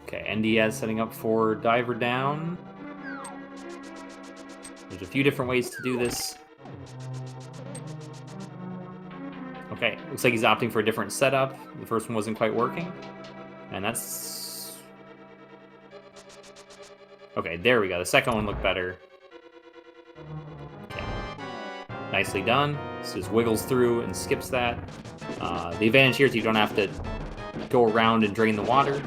Speaker 1: Okay, NDIAZ setting up for Diver Down. There's a few different ways to do this. Okay, looks like he's opting for a different setup. The first one wasn't quite working. And that's... Okay, there we go. The second one looked better. Okay. Nicely done. This just wiggles through and skips that. The advantage here is you don't have to go around and drain the water.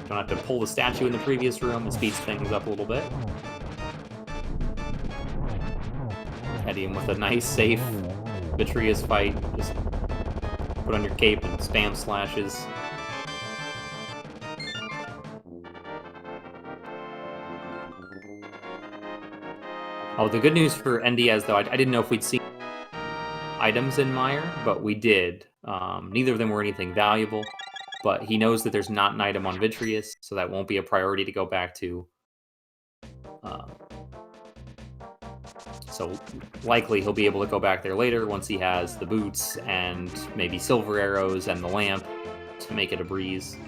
Speaker 1: Don't have to pull the statue in the previous room. It speeds things up a little bit. Etium with a nice, safe Vitreous fight. Just put on your cape and spam slashes. Oh, the good news for NDIAZ, though, I didn't know if we'd see items in Mire, but we did. Neither of them were anything valuable, but he knows that there's not an item on Vitreous, so that won't be a priority to go back to. So likely he'll be able to go back there later once he has the boots and maybe silver arrows and the lamp to make it a breeze.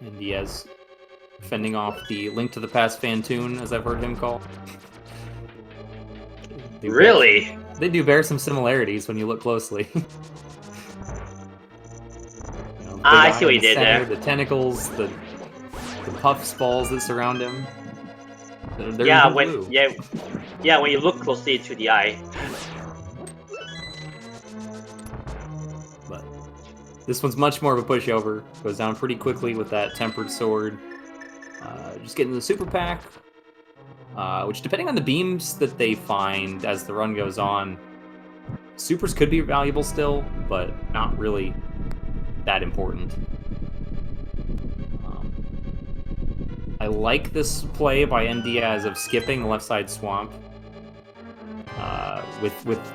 Speaker 1: And he has fending off the Link to the Past Fantoon, as I've heard him call.
Speaker 2: Really?
Speaker 1: They do bear some similarities when you look closely.
Speaker 2: I see what you did there.
Speaker 1: The tentacles, the puffs balls that surround him. They're
Speaker 2: yeah,
Speaker 1: blue.
Speaker 2: when you look closely to the eye.
Speaker 1: But this one's much more of a pushover. Goes down pretty quickly with that tempered sword. Just getting the super pack, which depending on the beams that they find as the run goes on, supers could be valuable still, but not really that important. I like this play by NDIAZ of skipping the left side swamp,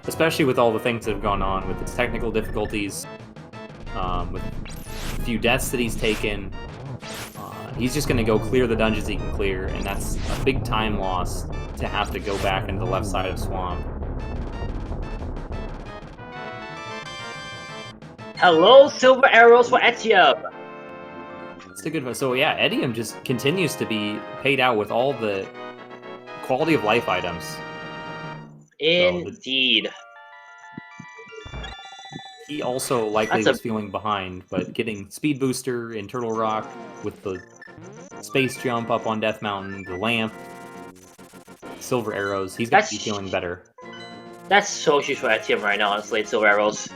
Speaker 1: especially with all the things that have gone on with its technical difficulties, with a few deaths that he's taken. He's just going to go clear the dungeons he can clear, and that's a big time loss to have to go back into the left side of swamp.
Speaker 2: Hello, silver arrows for Etium!
Speaker 1: It's a good one. So yeah, Etium just continues to be paid out with all the quality of life items.
Speaker 2: Indeed.
Speaker 1: He also likely was feeling behind, but getting Speed Booster in Turtle Rock with the space jump up on Death Mountain, the lamp, silver arrows, he's got to be feeling better.
Speaker 2: That's so huge for Etium right now, honestly, silver arrows.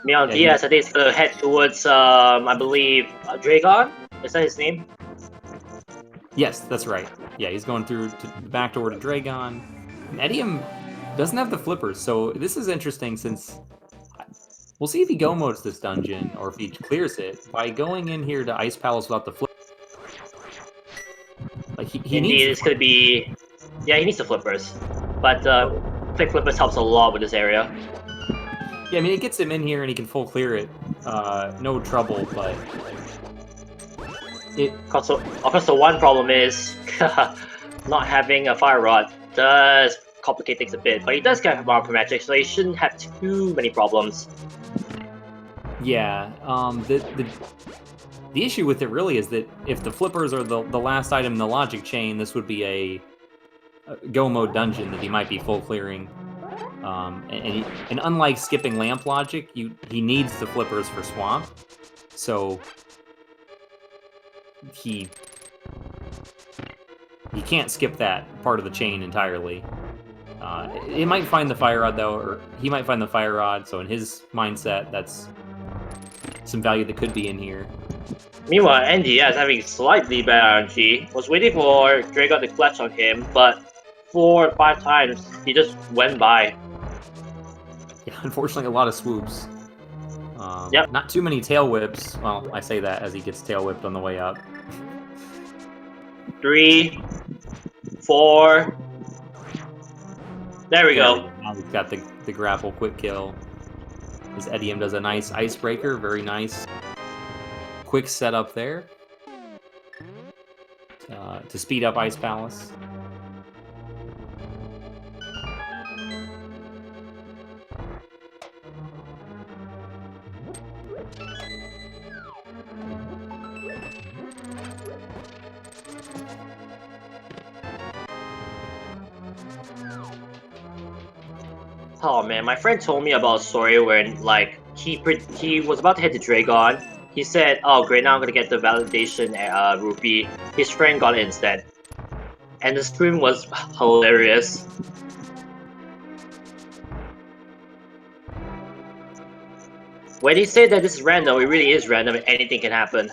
Speaker 2: NDIAZ, I think it's gonna head towards, I believe, Dragon? Is that his name?
Speaker 1: Yes, that's right. Yeah, he's going through to the back door to Dragon. And Etium doesn't have the flippers, so this is interesting since we'll see if he go modes this dungeon or if he clears it by going in here to Ice Palace without the flip. Like he needs.
Speaker 2: It's gonna be, yeah, he needs the flippers, but quick flippers helps a lot with this area.
Speaker 1: Yeah, I mean it gets him in here and he can full clear it, no trouble, but it.
Speaker 2: Of course, the one problem is not having a fire rod does complicate things a bit, but he does get Marble Magic, so he shouldn't have too many problems.
Speaker 1: Yeah, the issue with it really is that if the flippers are the last item in the logic chain, this would be a go mode dungeon that he might be full clearing. And unlike skipping lamp logic, he needs the flippers for swamp, so he can't skip that part of the chain entirely. It might find the fire rod though, or he might find the fire rod. So in his mindset, that's some value that could be in here.
Speaker 2: Meanwhile, NDIAZ having slightly better RNG, was waiting for Dragon to clutch on him, but 4 or 5 times he just went by.
Speaker 1: Yeah, unfortunately, a lot of swoops.
Speaker 2: Yep.
Speaker 1: Not too many tail whips. Well, I say that as he gets tail whipped on the way up.
Speaker 2: 3, 4. There we go.
Speaker 1: Now he's got the grapple quick kill. His Etium does a nice icebreaker, very nice. Quick setup there to speed up Ice Palace.
Speaker 2: Oh man, my friend told me about a story where like he was about to head to Dragon. He said, "Oh great, now I'm gonna get the validation rupee." His friend got it instead. And the scream was hilarious. When he said that this is random, it really is random and anything can happen.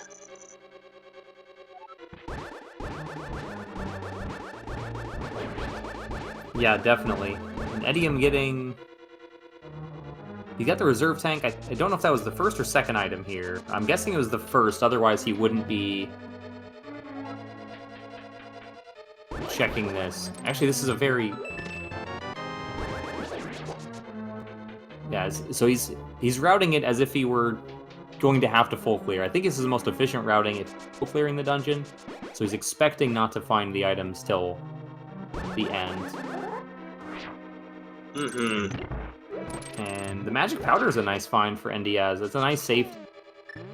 Speaker 1: Yeah, definitely. And etium getting... He got the reserve tank. I don't know if that was the first or second item here. I'm guessing it was the first, otherwise he wouldn't be checking this. Actually, this is a very... Yeah, so he's routing it as if he were going to have to full clear. I think this is the most efficient routing if full clearing the dungeon. So he's expecting not to find the items till the end. And the magic powder is a nice find for NDIAZ. It's a nice safety.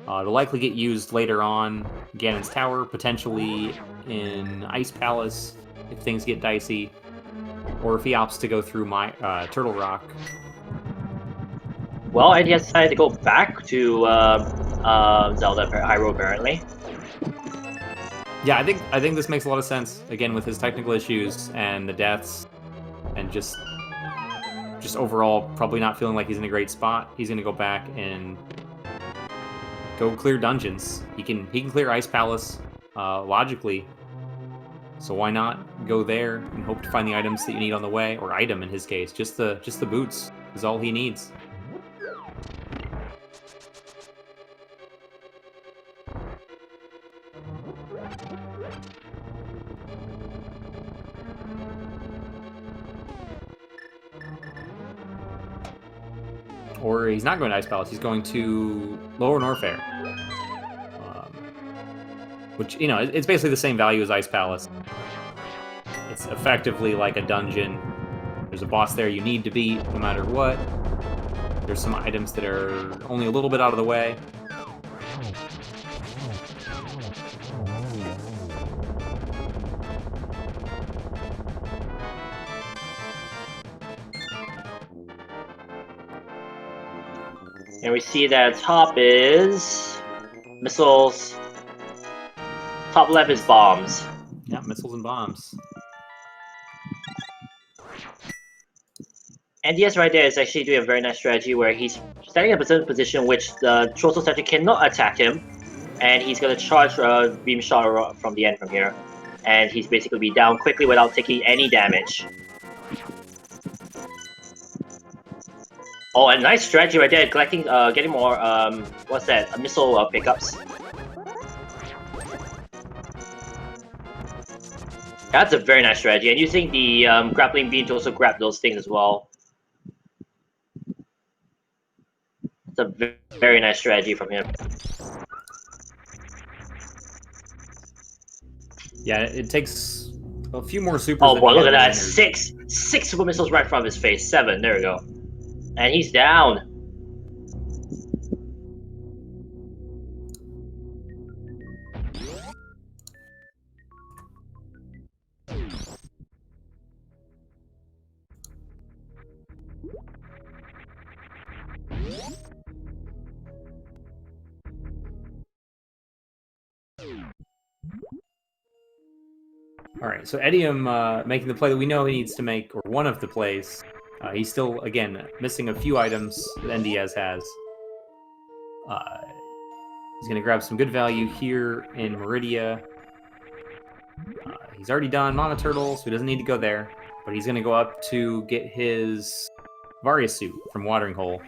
Speaker 1: It'll likely get used later on. Ganon's Tower, potentially in Ice Palace if things get dicey, or if he opts to go through my Turtle Rock.
Speaker 2: Well, NDIAZ decided to go back to Zelda Hyrule apparently.
Speaker 1: Yeah, I think this makes a lot of sense. Again, with his technical issues and the deaths, and just overall probably not feeling like he's in a great spot. He's gonna go back and go clear dungeons. He can clear Ice Palace logically. So why not go there and hope to find the items that you need on the way, or item in his case. Just the boots is all he needs. Or he's not going to Ice Palace, he's going to Lower Norfair. Which, you know, it's basically the same value as Ice Palace. It's effectively like a dungeon. There's a boss there you need to beat no matter what. There's some items that are only a little bit out of the way.
Speaker 2: And we see that top is missiles. Top left is bombs.
Speaker 1: Yeah, missiles and bombs.
Speaker 2: NDIAZ right there is actually doing a very nice strategy where he's standing in a certain position which the Troll Statue cannot attack him, and he's going to charge Beam Shot from the end from here. And he's basically be down quickly without taking any damage. Oh, a nice strategy right there, collecting, getting more, what's that, missile pickups. That's a very nice strategy, and using the grappling beam to also grab those things as well. It's a very nice strategy from him.
Speaker 1: Yeah, it takes a few more supers.
Speaker 2: Oh boy, look at that! Six super missiles right in front of his face. 7, there we go. And he's down.
Speaker 1: Alright, so etium making the play that we know he needs to make, or one of the plays. He's still, again, missing a few items that NDIAZ has. He's going to grab some good value here in Meridia. He's already done Mana Turtle, so he doesn't need to go there. But he's going to go up to get his Varia suit from Watering Hole.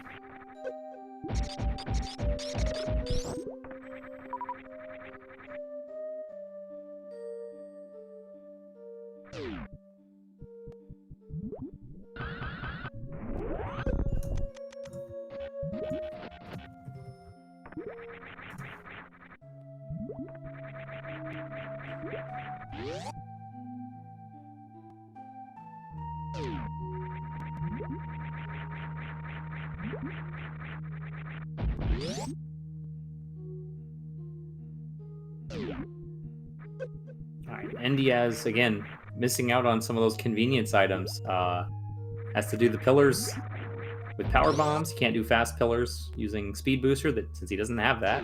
Speaker 1: Alright, NDIAZ, again, missing out on some of those convenience items. Has to do the pillars with power bombs. He can't do fast pillars using speed booster, since he doesn't have that.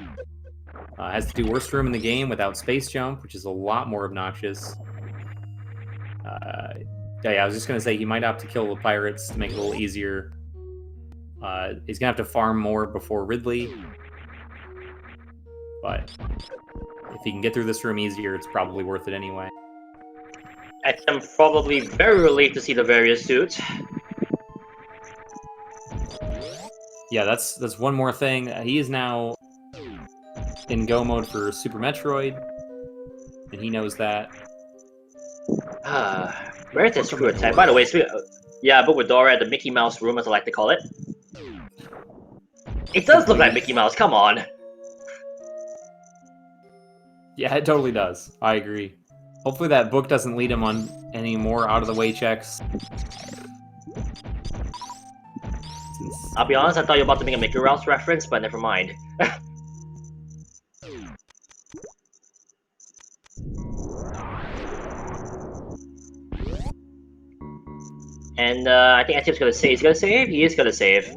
Speaker 1: Has to do worst room in the game without space jump, which is a lot more obnoxious. Yeah, I was just gonna say he might have to kill the pirates to make it a little easier. He's gonna have to farm more before Ridley, but if he can get through this room easier, it's probably worth it anyway.
Speaker 2: I'm probably very relieved to see the various suits.
Speaker 1: Yeah, that's one more thing. He is now in go mode for Super Metroid, and he knows that.
Speaker 2: Where is this screw attack? By the way, yeah, but with Dora at the Mickey Mouse room, as I like to call it. It does look like Mickey Mouse, come on.
Speaker 1: Yeah, it totally does. I agree. Hopefully that book doesn't lead him on any more out-of-the-way checks.
Speaker 2: I'll be honest, I thought you were about to make a Mickey Mouse reference, but never mind. And I think Etium's gonna save. He's gonna save? He is gonna save.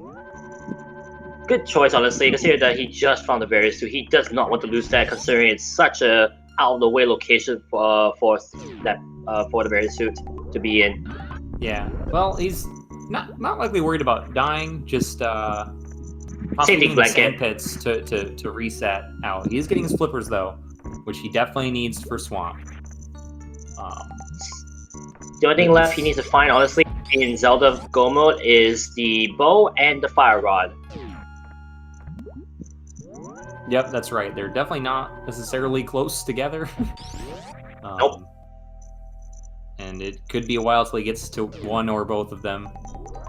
Speaker 2: Good choice, honestly, considering that he just found the various two. He does not want to lose that, considering it's such a out-of-the-way location for the various suit to be in.
Speaker 1: Yeah, well, he's not likely worried about dying, just
Speaker 2: Safety
Speaker 1: the
Speaker 2: blanket.
Speaker 1: sand pits to reset out. He is getting his flippers though, which he definitely needs for Swamp.
Speaker 2: The only thing left he needs to find, honestly, in Zelda Go mode is the bow and the fire rod.
Speaker 1: Yep, that's right. They're definitely not necessarily close together.
Speaker 2: Nope.
Speaker 1: And it could be a while till he gets to one or both of them.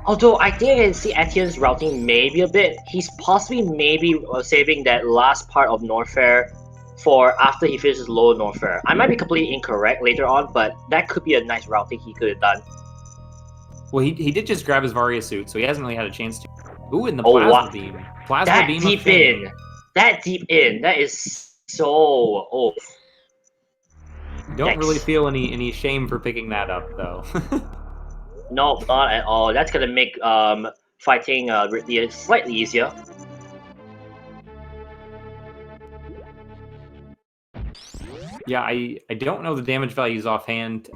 Speaker 2: Although I think I can see Etienne's routing maybe a bit. He's possibly maybe saving that last part of Norfair for after he finishes Lower Norfair. I might be completely incorrect later on, but that could be a nice routing he could have done.
Speaker 1: Well, he did just grab his Varia suit, so he hasn't really had a chance to. Ooh, in the plasma beam. Plasma
Speaker 2: that
Speaker 1: beam
Speaker 2: deep in. That deep in. That is so... Oh.
Speaker 1: Don't really feel any shame for picking that up, though.
Speaker 2: No, not at all. That's gonna make fighting Ridley slightly easier.
Speaker 1: Yeah, I don't know the damage values offhand.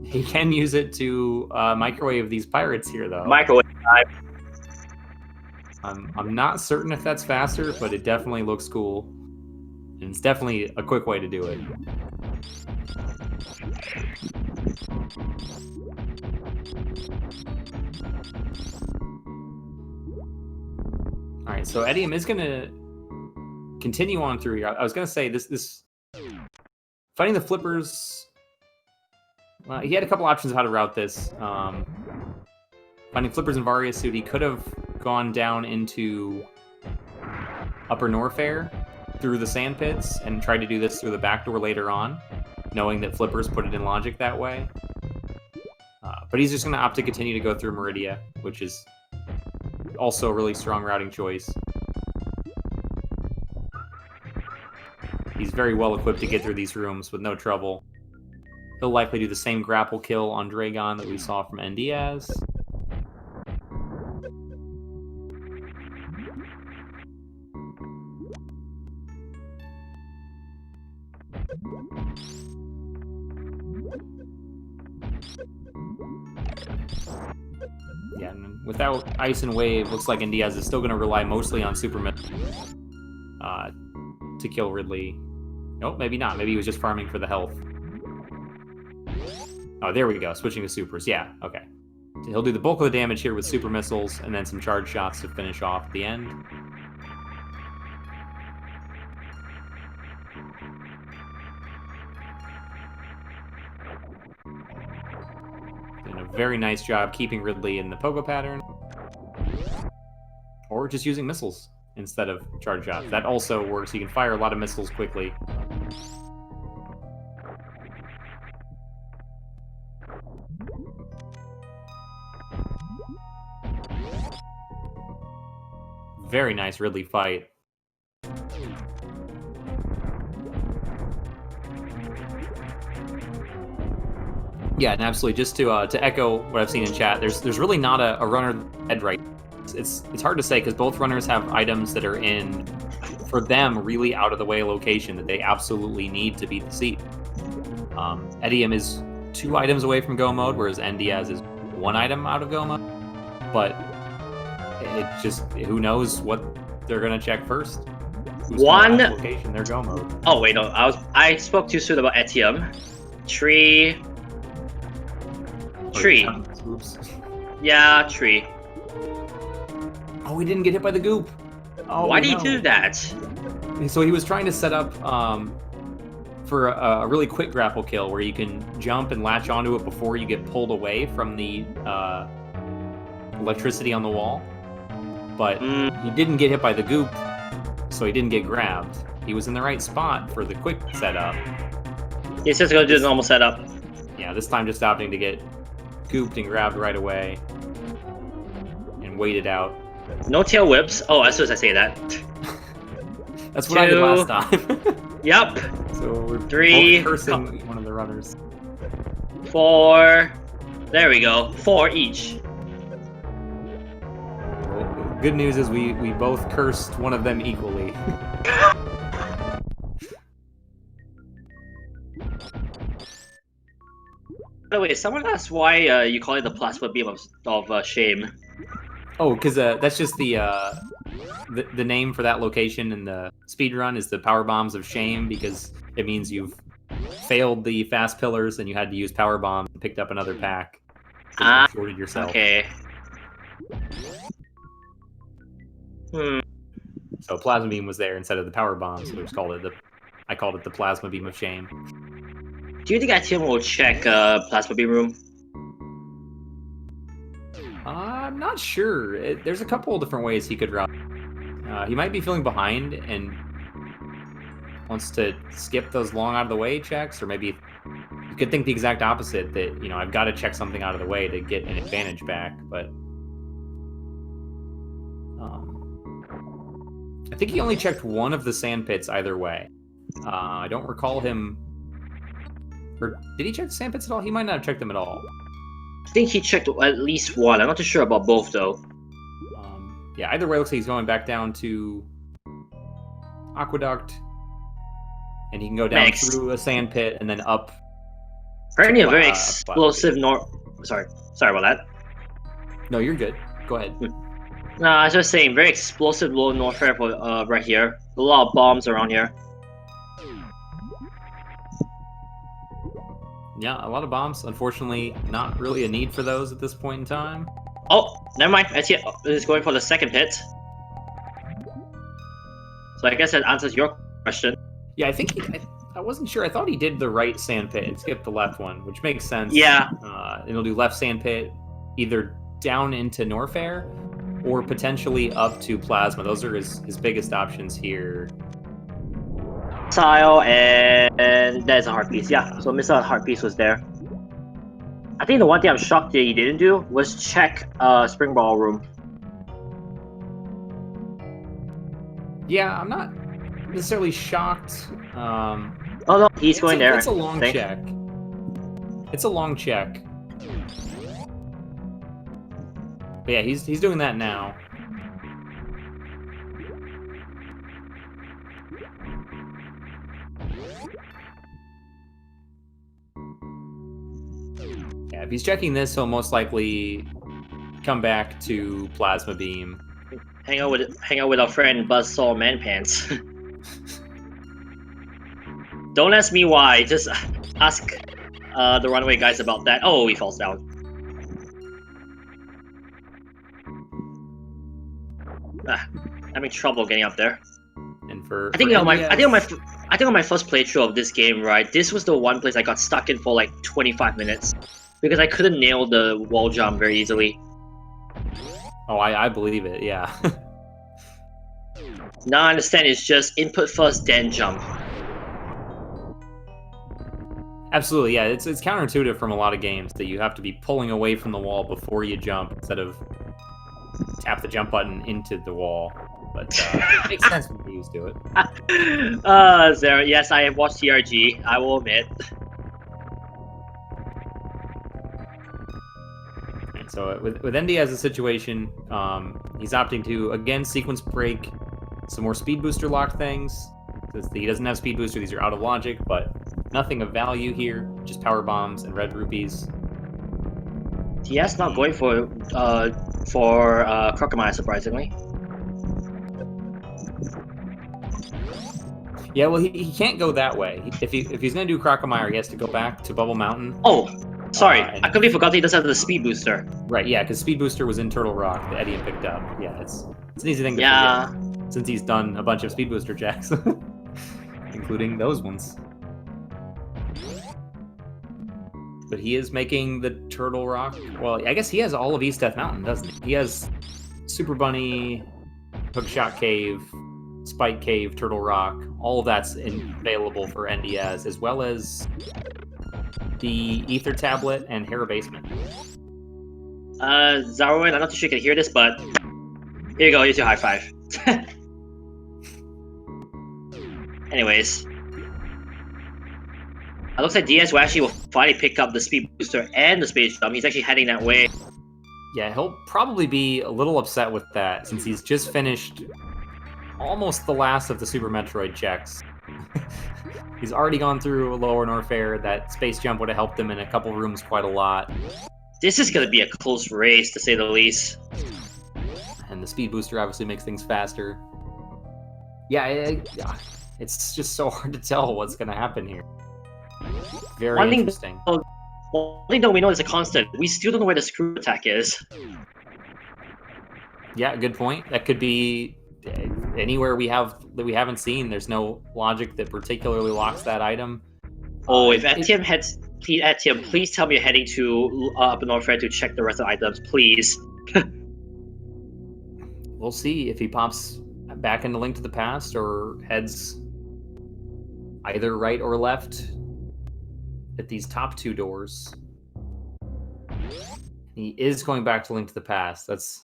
Speaker 1: He can use it to microwave these pirates here, though.
Speaker 2: Microwave time.
Speaker 1: I'm not certain if that's faster, but it definitely looks cool. And it's definitely a quick way to do it. Alright, so etium is going to continue on through here. I was going to say, this fighting the flippers... Well, he had a couple options of how to route this. Finding flippers and Various suit, he could have gone down into Upper Norfair through the sand pits and tried to do this through the back door later on, knowing that flippers put it in logic that way. But he's just going to opt to continue to go through Meridia, which is also a really strong routing choice. He's very well equipped to get through these rooms with no trouble. He'll likely do the same grapple kill on Dragon that we saw from NDIAZ. Yeah, and without Ice and Wave, looks like NDIAZ is still going to rely mostly on Super to kill Ridley. Nope, maybe not. Maybe he was just farming for the health. Oh, there we go. Switching to supers. Yeah, okay. So he'll do the bulk of the damage here with super missiles, and then some charge shots to finish off at the end. Doing a very nice job keeping Ridley in the pogo pattern. Or just using missiles instead of charge shots. That also works. You can fire a lot of missiles quickly. Very nice Ridley fight. Yeah, and absolutely. Just to echo what I've seen in chat, there's really not a runner head right. It's hard to say because both runners have items that are in, for them, really out of the way location that they absolutely need to beat the seat. Etium is 2 items away from go mode, whereas NDIAZ is 1 item out of go mode. But it just, who knows what they're gonna check first? Who's
Speaker 2: One
Speaker 1: location, their go mode.
Speaker 2: Oh wait, no, I spoke too soon about etium. Tree.
Speaker 1: Oops.
Speaker 2: Yeah, tree.
Speaker 1: Oh, he didn't get hit by the goop. Oh,
Speaker 2: Why did he do that?
Speaker 1: So he was trying to set up for a really quick grapple kill where you can jump and latch onto it before you get pulled away from the electricity on the wall. But he didn't get hit by the goop, so he didn't get grabbed. He was in the right spot for the quick setup.
Speaker 2: He's just gonna do the normal setup.
Speaker 1: Yeah, this time just opting to get gooped and grabbed right away and waited out.
Speaker 2: No tail whips. Oh, as soon as I say that.
Speaker 1: That's what I did last time.
Speaker 2: Yep.
Speaker 1: So we're
Speaker 2: 3.
Speaker 1: both cursing one of the runners.
Speaker 2: 4. There we go. 4 each.
Speaker 1: Well, good news is we both cursed one of them equally.
Speaker 2: By the way, someone asked why you call it the plasma beam of shame.
Speaker 1: Oh, because that's just the name for that location in the speedrun is the power bombs of shame, because it means you've failed the fast pillars and you had to use power bombs and picked up another pack. You shorted yourself.
Speaker 2: Okay.
Speaker 1: So plasma beam was there instead of the power bomb, so I called it the plasma beam of shame.
Speaker 2: Do you think etium will check plasma beam room?
Speaker 1: I'm not sure. There's a couple of different ways he could run. He might be feeling behind and wants to skip those long out of the way checks, or maybe you could think the exact opposite, that, you know, I've got to check something out of the way to get an advantage back. But I think he only checked one of the sand pits either way. I don't recall him, or did he check the sand pits at all? He might not have checked them at all.
Speaker 2: I think he checked at least one. I'm not too sure about both, though.
Speaker 1: Yeah, either way, looks like he's going back down to Aqueduct, and he can go down through a sand pit and then up.
Speaker 2: Apparently, a very explosive Sorry about that.
Speaker 1: No, you're good. Go ahead.
Speaker 2: No, I was just saying, very explosive low warfare for right here. A lot of bombs around here.
Speaker 1: Yeah, a lot of bombs. Unfortunately, not really a need for those at this point in time.
Speaker 2: Oh, never mind. I see it is going for the second pit. So I guess that answers your question.
Speaker 1: Yeah, I think I wasn't sure. I thought he did the right sand pit and skipped the left one, which makes sense.
Speaker 2: Yeah.
Speaker 1: It'll do left sand pit, either down into Norfair or potentially up to Plasma. Those are his biggest options here.
Speaker 2: Missile, and there's a heart piece. Yeah, so missile and heart piece was there. I think the one thing I'm shocked that he didn't do was check spring ball room.
Speaker 1: Yeah, I'm not necessarily shocked.
Speaker 2: Oh no, he's going there.
Speaker 1: It's a long check. It's a long check. But yeah, he's doing that now. Yeah, if he's checking this, he'll most likely come back to Plasma Beam.
Speaker 2: Hang out with our friend Buzzsaw Manpants. Don't ask me why. Just ask the runaway guys about that. Oh, he falls down. Having trouble getting up there.
Speaker 1: And for
Speaker 2: I think on my first playthrough of this game, right, this was the one place I got stuck in for like 25 minutes because I couldn't nail the wall jump very easily.
Speaker 1: Oh, I believe it. Yeah.
Speaker 2: Now I understand it's just input first, then jump.
Speaker 1: Absolutely, yeah. It's counterintuitive from a lot of games that you have to be pulling away from the wall before you jump instead of tap the jump button into the wall. But it makes sense when you're used to it.
Speaker 2: Zara, yes, I have watched TRG, I will admit.
Speaker 1: And so with NDIAZ's situation, he's opting to, again, sequence break some more speed booster lock things. Since he doesn't have speed booster, these are out of logic, but nothing of value here. just power bombs and red rupees.
Speaker 2: TS not going for Crocomile, surprisingly.
Speaker 1: Yeah, well, he can't go that way. If he's gonna do Crocomire, he has to go back to Bubble Mountain.
Speaker 2: Oh, sorry,
Speaker 1: and-
Speaker 2: I completely forgot he does have the speed booster.
Speaker 1: Right, yeah, because Speed Booster was in Turtle Rock that etium picked up. Yeah, it's an easy thing to
Speaker 2: Yeah,
Speaker 1: forget, since he's done a bunch of Speed Booster checks, including those ones. But he is making the Turtle Rock. Well, I guess he has all of East Death Mountain, doesn't he? He has Super Bunny, Hookshot Cave, Spike Cave, Turtle Rock. All of that's available for NDIAZ, as well as the Ether Tablet and Hera Basement.
Speaker 2: Zarwin, I'm not too sure you can hear this, but here you go, here's your high five. Anyways. It looks like DS will actually finally pick up the speed booster and the space jump. He's actually heading that way.
Speaker 1: Yeah, he'll probably be a little upset with that, since he's just finished almost the last of the Super Metroid checks. He's already gone through Lower Norfair. That space jump would have helped him in a couple rooms quite a lot.
Speaker 2: This is going to be a close race, to say the least.
Speaker 1: And the speed booster obviously makes things faster. Yeah, it's just so hard to tell what's going to happen here. Very interesting.
Speaker 2: One thing that we know is a constant. We still don't know where the screw attack is.
Speaker 1: Yeah, good point. That could be anywhere we haven't seen. There's no logic that particularly locks that item.
Speaker 2: Oh, if etium heads, please, etium, please tell me you're heading to Upper Norfair to check the rest of the items, please.
Speaker 1: We'll see if he pops back into Link to the Past or heads either right or left at these top two doors. He is going back to Link to the Past. That's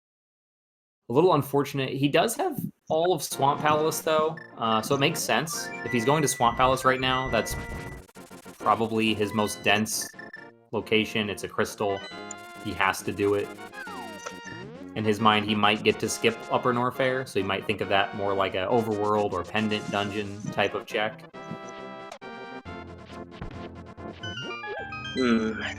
Speaker 1: a little unfortunate. He does have all of Swamp Palace, though, so it makes sense. If he's going to Swamp Palace right now, that's probably his most dense location. It's a crystal. He has to do it. In his mind, he might get to skip Upper Norfair, so he might think of that more like an overworld or pendant dungeon type of check.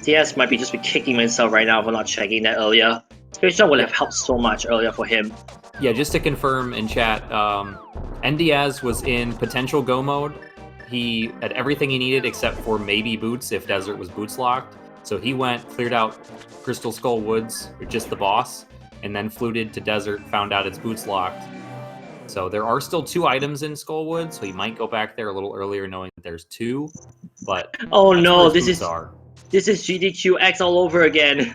Speaker 2: DS might be just be kicking himself right now for not checking that earlier. Space Jump would have helped so much earlier for him.
Speaker 1: Yeah, just to confirm in chat, NDIAZ was in potential go mode. He had everything he needed except for maybe boots if Desert was boots locked. So he went, cleared out Crystal Skull Woods, or just the boss, and then fluted to Desert, found out it's boots locked. So there are still 2 items in Skullwood, so he might go back there a little earlier knowing that there's 2. But
Speaker 2: oh no, this is GDQX all over again.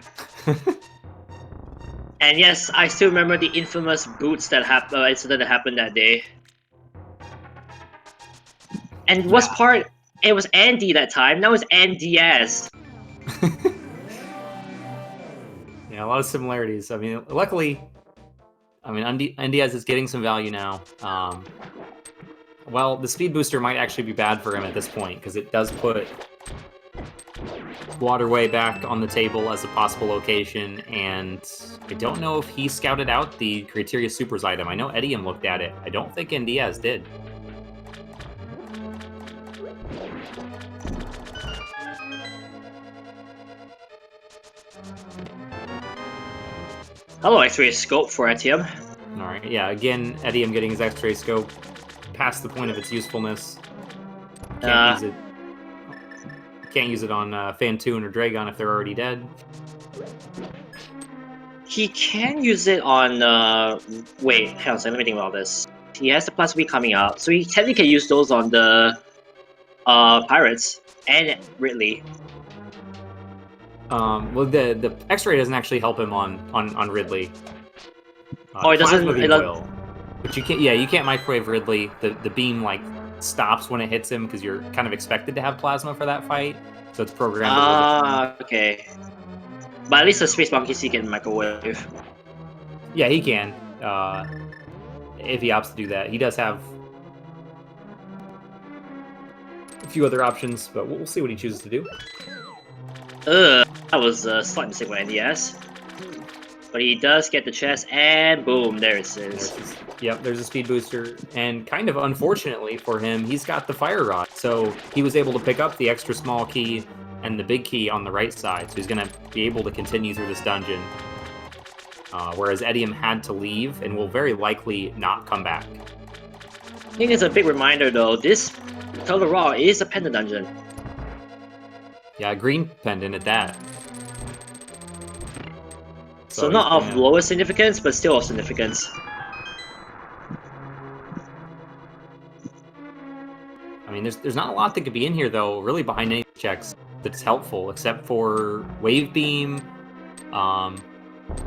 Speaker 2: And yes, I still remember the infamous boots that incident that happened that day. And it was Andy that time. Now it's NDIAZ.
Speaker 1: Yeah, a lot of similarities. I mean, luckily, NDIAZ is getting some value now. Well, the speed booster might actually be bad for him at this point, because it does put Waterway back on the table as a possible location, and I don't know if he scouted out the Criteria Supers item. I know etium looked at it. I don't think NDIAZ did.
Speaker 2: Hello, X-ray scope for etium.
Speaker 1: Alright, yeah, again, etium getting his X-ray scope past the point of its usefulness. Can't use it on Fantoon or Dragon if they're already dead.
Speaker 2: He can use it on, wait, hang on a second, let me think about this. He has the Plus V coming out, so he technically can use those on the Pirates and Ridley.
Speaker 1: Well, the X-ray doesn't actually help him on Ridley.
Speaker 2: Oh, it doesn't.
Speaker 1: Will. But you can't. Yeah, you can't microwave Ridley. The beam like stops when it hits him because you're kind of expected to have plasma for that fight. So it's programmed.
Speaker 2: Okay. But at least the Space Monkey C can microwave.
Speaker 1: Yeah, he can. If he opts to do that, he does have a few other options, but we'll see what he chooses to do.
Speaker 2: That was a slight mistake by NDS. But he does get the chest, and boom, there it is.
Speaker 1: Yep, there's a speed booster, and kind of unfortunately for him, he's got the fire rod. So he was able to pick up the extra small key and the big key on the right side, so he's going to be able to continue through this dungeon. Whereas etium had to leave and will very likely not come back.
Speaker 2: I think it's a big reminder though, this Total Raw is a pendant dungeon.
Speaker 1: Yeah, green pendant at that.
Speaker 2: So not of lower significance, but still of significance.
Speaker 1: I mean, there's not a lot that could be in here, though, really behind any checks that's helpful, except for Wave Beam.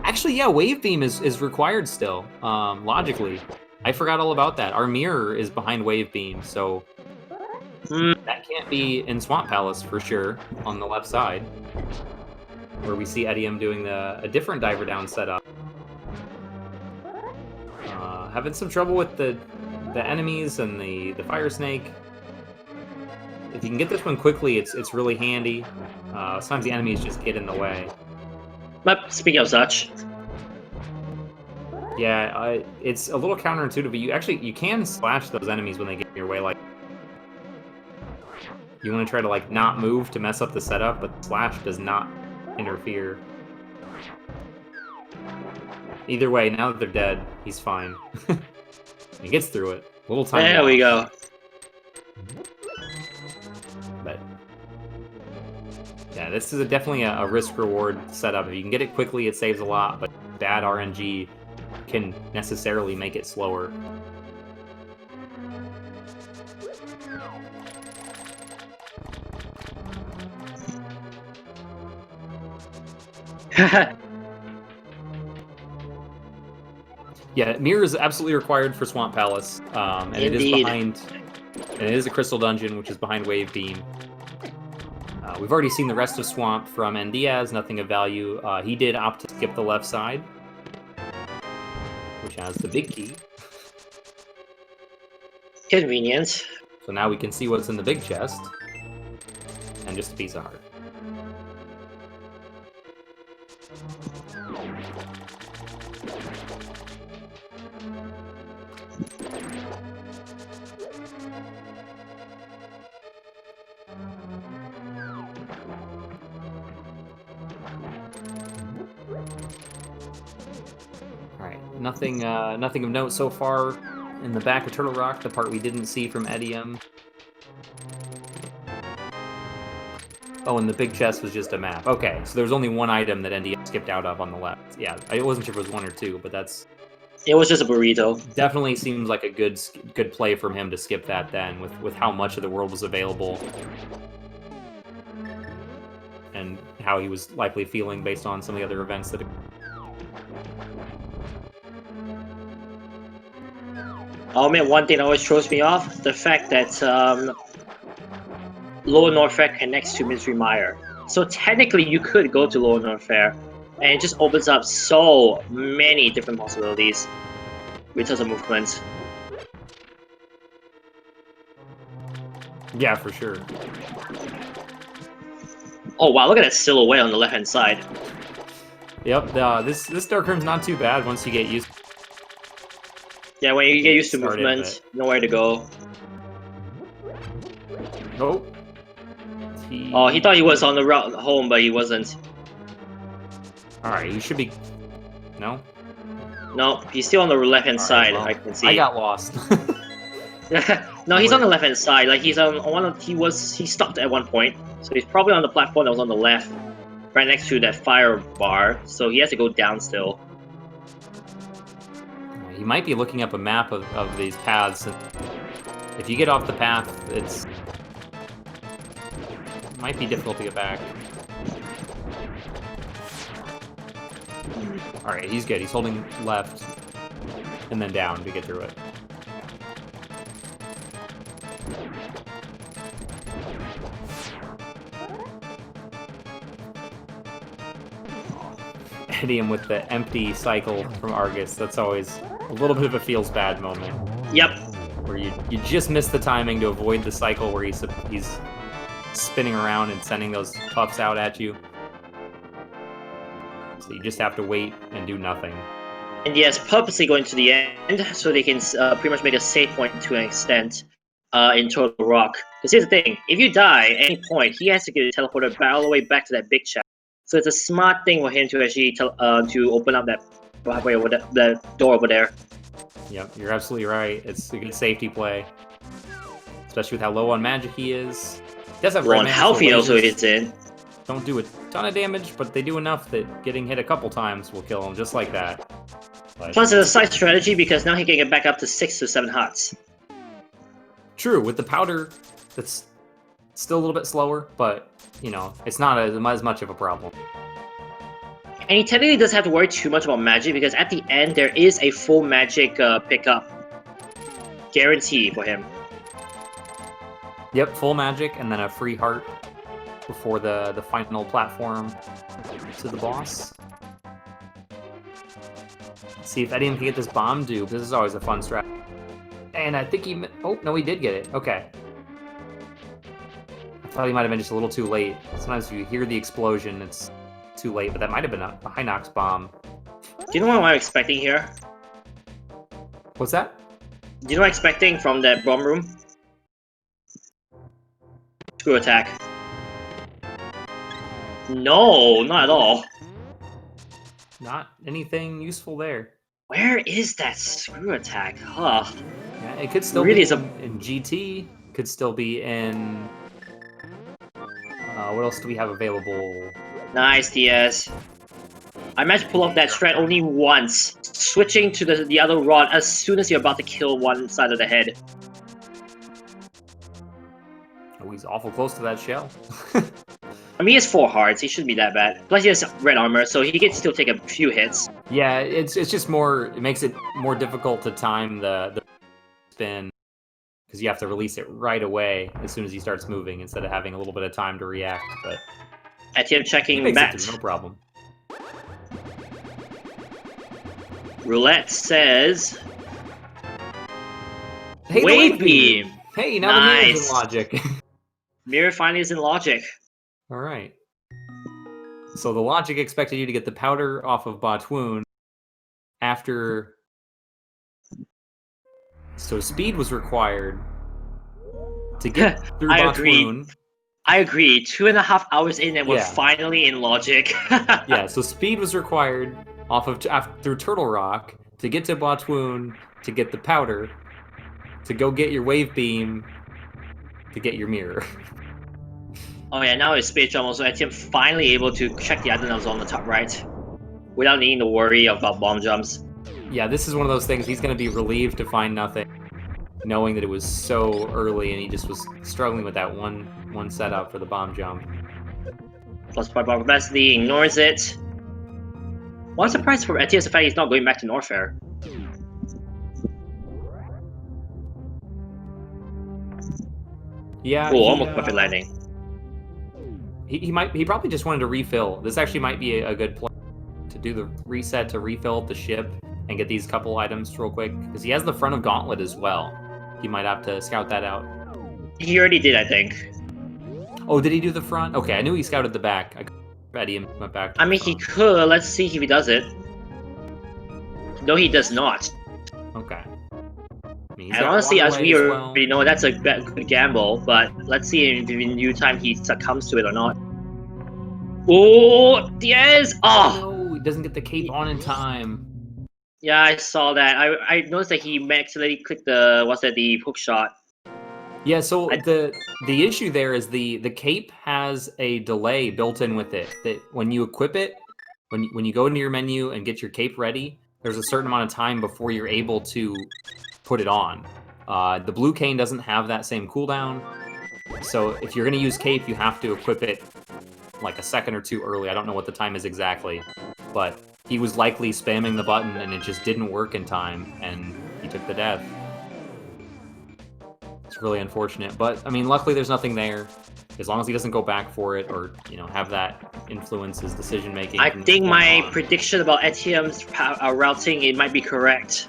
Speaker 1: Actually, yeah, Wave Beam is required still, logically. I forgot all about that. Our mirror is behind Wave Beam, so that can't be in Swamp Palace for sure, on the left side, where we see etium doing a different diver down setup. Having some trouble with the enemies and the fire snake. If you can get this one quickly, it's really handy. Sometimes the enemies just get in the way.
Speaker 2: But speaking of such,
Speaker 1: yeah, it's a little counterintuitive, but you can slash those enemies when they get in your way. Like, you want to try to like not move to mess up the setup, but slash does not interfere. Either way, now that they're dead, he's fine. He gets through it. A little time.
Speaker 2: There we go.
Speaker 1: But yeah, this is definitely a risk-reward setup. If you can get it quickly, it saves a lot, but bad RNG can necessarily make it slower. Yeah, mirror is absolutely required for Swamp Palace, and
Speaker 2: Indeed.
Speaker 1: it is behind. And it is a crystal dungeon, which is behind Wave Beam. We've already seen the rest of Swamp from NDIAZ, nothing of value. He did opt to skip the left side, which has the big key.
Speaker 2: Convenient.
Speaker 1: So now we can see what's in the big chest, and just a piece of heart. Nothing of note so far in the back of Turtle Rock, the part we didn't see from etium. Oh, and the big chest was just a map. Okay, so there was only one item that NDIAZ skipped out of on the left. Yeah, I wasn't sure if it was one or two, but that's...
Speaker 2: It was just a burrito.
Speaker 1: Definitely seems like a good play from him to skip that then, with how much of the world was available. And how he was likely feeling based on some of the other events that...
Speaker 2: Oh man, one thing that always throws me off, the fact that Lower North Fair connects to Mystery Mire. So technically you could go to Lower North Fair, and it just opens up so many different possibilities with terms of movement.
Speaker 1: Yeah, for sure.
Speaker 2: Oh wow, look at that silhouette on the left hand side.
Speaker 1: Yep, this dark room's not too bad once you get used to.
Speaker 2: Yeah, when you get used to movement, nowhere to go.
Speaker 1: Nope.
Speaker 2: Oh, he thought he was on the route home, but he wasn't.
Speaker 1: Alright, you should be... No?
Speaker 2: No, he's still on the left-hand side,
Speaker 1: well,
Speaker 2: I can see.
Speaker 1: I got lost.
Speaker 2: No, he's on the left-hand side. Like, he's on one of... He stopped at one point. So he's probably on the platform that was on the left, right next to that fire bar. So he has to go down still.
Speaker 1: You might be looking up a map of these paths. If you get off the path, it might be difficult to get back. Alright, he's good. He's holding left and then down to get through it. Etium with the empty cycle from Argus. That's always a little bit of a feels bad moment.
Speaker 2: Yep.
Speaker 1: Where you just miss the timing to avoid the cycle where he's spinning around and sending those puffs out at you. So you just have to wait and do nothing.
Speaker 2: And yes, purposely going to the end so they can pretty much make a save point to an extent. in Total Rock. Because here's the thing: if you die at any point, he has to get teleported all the way back to that big chest. So it's a smart thing for him to actually to open up that pathway over the door over there.
Speaker 1: Yep, you're absolutely right. It's a good safety play, especially with how low on magic he is. He does have
Speaker 2: Low on health he also hits in.
Speaker 1: Don't do a ton of damage, but they do enough that getting hit a couple times will kill him just like that. But
Speaker 2: plus, it's a side strategy because now he can get back up to 6 to 7 hearts.
Speaker 1: True, with the powder, that's still a little bit slower, but you know, it's not as much of a problem.
Speaker 2: And he technically doesn't have to worry too much about magic because at the end there is a full magic pickup guarantee for him.
Speaker 1: Yep, full magic and then a free heart before the final platform to the boss. Let's see if etium can get this bomb dupe. This is always a fun strat. And I think he... Oh, no, he did get it. Okay. I thought he might have been just a little too late. Sometimes if you hear the explosion, it's too late, but that might have been a high Nox bomb.
Speaker 2: Do you know what I'm expecting here?
Speaker 1: What's that?
Speaker 2: Do you know what I'm expecting from that bomb room? Screw attack. No, not at all.
Speaker 1: Not anything useful there.
Speaker 2: Where is that screw attack? Huh.
Speaker 1: Yeah, it could still
Speaker 2: really
Speaker 1: be in GT. Could still be in... what else do we have available?
Speaker 2: Nice, Diaz. I managed to pull off that strat only once, switching to the other rod as soon as you're about to kill one side of the head.
Speaker 1: Oh, he's awful close to that shell.
Speaker 2: I mean, he has 4 hearts. He shouldn't be that bad. Plus, he has red armor, so he can still take a few hits.
Speaker 1: Yeah, it's just more... It makes it more difficult to time the spin because you have to release it right away as soon as he starts moving instead of having a little bit of time to react. But
Speaker 2: etium checking
Speaker 1: makes
Speaker 2: back.
Speaker 1: it through, no problem.
Speaker 2: Roulette says...
Speaker 1: Hey,
Speaker 2: Wave beam!
Speaker 1: Hey, now the mirror's in logic.
Speaker 2: Mirror finally is in logic.
Speaker 1: All right. So the logic expected you to get the powder off of Batwoon after... So speed was required to get through Batwoon.
Speaker 2: I agree. 2.5 hours in and we're finally in logic.
Speaker 1: Yeah, so speed was required through Turtle Rock to get to Batwoon, to get the powder, to go get your wave beam, to get your mirror.
Speaker 2: Oh yeah, now it's Space Drum also. etium finally able to check the items on the top right without needing to worry about bomb jumps.
Speaker 1: Yeah, this is one of those things. He's going to be relieved to find nothing, knowing that it was so early and he just was struggling with that one setup for the bomb jump.
Speaker 2: Plus part bomb capacity, ignores it. One surprise for etium is the fact he's not going back to Norfair.
Speaker 1: Yeah,
Speaker 2: cool, almost perfect landing.
Speaker 1: He probably just wanted to refill. This actually might be a good play to do the reset to refill the ship and get these couple items real quick because he has the front of Gauntlet as well. He might have to scout that out.
Speaker 2: He already did, I think.
Speaker 1: Oh, did he do the front? Okay, I knew he scouted the back. I bet he went back.
Speaker 2: I mean, he could. Let's see if he does it. No, he does not.
Speaker 1: Okay. I mean,
Speaker 2: and honestly, as we already know, that's a good gamble, but let's see if in due time he succumbs to it or not. Oh, Diaz! Oh!
Speaker 1: No, he doesn't get the cape on in time.
Speaker 2: Yeah, I saw that. I noticed that he accidentally clicked the hook shot.
Speaker 1: Yeah, so the issue there is the cape has a delay built in with it. That when you equip it, when you go into your menu and get your cape ready, there's a certain amount of time before you're able to put it on. The blue cane doesn't have that same cooldown, so if you're going to use cape, you have to equip it like a second or two early. I don't know what the time is exactly, but he was likely spamming the button and it just didn't work in time, and he took the death. It's really unfortunate, but I mean, luckily there's nothing there. As long as he doesn't go back for it or, you know, have that influence his decision making.
Speaker 2: I think my prediction about etium's routing, it might be correct.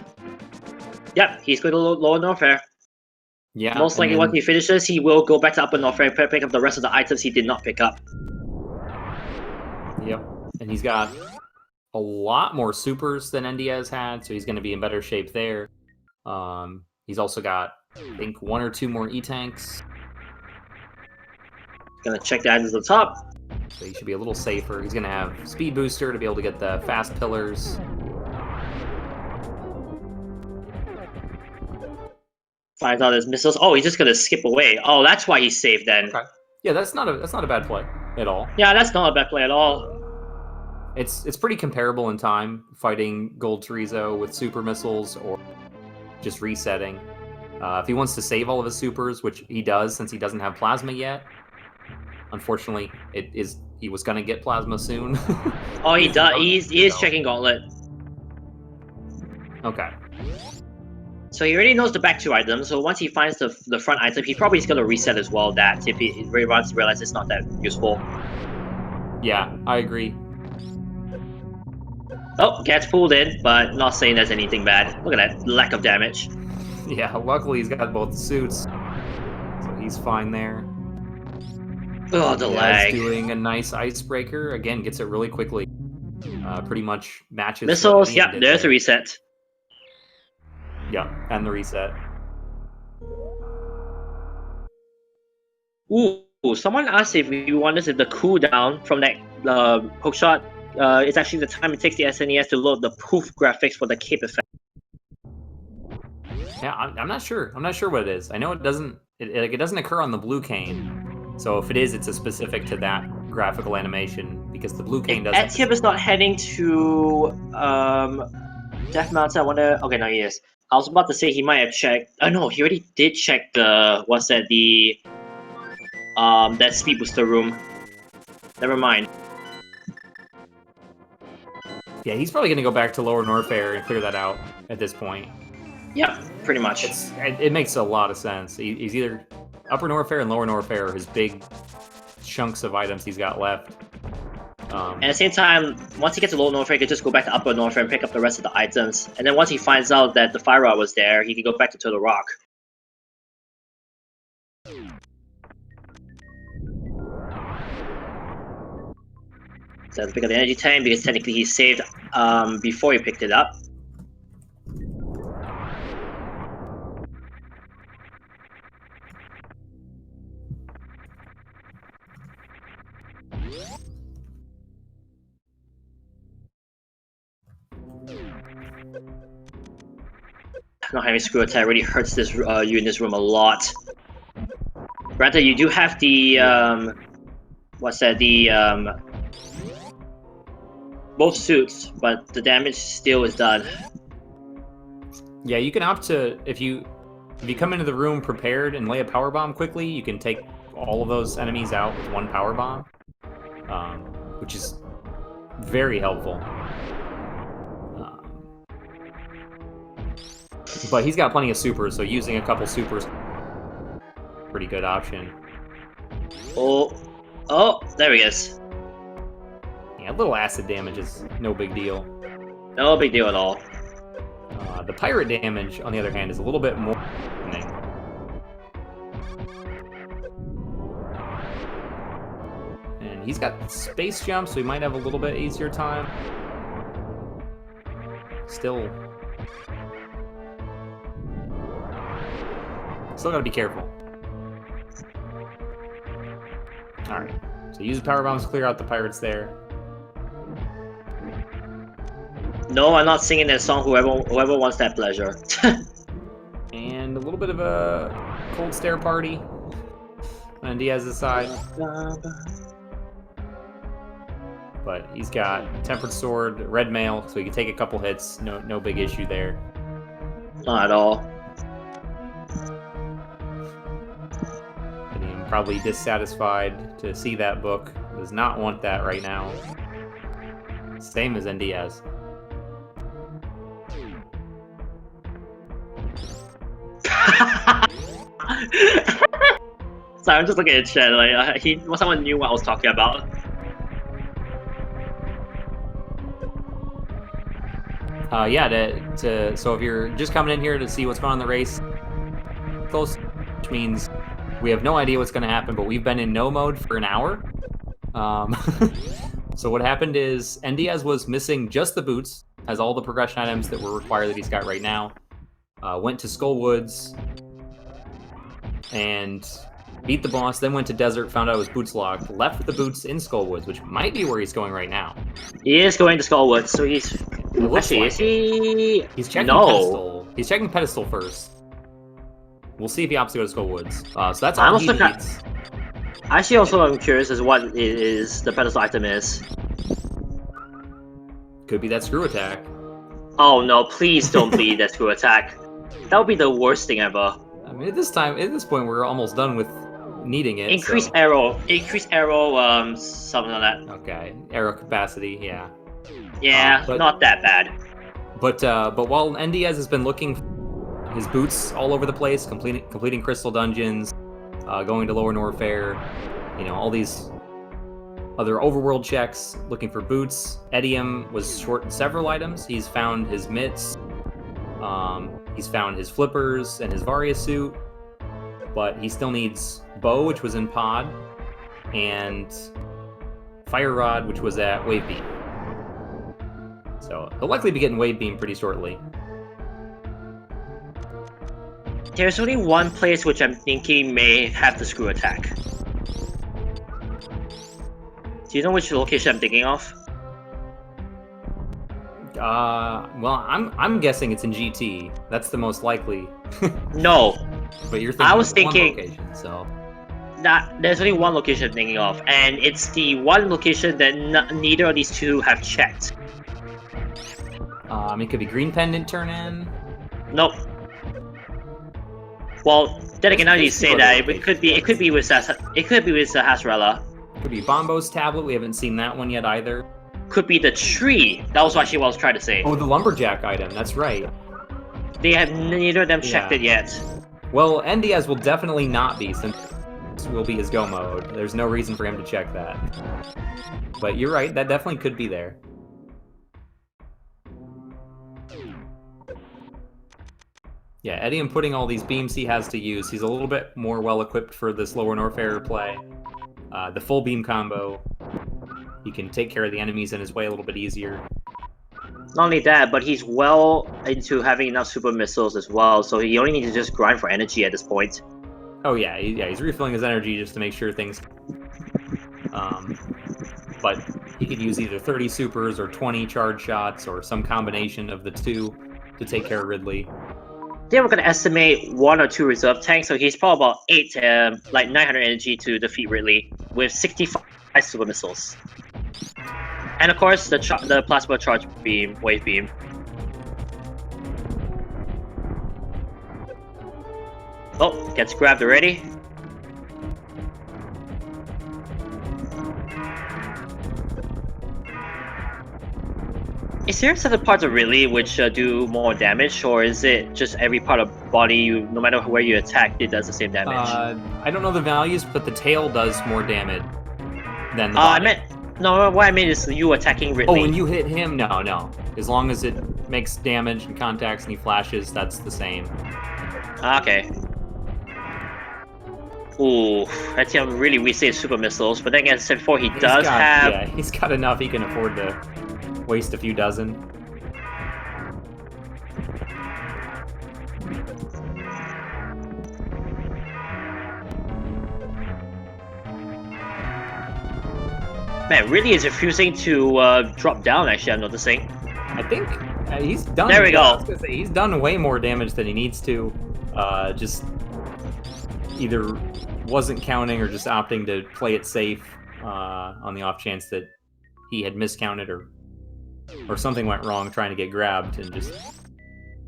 Speaker 2: Yep, he's going to lower Norfair.
Speaker 1: Yeah.
Speaker 2: Most likely, once he finishes, he will go back to upper Norfair and pick up the rest of the items he did not pick up.
Speaker 1: Yep, and he's got a lot more supers than NDIAZ had, so he's going to be in better shape there. He's also got I think 1 or 2 more E-tanks.
Speaker 2: Gonna check the items at the top.
Speaker 1: So he should be a little safer. He's going to have speed booster to be able to get the fast pillars.
Speaker 2: Finds out there's missiles. Oh, he's just gonna skip away. Oh, that's why he's safe then.
Speaker 1: Okay. Yeah, that's not a bad play at all.
Speaker 2: Yeah, that's not a bad play at all.
Speaker 1: It's pretty comparable in time, fighting Gold Chorizo with super missiles or just resetting. If he wants to save all of his supers, which he does since he doesn't have plasma yet. Unfortunately, he was gonna get plasma soon.
Speaker 2: Oh, he does. He is checking Gauntlet.
Speaker 1: Okay.
Speaker 2: So he already knows the back 2 items. So once he finds the front item, he probably is gonna reset as well. That if he wants to realize it's not that useful.
Speaker 1: Yeah, I agree.
Speaker 2: Oh, gets pulled in, but not saying there's anything bad. Look at that lack of damage.
Speaker 1: Yeah, luckily he's got both suits, so he's fine there.
Speaker 2: Oh, the lag.
Speaker 1: He's doing a nice icebreaker. Again, gets it really quickly. Pretty much matches.
Speaker 2: Missiles, yep, there's the reset.
Speaker 1: Yeah, and the reset.
Speaker 2: Ooh, someone asked if you wonders if the cooldown from that hook shot is actually the time it takes the SNES to load the poof graphics for the cape effect.
Speaker 1: Yeah, I'm not sure. I'm not sure what it is. I know it doesn't. It doesn't occur on the blue cane. So if it is, it's a specific to that graphical animation because the blue cane doesn't.
Speaker 2: Etium is not heading to Death Mountain. I wonder. Okay, no, he is. I was about to say he might have checked. Oh no, he already did check the that speed booster room. Never mind.
Speaker 1: Yeah, he's probably gonna go back to Lower Norfair and clear that out at this point.
Speaker 2: Yeah, pretty much.
Speaker 1: It makes a lot of sense. He's either Upper Norfair and Lower Norfair are his big chunks of items he's got left.
Speaker 2: And at the same time, once he gets to Lower Norfair, he can just go back to Upper Norfair and pick up the rest of the items. And then once he finds out that the fire rod was there, he can go back to Turtle Rock. So pick up the energy tank because technically he saved before he picked it up. Not having screw attack really hurts this you in this room a lot. Granted, you do have the both suits, but the damage still is done.
Speaker 1: Yeah, you can opt to if you come into the room prepared and lay a power bomb quickly, you can take all of those enemies out with 1 power bomb, which is very helpful. But he's got plenty of supers, so using a couple supers, pretty good option.
Speaker 2: Oh, there he is.
Speaker 1: Yeah, a little acid damage is no big deal.
Speaker 2: No big deal at all.
Speaker 1: The pirate damage, on the other hand, is a little bit more. And he's got space jump, so he might have a little bit easier time. Still gotta be careful. Alright, so use the power bombs to clear out the pirates there.
Speaker 2: No, I'm not singing that song, whoever wants that pleasure.
Speaker 1: And a little bit of a cold stare party on NDIAZ's side. But he's got Tempered Sword, Red Mail, so he can take a couple hits. No big issue there.
Speaker 2: Not at all.
Speaker 1: Probably dissatisfied to see that book. Does not want that right now. Same as NDIAZ.
Speaker 2: Sorry, I'm just looking at chat. Like someone knew what I was talking about.
Speaker 1: Yeah. So if you're just coming in here to see what's going on in the race, close, which means we have no idea what's going to happen, but we've been in no mode for an hour. So what happened is NDIAZ was missing just the boots, has all the progression items that were required that he's got right now. Went to Skull Woods, and beat the boss, then went to Desert, found out his boots locked, left the boots in Skullwoods, which might be where he's going right now.
Speaker 2: He is going to Skullwood, so he's...
Speaker 1: It looks
Speaker 2: Actually,
Speaker 1: like
Speaker 2: is he...
Speaker 1: He's checking
Speaker 2: No.
Speaker 1: Pedestal. He's checking Pedestal first. We'll see if he opts to go to Skullwoods. So that's
Speaker 2: I'm
Speaker 1: all he
Speaker 2: also
Speaker 1: needs.
Speaker 2: Actually, also I'm curious as what is the pedestal item is.
Speaker 1: Could be that screw attack.
Speaker 2: Oh no, please don't be that screw attack. That would be the worst thing ever.
Speaker 1: I mean, at this point, we're almost done with needing it.
Speaker 2: Increase
Speaker 1: so.
Speaker 2: arrow, something like that.
Speaker 1: Okay, arrow capacity, yeah.
Speaker 2: Yeah, not that bad.
Speaker 1: But while NDIAZ has been looking his boots all over the place, completing crystal dungeons, going to Lower Norfair, you know, all these other overworld checks, looking for boots. Etium was short several items. He's found his mitts, he's found his flippers and his Varia suit, but he still needs bow, which was in pod, and fire rod, which was at wave beam. So he'll likely be getting wave beam pretty shortly.
Speaker 2: There's only one place which I'm thinking may have the screw attack. Do you know which location I'm thinking of?
Speaker 1: Well, I'm guessing it's in GT. That's the most likely.
Speaker 2: No.
Speaker 1: But you're thinking
Speaker 2: I was
Speaker 1: of
Speaker 2: thinking
Speaker 1: one location, so.
Speaker 2: There's only one location I'm thinking of, and it's the one location that neither of these two have checked.
Speaker 1: It could be green pendant turn in.
Speaker 2: Nope. Well, then again, now you say that it could be with Hasrella.
Speaker 1: Could be Bombo's tablet. We haven't seen that one yet either.
Speaker 2: Could be the tree. That was actually what I was trying to say.
Speaker 1: Oh, the lumberjack item. That's right.
Speaker 2: They have neither of them checked it yet.
Speaker 1: Well, NDIAZ will definitely not be, since this will be his go mode. There's no reason for him to check that. But you're right. That definitely could be there. Yeah, Etium putting all these beams he has to use. He's a little bit more well-equipped for this Lower Norfair play. The full beam combo, he can take care of the enemies in his way a little bit easier.
Speaker 2: Not only that, but he's well into having enough super missiles as well, so he only needs to just grind for energy at this point.
Speaker 1: Oh yeah, he's refilling his energy just to make sure things... but he could use either 30 supers or 20 charge shots or some combination of the two to take care of Ridley.
Speaker 2: Then we're gonna estimate 1 or 2 reserve tanks, so he's probably about 900 energy to defeat Ridley with 65 super missiles. And of course, the plasma charge beam, wave beam. Oh, gets grabbed already. Is there certain parts of Ridley which do more damage, or is it just every part of body, no matter where you attack, it does the same damage?
Speaker 1: I don't know the values, but the tail does more damage than the body.
Speaker 2: What I meant is you attacking Ridley.
Speaker 1: Oh, when you hit him? No. As long as it makes damage and contacts and he flashes, that's the same.
Speaker 2: Okay. Ooh, Etium really wasted super missiles, but then again, said before he's
Speaker 1: got enough he can afford to waste a few dozen.
Speaker 2: Man, really is refusing to drop down, actually, I'm noticing.
Speaker 1: I think he's done...
Speaker 2: There we go.
Speaker 1: I was gonna say, he's done way more damage than he needs to. Just either wasn't counting or just opting to play it safe on the off chance that he had miscounted or something went wrong trying to get grabbed, and just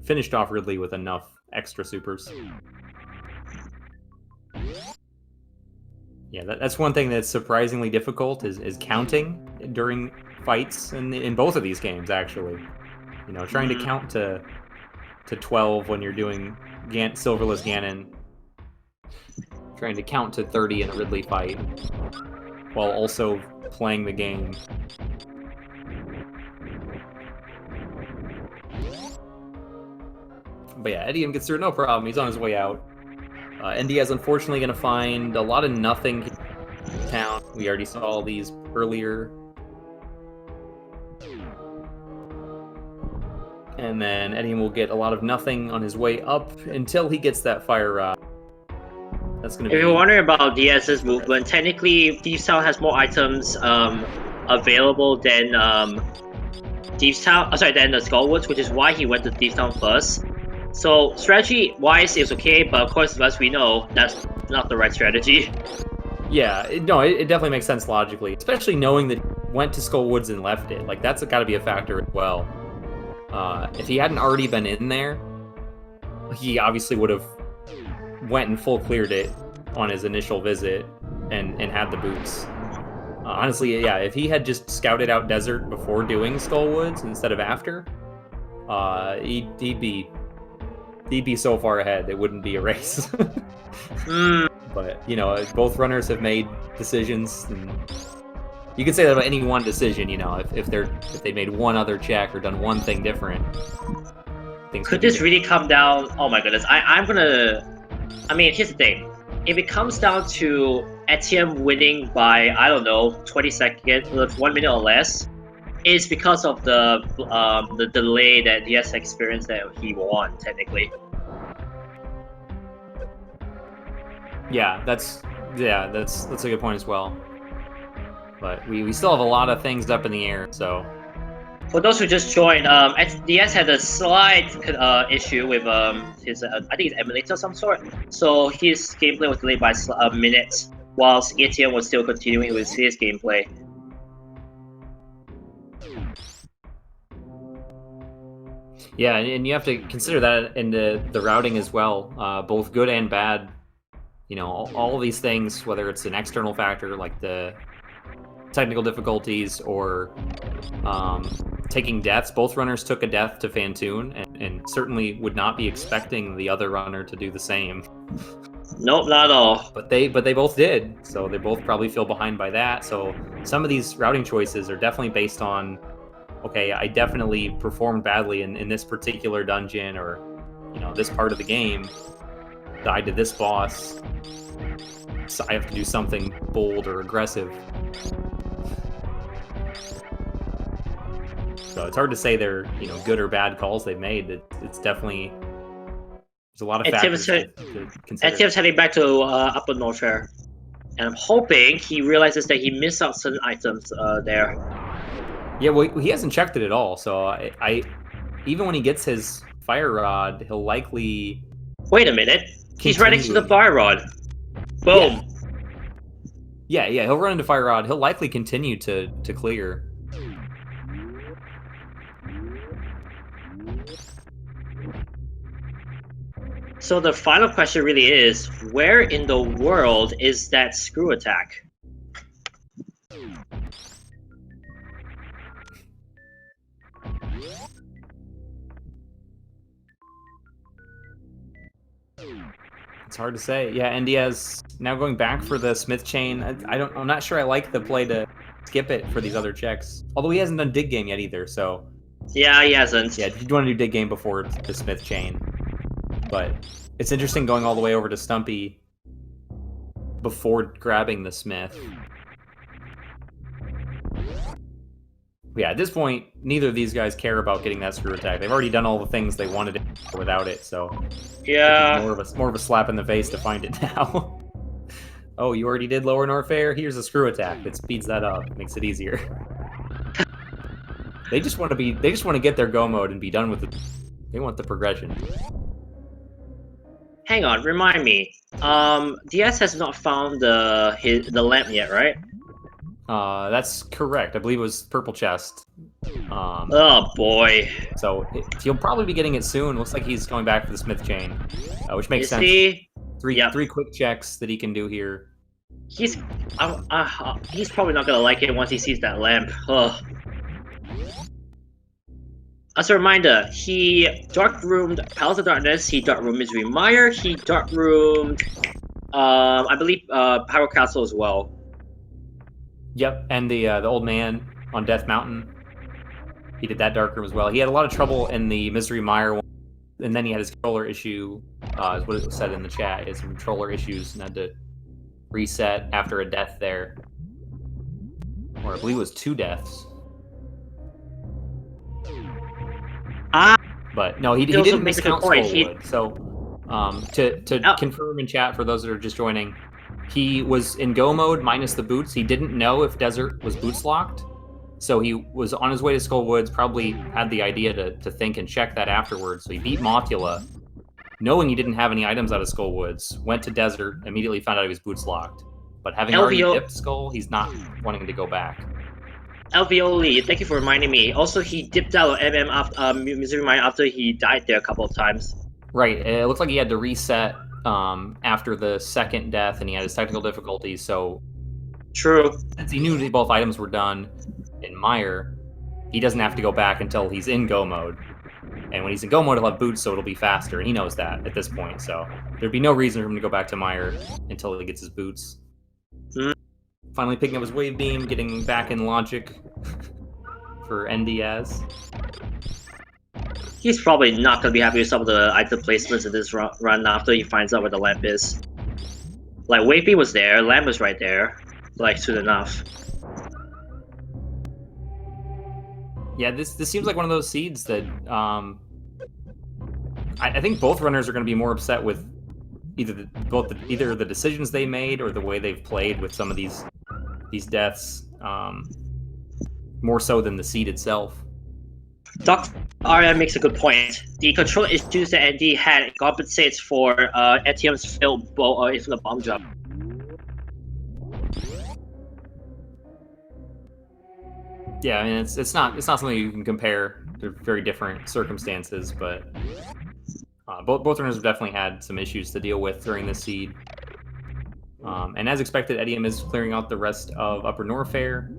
Speaker 1: finished off Ridley with enough extra supers. Yeah, that's one thing that's surprisingly difficult is counting during fights in both of these games, actually. You know, trying to count to 12 when you're doing Silverless Ganon, trying to count to 30 in a Ridley fight, while also playing the game. But yeah, Etium gets through no problem. He's on his way out. NDIAZ unfortunately going to find a lot of nothing in town. We already saw all these earlier. And then Etium will get a lot of nothing on his way up until he gets that fire rod. That's gonna
Speaker 2: If
Speaker 1: be.
Speaker 2: you're wondering about DS's movement, technically Thieves Town has more items available than Thieves Town. Sorry, than the Skullwoods, which is why he went to Thieves Town first. So strategy-wise, it's okay, but of course, as we know, that's not the right strategy.
Speaker 1: Yeah, it definitely makes sense logically, especially knowing that he went to Skullwoods and left it. Like that's got to be a factor as well. If he hadn't already been in there, he obviously would have went and full cleared it on his initial visit and had the boots. Honestly, yeah, if he had just scouted out desert before doing Skullwoods instead of after, he'd be so far ahead it wouldn't be a race. But you know, both runners have made decisions, and you could say that about any one decision. You know, if they made one other check or done one thing different, things
Speaker 2: Could this really come down? Oh my goodness, I'm gonna. I mean, here's the thing. If it comes down to Etium winning by, I don't know, 20 seconds, 1 minute or less, it's because of the delay that DS experienced that he won, technically.
Speaker 1: Yeah, that's a good point as well. But we still have a lot of things up in the air, so.
Speaker 2: For those who just joined, DS had a slight issue with his, I think it's emulator of some sort. So his gameplay was delayed by a minute, whilst ATM was still continuing with his gameplay.
Speaker 1: Yeah, and you have to consider that in the routing as well, both good and bad. You know, all of these things, whether it's an external factor like the technical difficulties or taking deaths. Both runners took a death to Fantoon, and certainly would not be expecting the other runner to do the same.
Speaker 2: Nope, not at all.
Speaker 1: But they both did, so they both probably feel behind by that. So some of these routing choices are definitely based on, okay, I definitely performed badly in this particular dungeon, or you know, this part of the game. Died to this boss, so I have to do something bold or aggressive. So it's hard to say they're, you know, good or bad calls they've made. It's definitely, there's a lot of factors to consider.
Speaker 2: Etiem's heading back to Upper North Fair, and I'm hoping he realizes that he missed out certain items there.
Speaker 1: Yeah, well, he hasn't checked it at all. So I even when he gets his fire rod, he'll likely.
Speaker 2: Wait a minute. He's right next to the fire rod. Boom.
Speaker 1: Yeah, he'll run into fire rod. He'll likely continue to clear.
Speaker 2: So the final question really is, where in the world is that screw attack?
Speaker 1: It's hard to say. Yeah, NDIAZ now going back for the Smith chain. I'm not sure I like the play to skip it for these other checks. Although he hasn't done dig game yet either, so.
Speaker 2: Yeah, he hasn't.
Speaker 1: Yeah, you want to do dig game before the Smith chain. But it's interesting going all the way over to Stumpy before grabbing the Smith. Yeah, at this point, neither of these guys care about getting that screw attack. They've already done all the things they wanted to without it, so
Speaker 2: yeah,
Speaker 1: more of a slap in the face to find it now. Oh, you already did Lower North Fair? Here's a screw attack that speeds that up, makes it easier. They just want to get their go mode and be done with it. They want the progression.
Speaker 2: Hang on, remind me. DS has not found the lamp yet, right?
Speaker 1: That's correct. I believe it was Purple Chest.
Speaker 2: Oh boy.
Speaker 1: So he'll probably be getting it soon. Looks like he's going back for the Smith chain, which makes sense.
Speaker 2: He?
Speaker 1: Three quick checks that he can do here.
Speaker 2: He's probably not gonna like it once he sees that lamp. Ugh. As a reminder, he dark roomed Palace of Darkness, he dark roomed Misery Mire, he dark roomed I believe Power Castle as well.
Speaker 1: Yep, and the old man on Death Mountain. He did that dark room as well. He had a lot of trouble in the Misery Mire one, and then he had his controller issue, is what it said in the chat. He had some controller issues and had to reset after a death there. Or I believe it was 2 deaths. But no, he didn't miscount Skullwood. So To confirm in chat for those that are just joining, he was in go mode minus the boots. He didn't know if desert was boots locked, so he was on his way to Skull Woods. Probably had the idea to think and check that afterwards. So he beat Mothula, knowing he didn't have any items out of Skull Woods. Went to desert, immediately found out he was boots locked. But having already dipped Skull, he's not wanting to go back.
Speaker 2: Alveoli, thank you for reminding me. Also, he dipped out of Missouri Mine after he died there a couple of times.
Speaker 1: Right. It looks like he had to reset after the second death, and he had his technical difficulties. So,
Speaker 2: true.
Speaker 1: Since he knew both items were done in Mire, he doesn't have to go back until he's in go mode. And when he's in go mode, he'll have boots, so it'll be faster. And he knows that at this point. So there'd be no reason for him to go back to Mire until he gets his boots. Finally picking up his wave beam, getting back in logic for NDIAZ.
Speaker 2: He's probably not going to be happy with some of the item placements in this run after he finds out where the lamp is. Like, wave beam was there, lamp was right there. Like, soon enough.
Speaker 1: Yeah, this seems like one of those seeds that I think both runners are going to be more upset with either the decisions they made or the way they've played with some of these deaths, more so than the seed itself.
Speaker 2: Doc Arya makes a good point. The control issues that ND had compensates for etium's failed from the bomb drop.
Speaker 1: Yeah, I mean it's not something you can compare. They're very different circumstances, but both runners have definitely had some issues to deal with during this seed. And as expected, etium is clearing out the rest of Upper Norfair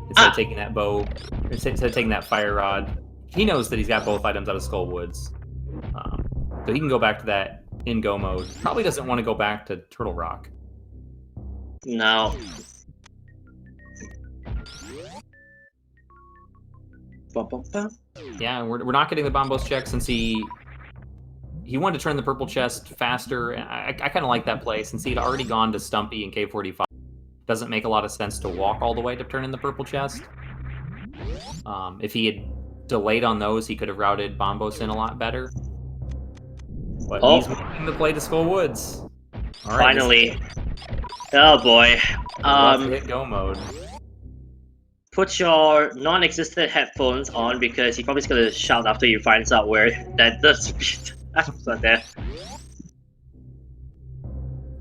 Speaker 1: instead of taking that bow, instead of taking that fire rod. He knows that he's got both items out of Skull Woods, so he can go back to that in go mode. Probably doesn't want to go back to Turtle Rock.
Speaker 2: No.
Speaker 1: Yeah, we're not getting the Bombos check since he wanted to turn the purple chest faster. I kind of like that play since he'd already gone to Stumpy and K45. Doesn't make a lot of sense to walk all the way to turn in the purple chest. If he had delayed on those, he could have routed Bombos in a lot better. But he's making the play to Skull Woods. All right,
Speaker 2: finally. Oh boy.
Speaker 1: Hit go mode.
Speaker 2: Put your non-existent headphones on because he probably's gonna shout after he finds out where that's not there.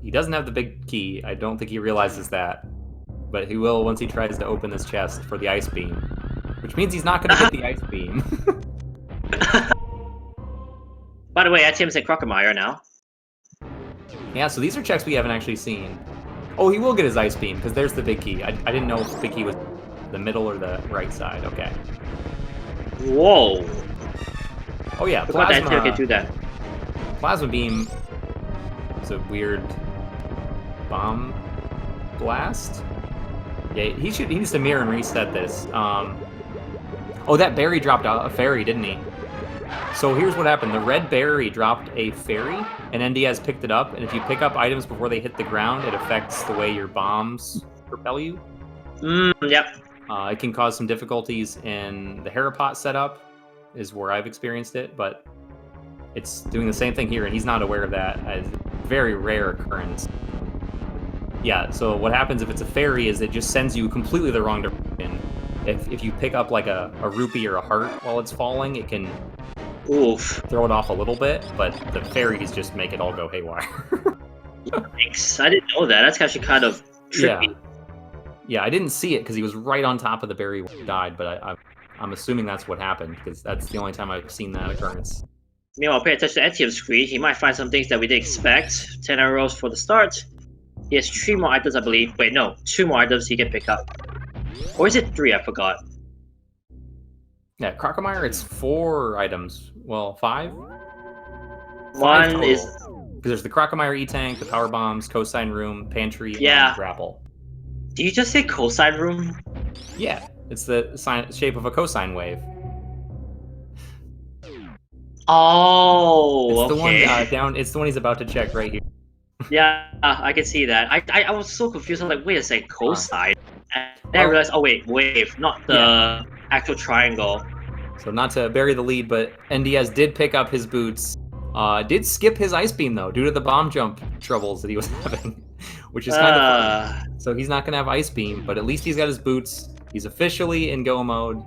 Speaker 1: He doesn't have the big key. I don't think he realizes that, but he will once he tries to open this chest for the ice beam, which means he's not gonna get the ice beam.
Speaker 2: By the way, etium's at Crocomire now.
Speaker 1: Yeah, so these are checks we haven't actually seen. Oh, he will get his ice beam because there's the big key. I didn't know if the big key was the middle or the right side. Okay.
Speaker 2: Whoa.
Speaker 1: Oh yeah,
Speaker 2: plasma. Can do that.
Speaker 1: Plasma beam is a weird bomb blast. Yeah, he needs to mirror and reset this. Oh, that berry dropped a fairy, didn't he? So here's what happened. The red berry dropped a fairy, and NDIAZ picked it up, and if you pick up items before they hit the ground, it affects the way your bombs propel you.
Speaker 2: Yep.
Speaker 1: It can cause some difficulties in the Harapot setup, is where I've experienced it, but it's doing the same thing here, and he's not aware of that. It's a very rare occurrence. Yeah, so what happens if it's a fairy is it just sends you completely the wrong direction. If you pick up like a rupee or a heart while it's falling, it can throw it off a little bit, but the fairies just make it all go haywire.
Speaker 2: Thanks. I didn't know that. That's actually kind of tricky.
Speaker 1: Yeah, I didn't see it because he was right on top of the berry when he died, but I'm assuming that's what happened because that's the only time I've seen that occurrence. Meanwhile,
Speaker 2: pay attention to etium's screen. He might find some things that we didn't expect. 10 arrows for the start. He has 3 more items, I believe. Wait, no, 2 more items he can pick up. Or is it 3? I forgot.
Speaker 1: Yeah, Crocomire, it's 4 items. Well, 5?
Speaker 2: 1 is...
Speaker 1: Because there's the Crocomire E-Tank, the Power Bombs, Cosine Room, Pantry, and Grapple.
Speaker 2: Did you just say cosine room?
Speaker 1: Yeah, it's the shape of a cosine wave.
Speaker 2: Oh,
Speaker 1: it's the one down. It's the one he's about to check right here.
Speaker 2: Yeah, I can see that. I was so confused. I was like, wait a second, cosine. And then I realized, oh wait, wave, not the actual triangle.
Speaker 1: So not to bury the lead, but NDIAZ did pick up his boots Did skip his ice beam though, due to the bomb jump troubles that he was having, which is kind of fun. So he's not gonna have ice beam, but at least he's got his boots. He's officially in go mode,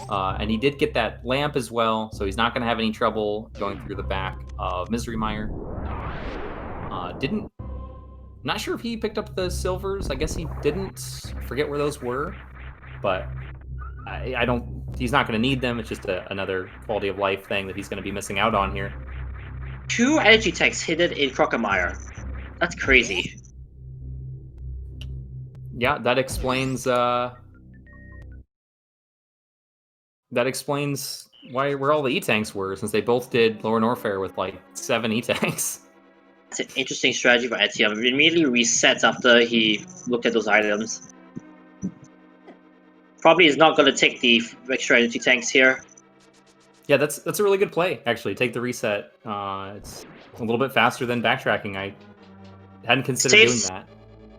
Speaker 1: and he did get that lamp as well, so he's not gonna have any trouble going through the back of Misery Mire. Not sure if he picked up the silvers. I guess he didn't. I forget where those were, but I don't. He's not going to need them. It's just another quality of life thing that he's going to be missing out on here.
Speaker 2: 2 energy tanks hidden in Crocomire. That's crazy.
Speaker 1: Yeah, that explains. That explains where all the E-tanks were, since they both did Lower Norfair with like 7 E-tanks.
Speaker 2: That's an interesting strategy for etium. It immediately resets after he looked at those items. Probably is not going to take the extra energy tanks here.
Speaker 1: Yeah, that's a really good play, actually. Take the reset. It's a little bit faster than backtracking. I hadn't considered doing that.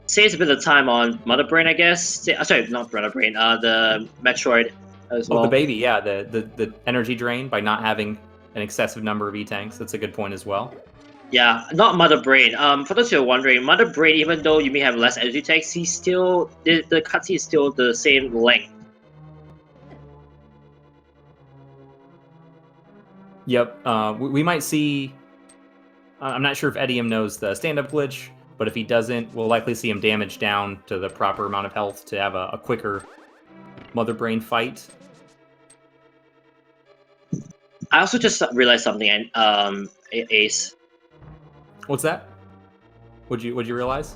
Speaker 2: Saves a bit of time on Mother Brain, I guess. Sorry, not Mother Brain. The Metroid as well.
Speaker 1: Oh, the baby, yeah. The energy drain by not having an excessive number of E-tanks. That's a good point as well.
Speaker 2: Yeah, not Mother Brain. For those who are wondering, Mother Brain, even though you may have less energy tanks, he's still the cutscene is still the same length.
Speaker 1: Yep. We might see. I'm not sure if etium knows the stand-up glitch, but if he doesn't, we'll likely see him damage down to the proper amount of health to have a quicker Mother Brain fight.
Speaker 2: I also just realized something, Ace.
Speaker 1: What's that? What'd you realize?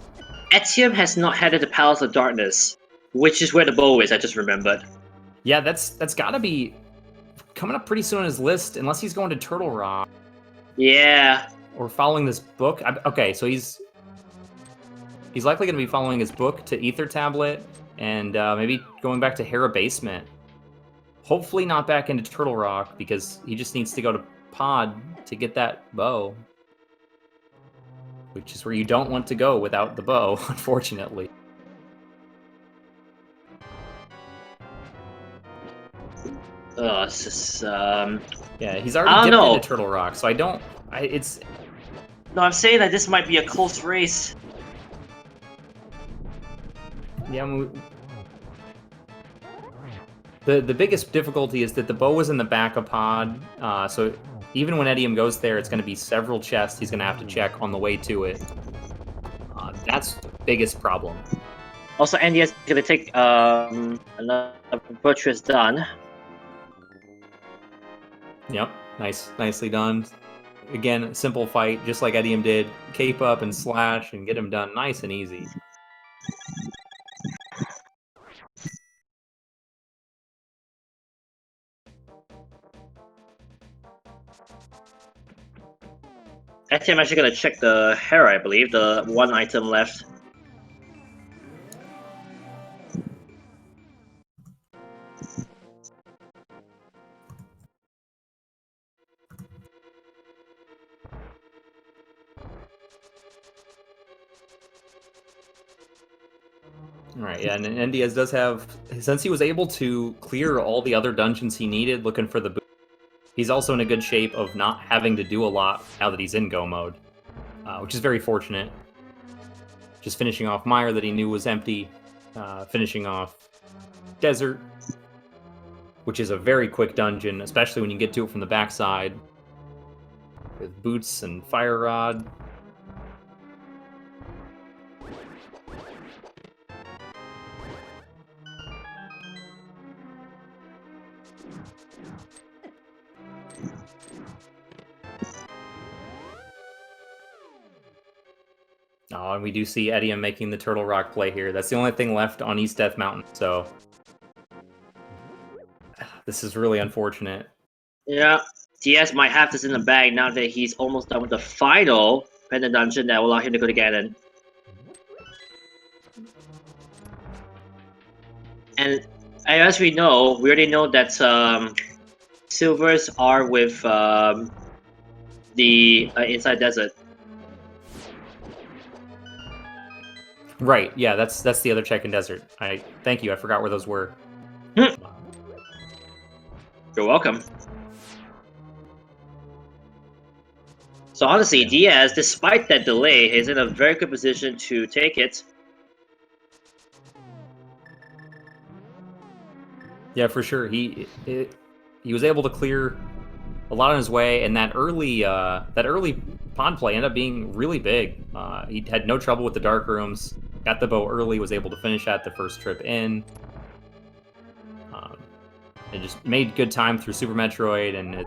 Speaker 2: Etium has not headed the Palace of Darkness, which is where the bow is. I just remembered.
Speaker 1: Yeah, that's got to be coming up pretty soon on his list, unless he's going to Turtle Rock.
Speaker 2: Yeah.
Speaker 1: Or following this book. Okay, so he's likely going to be following his book to Ether Tablet, and maybe going back to Hera Basement. Hopefully not back into Turtle Rock, because he just needs to go to Pod to get that bow. Which is where you don't want to go without the bow, unfortunately.
Speaker 2: Oh, it's just,
Speaker 1: Yeah, he's already dipped into Turtle Rock, so No,
Speaker 2: I'm saying that this might be a close race.
Speaker 1: Yeah, the biggest difficulty is that the bow was in the back of Pod, so even when etium goes there, it's going to be several chests he's going to have to check on the way to it. That's the biggest problem.
Speaker 2: Also, NDIAZ is going to take another Butcher's done.
Speaker 1: Yep, nicely done. Again, simple fight, just like etium did. Cape up and slash and get him done nice and easy.
Speaker 2: Actually, I'm actually going to check the Hera, I believe, the one item left.
Speaker 1: Alright, yeah, and NDIAZ does have, since he was able to clear all the other dungeons he needed looking for the boot, he's also in a good shape of not having to do a lot now that he's in go mode, which is very fortunate. Just finishing off Mire that he knew was empty, finishing off Desert, which is a very quick dungeon, especially when you get to it from the backside, with boots and fire rod. Oh, and we do see etium making the Turtle Rock play here. That's the only thing left on East Death Mountain, so this is really unfortunate.
Speaker 2: Yeah, DS might have this in the bag now that he's almost done with the final pendant dungeon that will allow him to go to Ganon. And as we know, we already know that silvers are with the Inside Desert.
Speaker 1: Right, yeah, that's the other check in Desert. Thank you, I forgot where those were.
Speaker 2: You're welcome. So honestly, Diaz, despite that delay, is in a very good position to take it.
Speaker 1: Yeah, for sure. He was able to clear a lot on his way, and that early pod play ended up being really big. He had no trouble with the dark rooms. Got the bow early, was able to finish at the first trip in. And just made good time through Super Metroid, and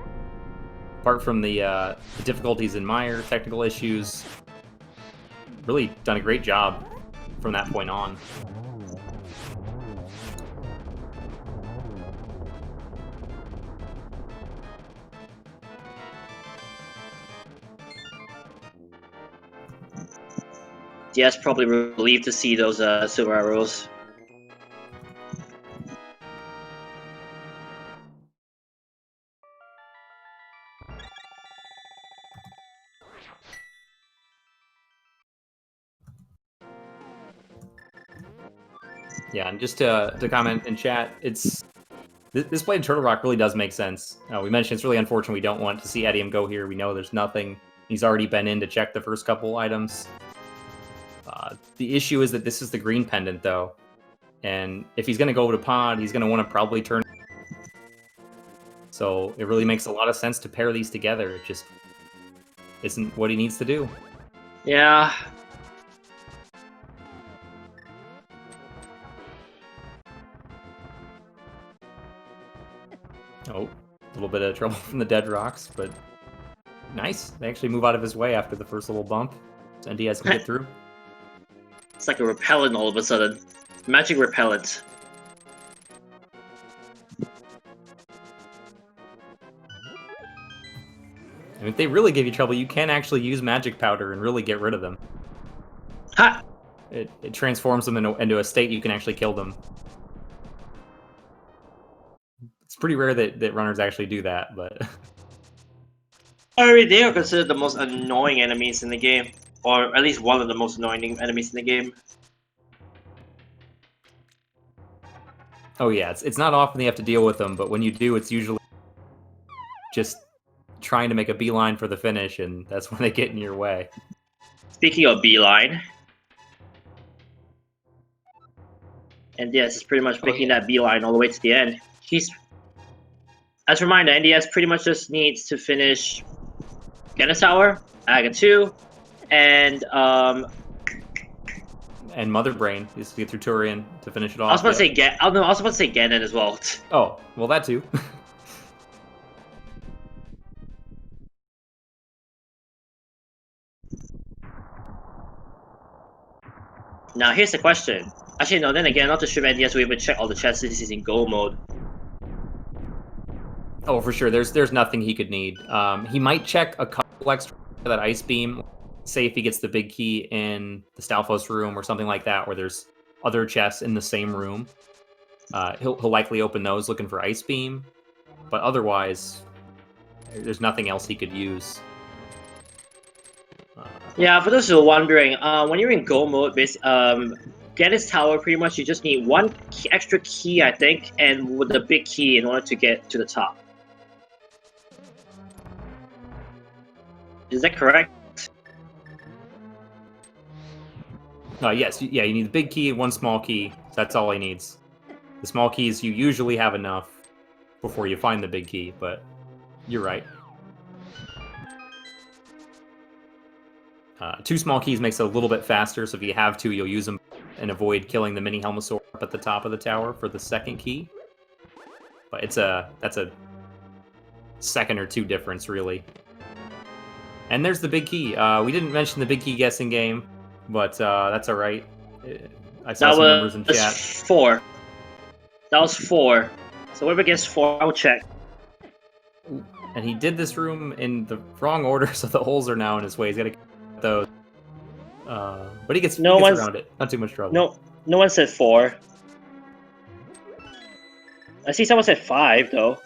Speaker 1: apart from the difficulties in Mire, technical issues, really done a great job from that point on.
Speaker 2: Diaz probably relieved to see those silver arrows.
Speaker 1: Yeah, and just to comment in chat, this play in Turtle Rock really does make sense. We mentioned it's really unfortunate we don't want to see etium go here. We know there's nothing. He's already been in to check the first couple items. The issue is that this is the green pendant, though. And if he's going to go to pod, he's going to want to probably turn. So it really makes a lot of sense to pair these together. It just isn't what he needs to do.
Speaker 2: Yeah.
Speaker 1: Oh, a little bit of trouble from the dead rocks, but nice. They actually move out of his way after the first little bump, so NDIAZ can get through.
Speaker 2: It's like a repellent all of a sudden. Magic repellent.
Speaker 1: And if they really give you trouble, you can actually use magic powder and really get rid of them.
Speaker 2: Ha!
Speaker 1: It transforms them into a state you can actually kill them. It's pretty rare that runners actually do that, but...
Speaker 2: I mean, they are considered the most annoying enemies in the game. Or at least one of the most annoying enemies in the game.
Speaker 1: Oh yeah, it's not often you have to deal with them, but when you do, it's usually just trying to make a beeline for the finish, and that's when they get in your way.
Speaker 2: Speaking of beeline, NDIAZ is pretty much making that beeline all the way to the end. As a reminder, NDIAZ pretty much just needs to finish Genesis Tower, Aga 2, and
Speaker 1: Mother Brain is to get through Turian to finish it off.
Speaker 2: I was about to say I was about to say Ganon as well.
Speaker 1: Oh, well, that too.
Speaker 2: Now here's the question. Actually, no. Then again, not to sure if NDIAZ will even check all the chests since he's in Go mode.
Speaker 1: Oh, for sure. There's nothing he could need. He might check a couple extra for that ice beam. Say if he gets the big key in the Stalfos room or something like that, where there's other chests in the same room. He'll likely open those looking for ice beam, but otherwise, there's nothing else he could use.
Speaker 2: Yeah, for those who are wondering, when you're in Go mode, Genesis Tower, pretty much you just need one extra key, I think, and with the big key in order to get to the top. Is that correct?
Speaker 1: Yes, yeah, you need the big key and one small key. That's all he needs. The small keys, you usually have enough before you find the big key, but you're right. 2 small keys makes it a little bit faster, so if you have to, you'll use them and avoid killing the mini Helmosaur up at the top of the tower for the second key. But that's a second or 2 difference, really. And there's the big key. We didn't mention the big key guessing game, but that's all right. I saw some numbers in chat.
Speaker 2: 4. That was 4. So whoever gets 4, I'll check.
Speaker 1: And he did this room in the wrong order, so the holes are now in his way. He's got to get those. But he gets around it. Not too much trouble.
Speaker 2: No one said 4. I see someone said 5, though.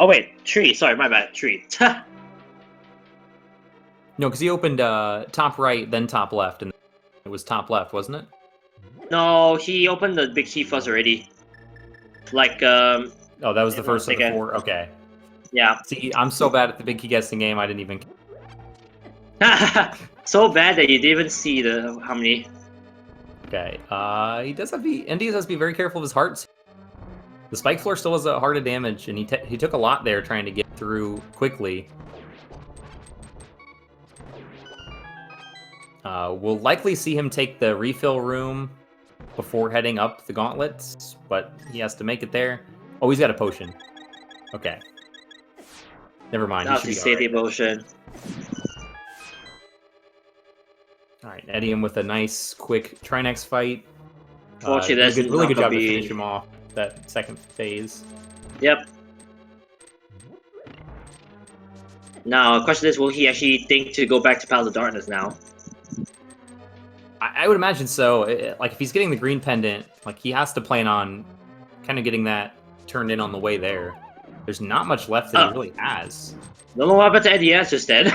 Speaker 2: Oh, wait. 3. Sorry, my bad. 3.
Speaker 1: No, because he opened top right, then top left, and it was top left, wasn't it?
Speaker 2: No, he opened the big key first already. Like,
Speaker 1: Oh, that was the first of the 4? Okay.
Speaker 2: Yeah.
Speaker 1: See, I'm so bad at the big key guessing game, I didn't even...
Speaker 2: So bad that you didn't even see how many.
Speaker 1: Okay, he does have to be... NDIAZ has to be very careful of his hearts. The spike floor still has a heart of damage, and he took a lot there trying to get through quickly. We'll likely see him take the refill room before heading up the gauntlets, but he has to make it there. Oh, he's got a potion. Okay. Never mind.
Speaker 2: That's the safety potion.
Speaker 1: Alright, etium with a nice, quick Trinex fight.
Speaker 2: Fortunately, that's
Speaker 1: really good job to finish him off that second phase.
Speaker 2: Yep. Now, the question is, will he actually think to go back to Palace of Darkness now?
Speaker 1: I would imagine so. Like, if he's getting the green pendant, like, he has to plan on kind of getting that turned in on the way there. There's not much left that he really has.
Speaker 2: Don't know what happened to NDIAZ just then.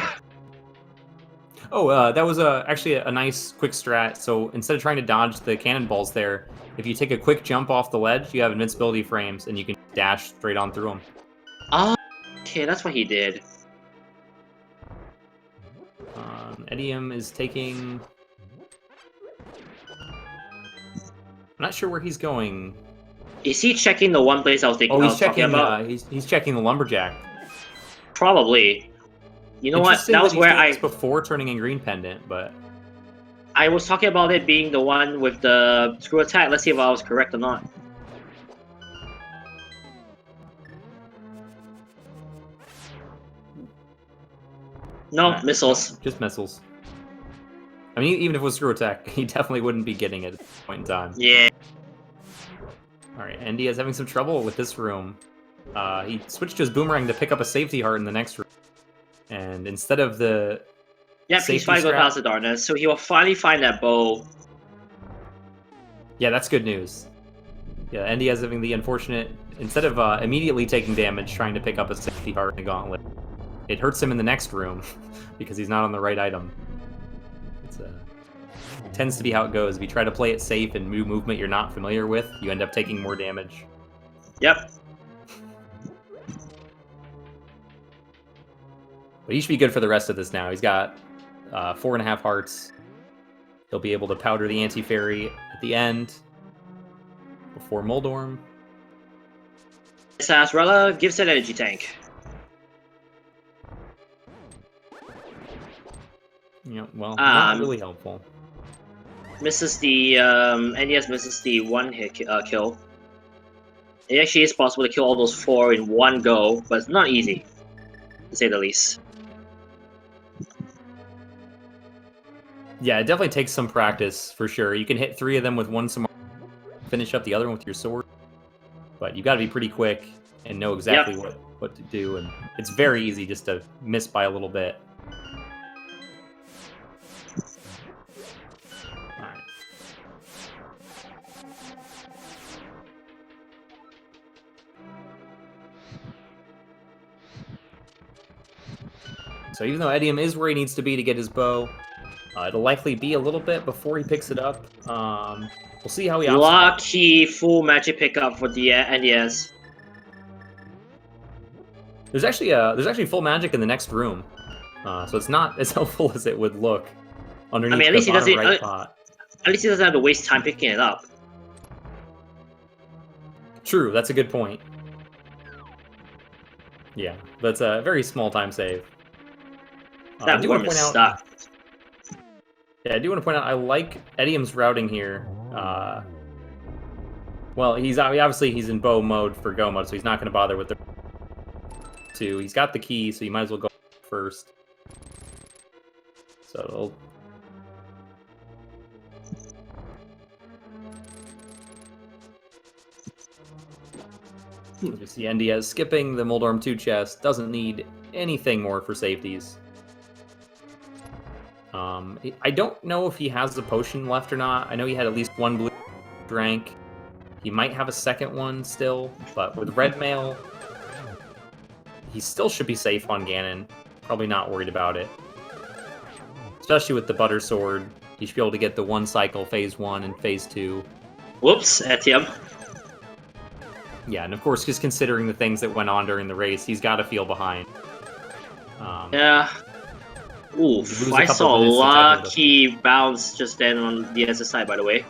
Speaker 1: Oh, that was actually a nice quick strat. So instead of trying to dodge the cannonballs there, if you take a quick jump off the ledge, you have invincibility frames, and you can dash straight on through them.
Speaker 2: Oh, okay, that's what he did.
Speaker 1: Etium is taking... I'm not sure where he's going.
Speaker 2: Is he checking the one place I was thinking?
Speaker 1: Oh, he's
Speaker 2: talking
Speaker 1: checking.
Speaker 2: about?
Speaker 1: He's checking the lumberjack.
Speaker 2: Probably. You know what? That was where I
Speaker 1: before turning in green pendant, but
Speaker 2: I was talking about it being the one with the screw attack. Let's see if I was correct or not. No, missiles.
Speaker 1: No, just missiles. I mean, even if it was screw attack, he definitely wouldn't be getting it at this point in time.
Speaker 2: Yeah.
Speaker 1: Alright, NDIAZ having some trouble with this room. He switched to his boomerang to pick up a safety heart in the next room. And instead of the...
Speaker 2: Yep, he's finally going past the darkness, so he will finally find that bow.
Speaker 1: Yeah, that's good news. Yeah, NDIAZ having the unfortunate... Instead of immediately taking damage trying to pick up a safety heart in the gauntlet, it hurts him in the next room because he's not on the right item. It tends to be how it goes. If you try to play it safe and move movement you're not familiar with, you end up taking more damage.
Speaker 2: Yep.
Speaker 1: But he should be good for the rest of this now. He's got 4.5 hearts. He'll be able to powder the anti-fairy at the end before Moldorm.
Speaker 2: Sarsaparilla gives an energy tank.
Speaker 1: Yeah, well, not really helpful.
Speaker 2: Misses the NDIAZ misses the one-hit kill. It actually is possible to kill all those 4 in one go, but it's not easy, to say the least.
Speaker 1: Yeah, it definitely takes some practice, for sure. You can hit 3 of them with one Samar, finish up the other one with your sword, but you've got to be pretty quick and know exactly what to do, and it's very easy just to miss by a little bit. Alright. So even though etium is where he needs to be to get his bow, it'll likely be a little bit before he picks it up. We'll see how he...
Speaker 2: Lucky full magic pickup for the NDIAZ.
Speaker 1: There's actually full magic in the next room, so it's not as helpful as it would look underneath.
Speaker 2: I mean, at least he doesn't.
Speaker 1: Right pot.
Speaker 2: At least he doesn't have to waste time picking it up.
Speaker 1: True, that's a good point. Yeah, that's a very small time save.
Speaker 2: That worm is stuck.
Speaker 1: Yeah, I do want to point out, I like etium's routing here. Well, obviously he's in bow mode for go mode, so he's not going to bother with the 2. He's got the key, so you might as well go first. So you see NDIAZ skipping the Moldorm 2 chest, doesn't need anything more for safeties. I don't know if he has a potion left or not. I know he had at least 1 blue drank. He might have a second one still, but with red mail, he still should be safe on Ganon. Probably not worried about it. Especially with the Butter Sword, he should be able to get the 1 cycle phase 1 and phase 2.
Speaker 2: Whoops, etium.
Speaker 1: Yeah, and of course, just considering the things that went on during the race, he's got to feel behind.
Speaker 2: Yeah. Oof, I saw a lucky bounce just then on the other side, by the way.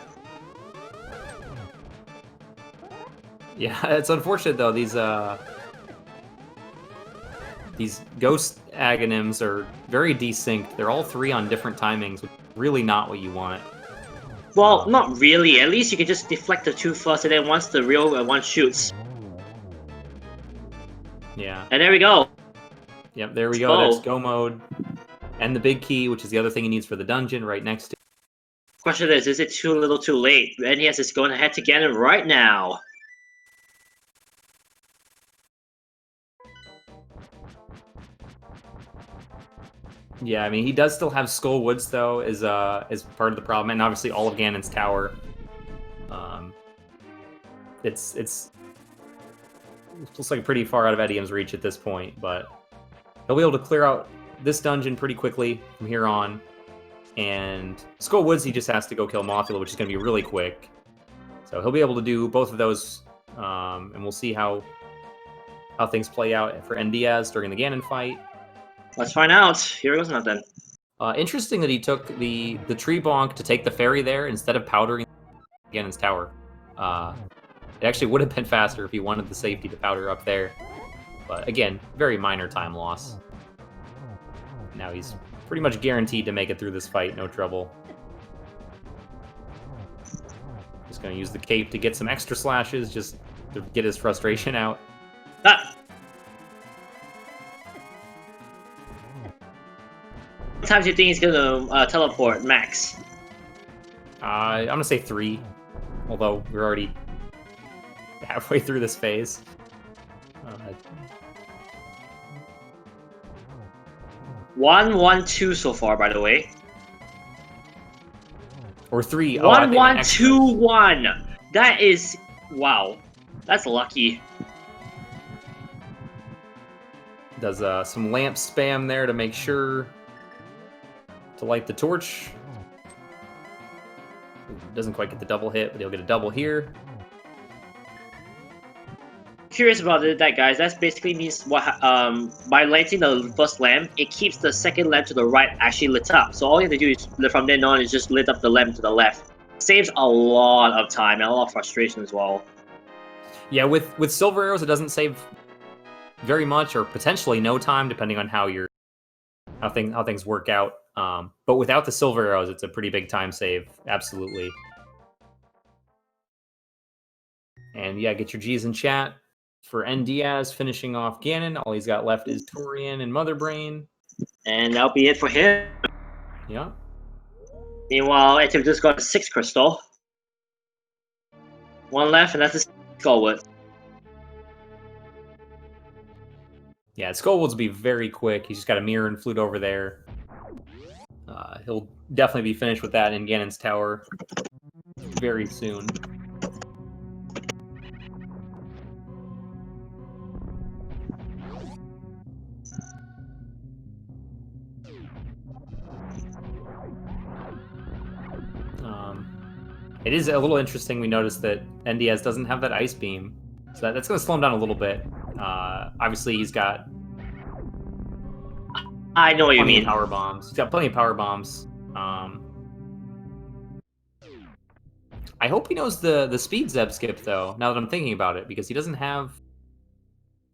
Speaker 1: Yeah, it's unfortunate though. These ghost agonyms are very desynced. They're all 3 on different timings, which is really not what you want.
Speaker 2: Well, not really. At least you can just deflect the 2 first, and then once the real one shoots.
Speaker 1: Yeah.
Speaker 2: And there we go.
Speaker 1: Yep, there we go. That's go mode. And the big key, which is the other thing he needs for the dungeon, right next to.
Speaker 2: Question is it too little too late? NDIAZ is going ahead to get him right now.
Speaker 1: Yeah, I mean, he does still have Skull Woods, though, as part of the problem, and obviously all of Ganon's tower. It's looks like pretty far out of etium's reach at this point, but he'll be able to clear out this dungeon pretty quickly from here on. And Skull Woods, he just has to go kill Mothula, which is going to be really quick. So he'll be able to do both of those, and we'll see how things play out for NDIAZ during the Ganon fight.
Speaker 2: Let's find out. Here goes nothing.
Speaker 1: Interesting that he took the tree bonk to take the ferry there instead of powdering Ganon's tower. It actually would have been faster if he wanted the safety to powder up there. But again, very minor time loss. Now he's pretty much guaranteed to make it through this fight, no trouble. Just going to use the cape to get some extra slashes, just to get his frustration out.
Speaker 2: Ah! How many times do you think he's going to teleport, max?
Speaker 1: I'm going to say 3. Although we're already halfway through this phase.
Speaker 2: 1, 1, 2 so far, by the way.
Speaker 1: Or 3.
Speaker 2: 1, 1, 2, 1. That is... Wow. That's lucky.
Speaker 1: Does some lamp spam there to make sure to light the torch. Doesn't quite get the double hit, but he'll get a double here.
Speaker 2: Curious about that, guys. That basically means what by lighting the first lamp, it keeps the second lamp to the right actually lit up. So all you have to do is from then on is just lit up the lamp to the left. Saves a lot of time and a lot of frustration as well.
Speaker 1: Yeah, with silver arrows, it doesn't save very much or potentially no time, depending on how things work out. But without the silver arrows, it's a pretty big time save. Absolutely. And yeah, get your G's in chat for NDIAZ finishing off Ganon. All he's got left is Torian and Mother Brain.
Speaker 2: And that'll be it for him.
Speaker 1: Yeah.
Speaker 2: Meanwhile, etium just got a 6 crystal. 1 left, and that's a Skullwood.
Speaker 1: Yeah, Skullwood's will be very quick. He's just got a mirror and flute over there. He'll definitely be finished with that in Ganon's tower very soon. It is a little interesting. We noticed that NDIAZ doesn't have that ice beam, so that's going to slow him down a little bit. Obviously, he's got.
Speaker 2: I know what you mean.
Speaker 1: Power bombs. He's got plenty of power bombs. I hope he knows the speed Zeb skip though. Now that I'm thinking about it, because he doesn't have.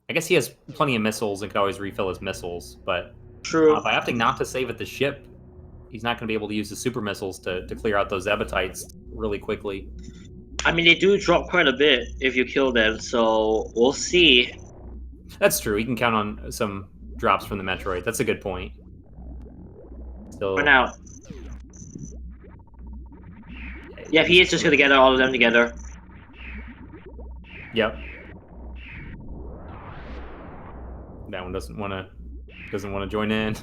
Speaker 1: I guess he has plenty of missiles and could always refill his missiles, but
Speaker 2: true.
Speaker 1: By opting not to save at the ship, he's not going to be able to use the super missiles to clear out those Zebatites really quickly.
Speaker 2: I mean, they do drop quite a bit if you kill them, so we'll see.
Speaker 1: That's true. He can count on some drops from the Metroid. That's a good point. Still...
Speaker 2: For now. Yeah, he is just going to get all of them together.
Speaker 1: Yep. That one doesn't want to join in.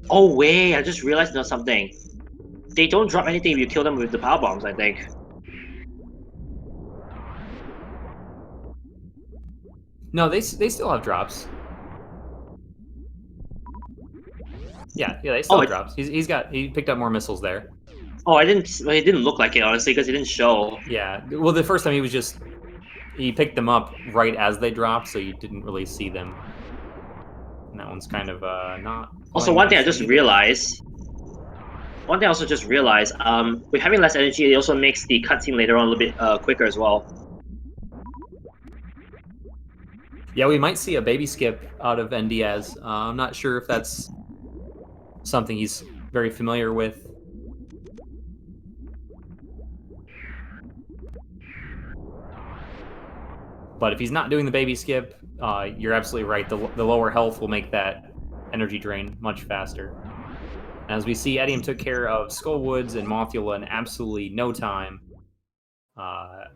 Speaker 2: Oh wait, I just realized there's something. They don't drop anything if you kill them with the power bombs, I think.
Speaker 1: No, they still have drops. Yeah, they still
Speaker 2: Oh,
Speaker 1: drops. He picked up more missiles there.
Speaker 2: Oh, I didn't. It didn't look like it honestly because it didn't show.
Speaker 1: Yeah. Well, the first time he picked them up right as they dropped, so you didn't really see them. And that one's kind of not.
Speaker 2: Also, one thing I just realized. One thing I also just realized. With having less energy, it also makes the cutscene later on a little bit quicker as well.
Speaker 1: Yeah, we might see a baby skip out of NDIAZ. I'm not sure if that's something he's very familiar with. But if he's not doing the baby skip, you're absolutely right. The lower health will make that energy drain much faster. As we see, etium took care of Skullwoods and Mothula in absolutely no time.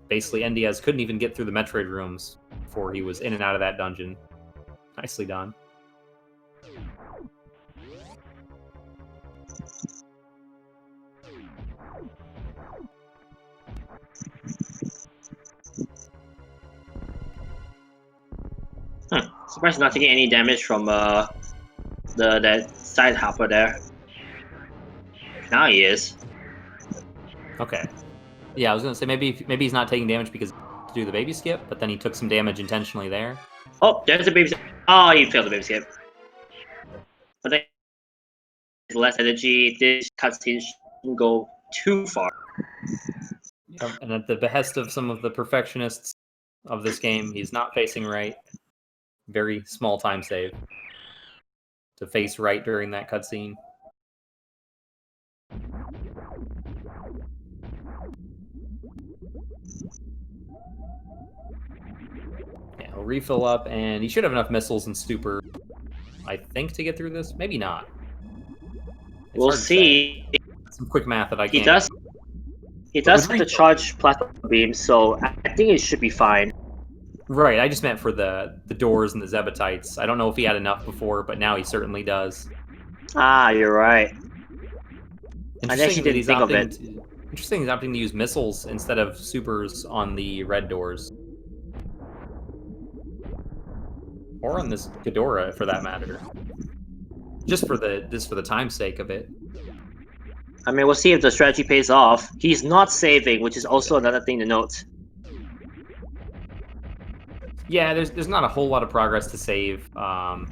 Speaker 1: Basically, NDIAZ couldn't even get through the Metroid rooms before he was in and out of that dungeon. Nicely done.
Speaker 2: Surprised not taking any damage from that side hopper there. Now he is.
Speaker 1: Okay. Yeah, I was gonna say maybe he's not taking damage because to do the baby skip, but then he took some damage intentionally there.
Speaker 2: Oh, there's a baby skip. Oh, he failed the baby skip. But then less energy. This cutscene shouldn't go too far.
Speaker 1: And at the behest of some of the perfectionists of this game, he's not facing right. Very small time save to face right during that cutscene. Yeah, he'll refill up, and he should have enough missiles and super, I think, to get through this. Maybe not.
Speaker 2: We'll see.
Speaker 1: Some quick math that I
Speaker 2: He
Speaker 1: can't.
Speaker 2: He does have to charge plasma beam, so I think it should be fine.
Speaker 1: Right, I just meant for the doors and the Zebatites. I don't know if he had enough before, but now he certainly does.
Speaker 2: Ah, you're right.
Speaker 1: I actually didn't think of it. Interesting he's opting to use missiles instead of supers on the red doors. Or on this Ghidorah, for that matter. Just for the time's sake of it.
Speaker 2: I mean, we'll see if the strategy pays off. He's not saving, which is also another thing to note.
Speaker 1: Yeah, there's not a whole lot of progress to save. I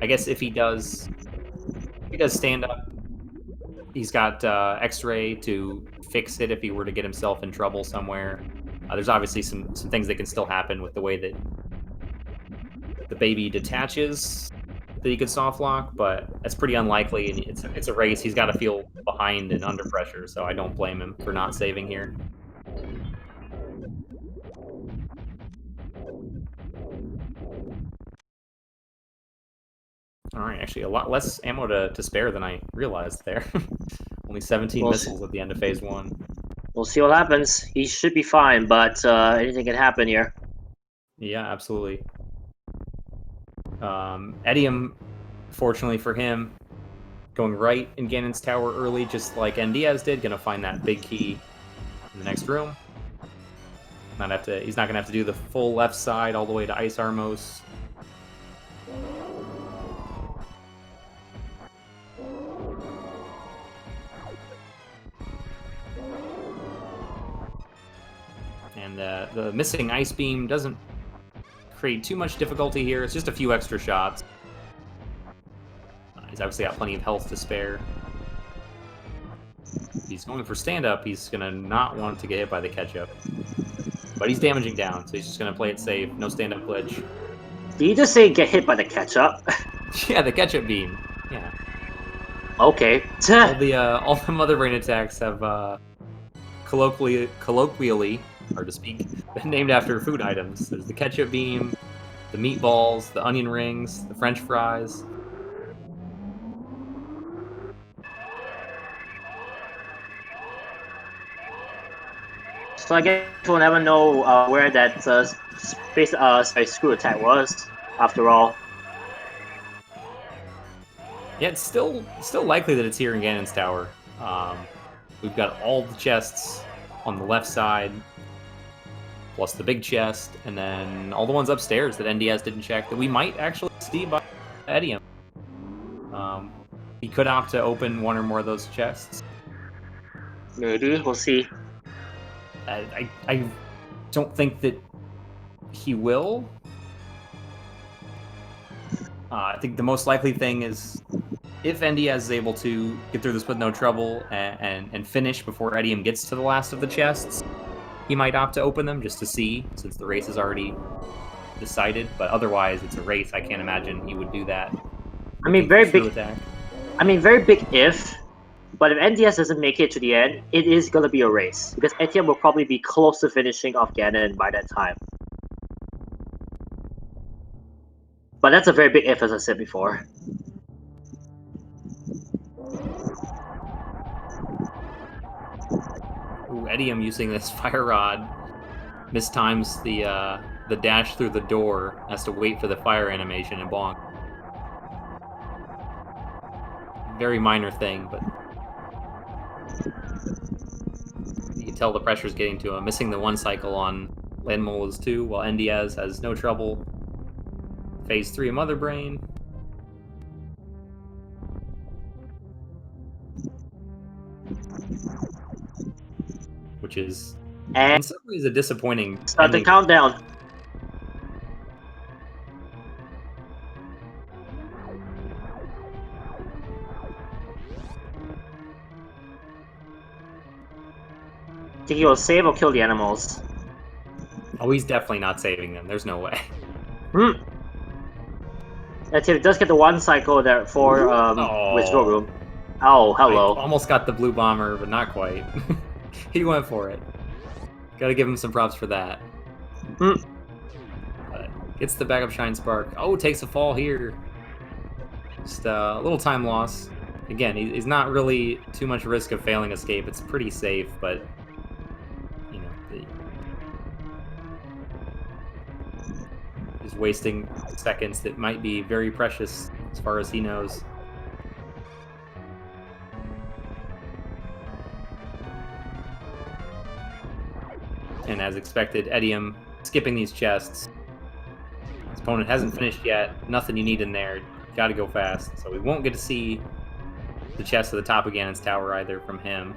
Speaker 1: guess if he does stand up, he's got X-ray to fix it if he were to get himself in trouble somewhere. There's obviously some things that can still happen with the way that the baby detaches that he could soft lock, but that's pretty unlikely, and it's a race. He's got to feel behind and under pressure, so I don't blame him for not saving here. All right, actually, a lot less ammo to spare than I realized there. Only 17 missiles at the end of Phase 1.
Speaker 2: We'll see what happens. He should be fine, but anything can happen here.
Speaker 1: Yeah, absolutely. Etium, fortunately for him, going right in Ganon's tower early, just like NDIAZ did, gonna find that big key in the next room. He's not gonna have to do the full left side all the way to Ice Armos. And the missing ice beam doesn't create too much difficulty here. It's just a few extra shots. He's obviously got plenty of health to spare. If he's going for stand-up, he's going to not want to get hit by the ketchup. But he's damaging down, so he's just going to play it safe. No stand-up glitch.
Speaker 2: Did you just say get hit by the ketchup?
Speaker 1: Yeah, the ketchup beam. Yeah.
Speaker 2: Okay.
Speaker 1: all the Mother Brain attacks have colloquially, hard to speak, been named after food items. There's the ketchup beam, the meatballs, the onion rings, the French fries.
Speaker 2: So I guess we'll never know where that screw attack was, after all.
Speaker 1: Yeah, it's still likely that it's here in Ganon's tower. We've got all the chests on the left side, plus the big chest, and then all the ones upstairs that NDIAZ didn't check that we might actually see by etium. He could opt to open one or more of those chests.
Speaker 2: Maybe, we'll see.
Speaker 1: I don't think that he will. I think the most likely thing is if NDIAZ is able to get through this with no trouble and finish before etium gets to the last of the chests, he might opt to open them just to see, since the race is already decided. But otherwise, it's a race. I can't imagine he would do that.
Speaker 2: I mean, very big attack. I mean, very big if. But if NDIAZ doesn't make it to the end, it is going to be a race. Because etium will probably be close to finishing off Ganon by that time. But that's a very big if, as I said before.
Speaker 1: Ooh, etium using this fire rod mistimes the dash through the door. Has to wait for the fire animation and bonk. Very minor thing, but you can tell the pressure's getting to him. Missing the one cycle on Landmola's 2, while NDIAZ has no trouble. Phase 3 of Mother Brain. Which is, in some ways, a disappointing
Speaker 2: Start the countdown. Think he will save or kill the animals?
Speaker 1: Oh, he's definitely not saving them. There's no way.
Speaker 2: If it does get the one cycle there for withdrawal room. Oh, hello.
Speaker 1: I almost got the blue bomber, but not quite. He went for it. Gotta give him some props for that. But gets the backup Shine Spark. Oh, takes a fall here. Just a little time loss. Again, he's not really too much risk of failing escape. It's pretty safe, but you know, he's wasting seconds that might be very precious as far as he knows. And as expected, etium skipping these chests. His opponent hasn't finished yet. Nothing you need in there. Gotta go fast. So we won't get to see the chest at the top of Ganon's tower either from him.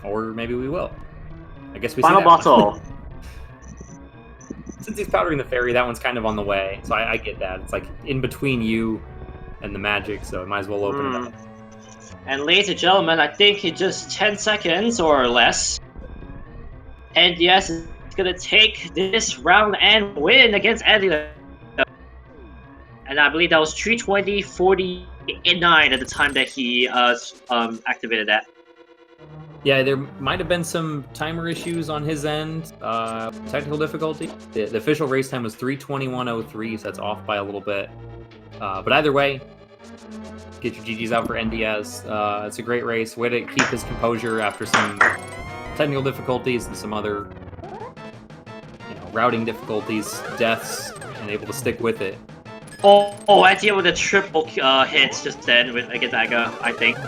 Speaker 1: Or maybe we will. I guess we
Speaker 2: Final
Speaker 1: see that
Speaker 2: bottle.
Speaker 1: Since he's powdering the fairy, that one's kind of on the way. So I get that. It's like in between you and the magic, so I might as well open it up.
Speaker 2: And ladies and gentlemen, I think in just 10 seconds or less, NDIAZ is going to take this round and win against Andy. And I believe that was 320-49 at the time that he activated that.
Speaker 1: Yeah, there might have been some timer issues on his end. Technical difficulty. The official race time was 3:21:03, so that's off by a little bit. But either way, get your GGs out for NDIAZ. It's a great race. Way to keep his composure after some technical difficulties and some other, routing difficulties, deaths, and able to stick with it.
Speaker 2: I deal with the triple hits just then against Aga, I think.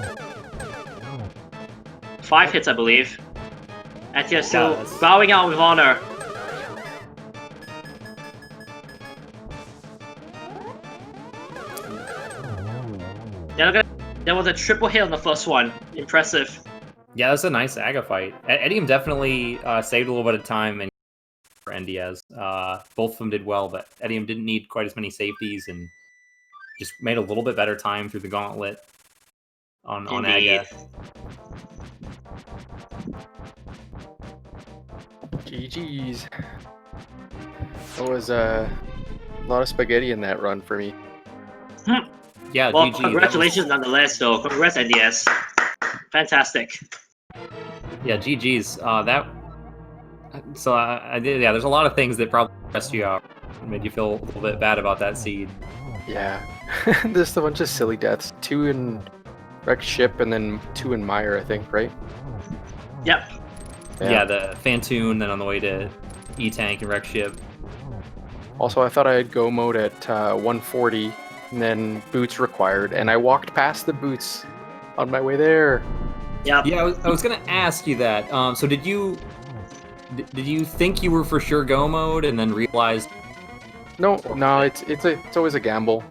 Speaker 2: 5 hits, I believe. NDIAZ still bowing out with honor. Yeah, look at that. There was a triple hit on the first one. Impressive.
Speaker 1: Yeah, that's a nice Aga fight. Etium definitely saved a little bit of time and for NDIAZ. Both of them did well, but Etium didn't need quite as many safeties and just made a little bit better time through the gauntlet on Aga.
Speaker 3: GG's. That was a lot of spaghetti in that run for me.
Speaker 1: Yeah,
Speaker 2: well,
Speaker 1: GG.
Speaker 2: Congratulations nonetheless, though. Congrats, NDIAZ. Fantastic.
Speaker 1: Yeah, GG's. I did. Yeah, there's a lot of things that probably stressed you out, and made you feel a little bit bad about that seed.
Speaker 3: Yeah, there's a bunch of silly deaths. 2 in Wreck Ship, and then 2 in Mire, I think, right?
Speaker 2: Yep.
Speaker 1: Yeah, the Fantoon, then on the way to E-Tank and Wreck Ship.
Speaker 3: Also, I thought I had go mode at 140, and then boots required, and I walked past the boots on my way there.
Speaker 2: Yep.
Speaker 1: Yeah, I was gonna ask you that. So did you think you were for sure go mode, and then realized
Speaker 3: No, no, it's always a gamble.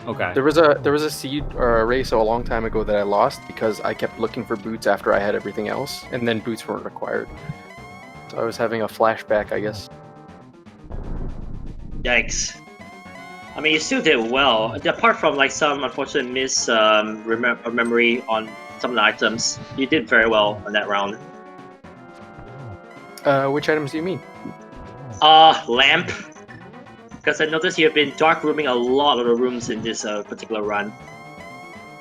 Speaker 1: Okay.
Speaker 3: There was a seed or a race a long time ago that I lost because I kept looking for boots after I had everything else, and then boots weren't required. So I was having a flashback, I guess.
Speaker 2: Yikes. I mean, you still did well. Apart from like some unfortunate memory on some of the items, you did very well on that round.
Speaker 3: Which items do you mean?
Speaker 2: Lamp. Because I noticed you've been dark rooming a lot of the rooms in this particular run.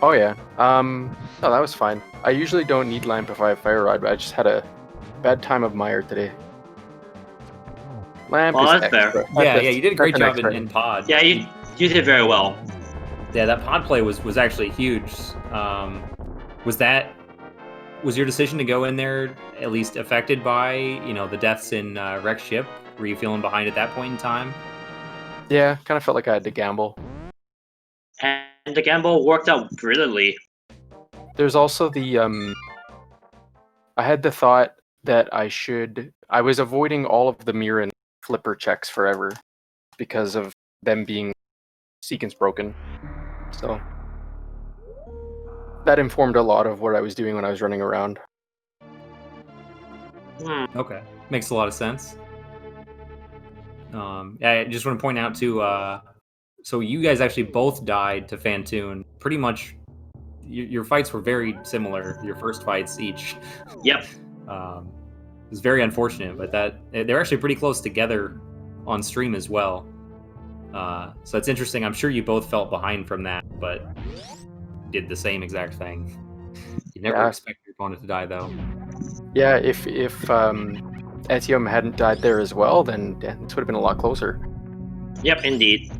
Speaker 3: Oh yeah. No, that was fine. I usually don't need lamp if I have fire rod, but I just had a bad time of mire today. Lamp
Speaker 2: Oh,
Speaker 3: is
Speaker 2: that's fair.
Speaker 3: extra.
Speaker 1: Yeah, you did a great
Speaker 3: That's an
Speaker 1: job
Speaker 3: extra.
Speaker 1: in pod.
Speaker 2: Yeah, you did very well.
Speaker 1: Yeah, that pod play was actually huge. Was your decision to go in there at least affected by the deaths in Rex ship? Were you feeling behind at that point in time?
Speaker 3: Yeah, kind of felt like I had to gamble.
Speaker 2: And the gamble worked out brilliantly.
Speaker 3: There's also the I had the thought that I was avoiding all of the mirror and flipper checks forever because of them being sequence broken. So that informed a lot of what I was doing when I was running around.
Speaker 1: Okay, makes a lot of sense. I just want to point out too. So you guys actually both died to Fantoon. Pretty much, your fights were very similar. Your first fights each.
Speaker 2: Yep.
Speaker 1: It was very unfortunate, but they're actually pretty close together on stream as well. So it's interesting. I'm sure you both felt behind from that, but did the same exact thing. You never expect your opponent to die, though.
Speaker 3: Yeah, if etium hadn't died there as well, then this would have been a lot closer.
Speaker 2: Yep, indeed.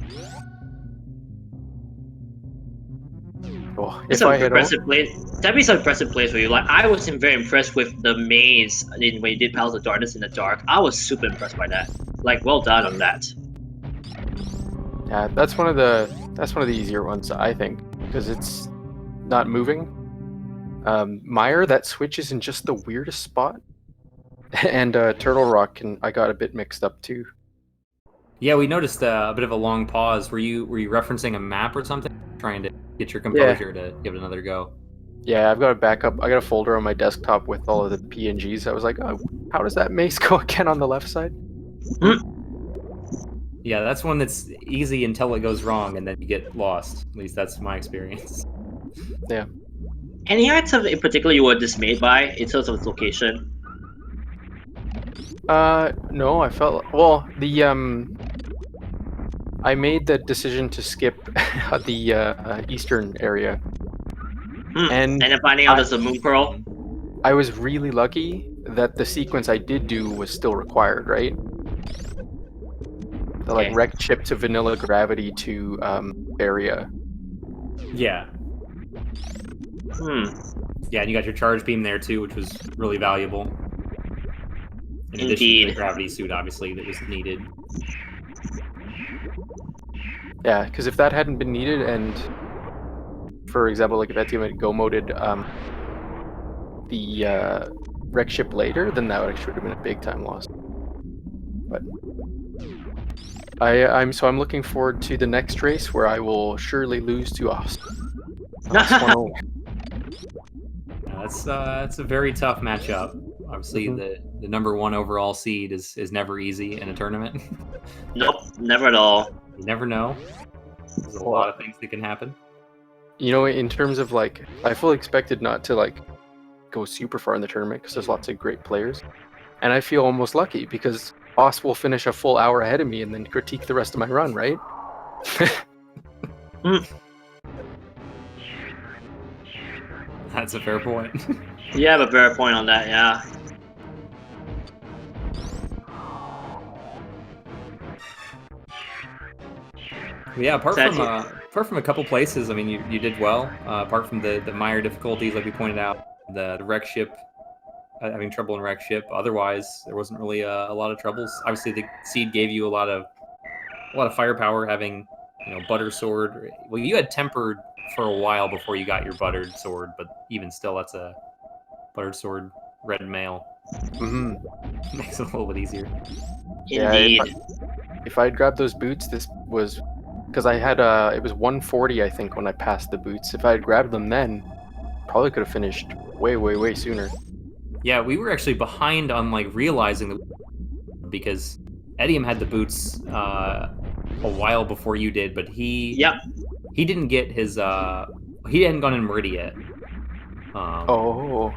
Speaker 3: Oh,
Speaker 2: It's
Speaker 3: if
Speaker 2: an
Speaker 3: I had
Speaker 2: impressive place. That'd be some impressive place for you. Like I was very impressed with the maze when you did Palace of Darkness in the dark. I was super impressed by that. Like, well done on that.
Speaker 3: Yeah, that's one of the easier ones, I think, because it's not moving. Mire, that switch is in just the weirdest spot, and Turtle Rock, I got a bit mixed up too.
Speaker 1: Yeah, we noticed a bit of a long pause. Were you referencing a map or something, trying to get your composure to give it another go?
Speaker 3: Yeah, I've got a backup. I got a folder on my desktop with all of the PNGs. I was like, oh, how does that maze go again on the left side?
Speaker 1: Yeah, that's one that's easy until it goes wrong, and then you get lost. At least that's my experience.
Speaker 3: Yeah.
Speaker 2: Any item in particular you were dismayed by in terms of its location?
Speaker 3: No, I felt I made the decision to skip the eastern area, and
Speaker 2: then finding out there's a moon pearl.
Speaker 3: I was really lucky that the sequence I did do was still required, right? The like wreck chip to vanilla gravity to area.
Speaker 1: Yeah. Yeah, and you got your charge beam there too, which was really valuable. In addition to the gravity suit, obviously, that was needed.
Speaker 3: Yeah, because if that hadn't been needed, and for example, like if etium had go moded the wreck ship later, then that would actually have been a big time loss. But I'm looking forward to the next race where I will surely lose to Os.
Speaker 1: That's a very tough matchup. Obviously, the number 1 overall seed is never easy in a tournament.
Speaker 2: Nope, never at all.
Speaker 1: You never know. There's a lot of things that can happen.
Speaker 3: You know, in terms of like, I fully expected not to like go super far in the tournament because there's lots of great players, and I feel almost lucky because Os will finish a full hour ahead of me and then critique the rest of my run, right?
Speaker 1: That's a fair point.
Speaker 2: You have a fair point on that, yeah.
Speaker 1: Yeah, apart from a couple places, I mean, you did well. Apart from the mire difficulties, like we pointed out, the wreck ship, having trouble in wreck ship. Otherwise, there wasn't really a lot of troubles. Obviously, the seed gave you a lot of firepower, having butter sword. Well, you had tempered for a while before you got your buttered sword, but even still, that's a buttered sword red mail. Makes it a little bit easier.
Speaker 2: Indeed.
Speaker 3: If I had grabbed those boots, this was because I had it was 140 I think when I passed the boots. If I had grabbed them then, probably could have finished way sooner.
Speaker 1: Yeah, we were actually behind on like realizing because Etium had the boots a while before you did, but he didn't get his he hadn't gone in Meridia yet.
Speaker 3: Oh.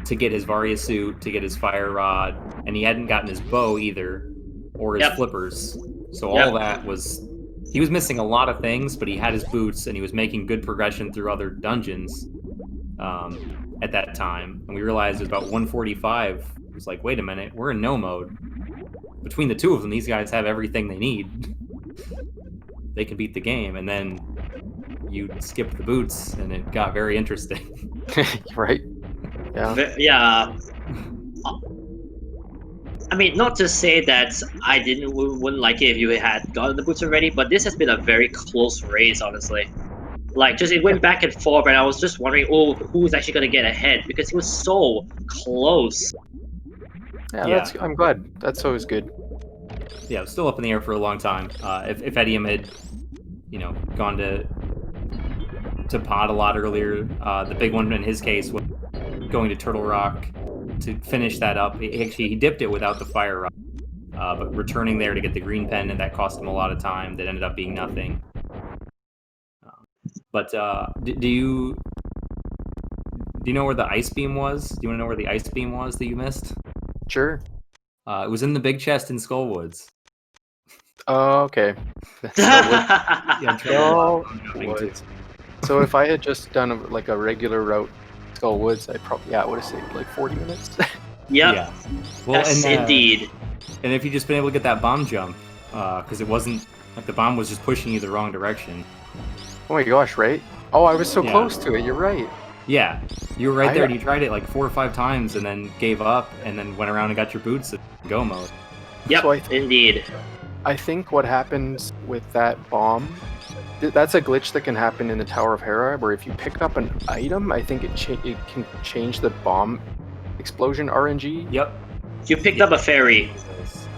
Speaker 1: To get his Varia suit, to get his fire rod, and he hadn't gotten his bow either, or his flippers. So all that was, he was missing a lot of things, but he had his boots, and he was making good progression through other dungeons at that time. And we realized it was about 145. It was like, wait a minute, we're in no mode. Between the two of them, these guys have everything they need. They can beat the game, and then you skip the boots, and it got very interesting.
Speaker 3: Right?
Speaker 2: Yeah. I mean, not to say that I wouldn't like it if you had gotten the boots already, but this has been a very close race, honestly. Like, just it went back and forth, and I was just wondering, who's actually gonna get ahead because it was so close.
Speaker 3: Yeah. I'm glad. That's always good.
Speaker 1: Yeah, it was still up in the air for a long time. If Etium had, gone to pod a lot earlier, the big one in his case was going to Turtle Rock to finish that up. He dipped it without the fire rod, but returning there to get the green pen, and that cost him a lot of time. That ended up being nothing. But do you know where the ice beam was? Do you want to know where the ice beam was that you missed?
Speaker 3: Sure.
Speaker 1: It was in the big chest in Skullwoods.
Speaker 3: Oh, okay. So if I had just done a regular route, Skullwoods, I probably would have saved like 40 minutes.
Speaker 2: Yeah.
Speaker 1: Well,
Speaker 2: yes, indeed.
Speaker 1: And if you just been able to get that bomb jump, because it wasn't like the bomb was just pushing you the wrong direction.
Speaker 3: Oh my gosh! Right? Oh, I was so close to it. You're right.
Speaker 1: Yeah, you were right there. And you tried it like 4 or 5 times, and then gave up, and then went around and got your boots in go mode.
Speaker 2: Yep, so indeed.
Speaker 3: I think what happens with that bomb, that's a glitch that can happen in the Tower of Hera, where if you pick up an item, I think it can change the bomb explosion RNG.
Speaker 1: Yep.
Speaker 2: You picked up a fairy.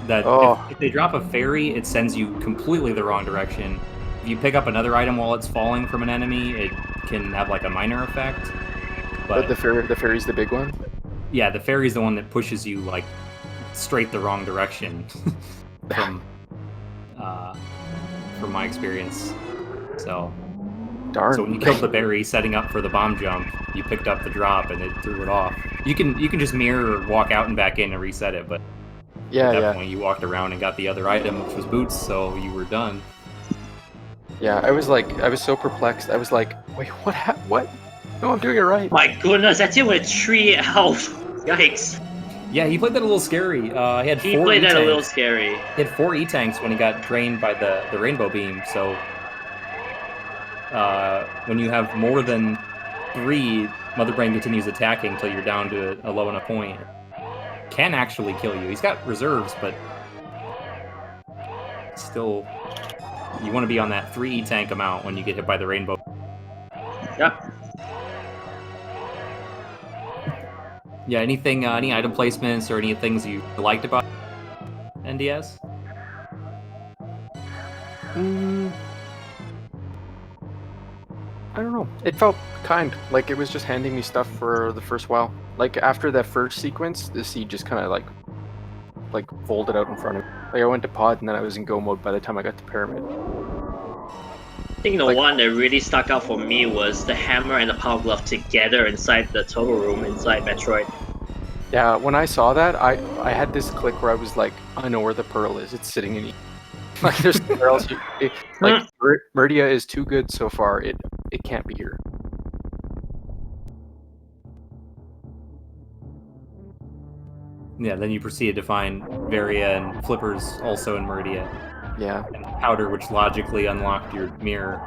Speaker 1: If they drop a fairy, it sends you completely the wrong direction. If you pick up another item while it's falling from an enemy, it can have like a minor effect.
Speaker 3: But the fairy's the big one?
Speaker 1: Yeah, the fairy's the one that pushes you like straight the wrong direction. From my experience. So
Speaker 3: darn.
Speaker 1: So when you killed the berry setting up for the bomb jump, you picked up the drop and it threw it off. You can just mirror or walk out and back in and reset it, but at that point you walked around and got the other item, which was boots, so you were done.
Speaker 3: Yeah, I was so perplexed. I was like, wait, what? No, I'm doing it right.
Speaker 2: My goodness, that's it with 3 health. Yikes.
Speaker 1: Yeah, he played that a little scary. He played that a little scary. He had 4 E-tanks when he got drained by the rainbow beam, so when you have more than 3, Mother Brain continues attacking until you're down to a low enough point. Can actually kill you. He's got reserves, but still, you want to be on that 3 E-tank amount when you get hit by the rainbow.
Speaker 2: Yep.
Speaker 1: Yeah, any item placements or any things you liked about NDIAZ?
Speaker 3: I don't know. It felt kind. Like it was just handing me stuff for the first while. Like after that first sequence, the seed just kind of like folded out in front of me. Like I went to pod and then I was in go mode by the time I got to pyramid.
Speaker 2: I think the one that really stuck out for me was the hammer and the power glove together inside the turtle room inside Metroid.
Speaker 3: Yeah, when I saw that, I had this click where I was like, I know where the pearl is. It's sitting in. Like there's somewhere else. Meridia is too good so far. It can't be here.
Speaker 1: Yeah, then you proceeded to find Varia and Flippers also in Meridia.
Speaker 3: Yeah.
Speaker 1: And Powder, which logically unlocked your mirror.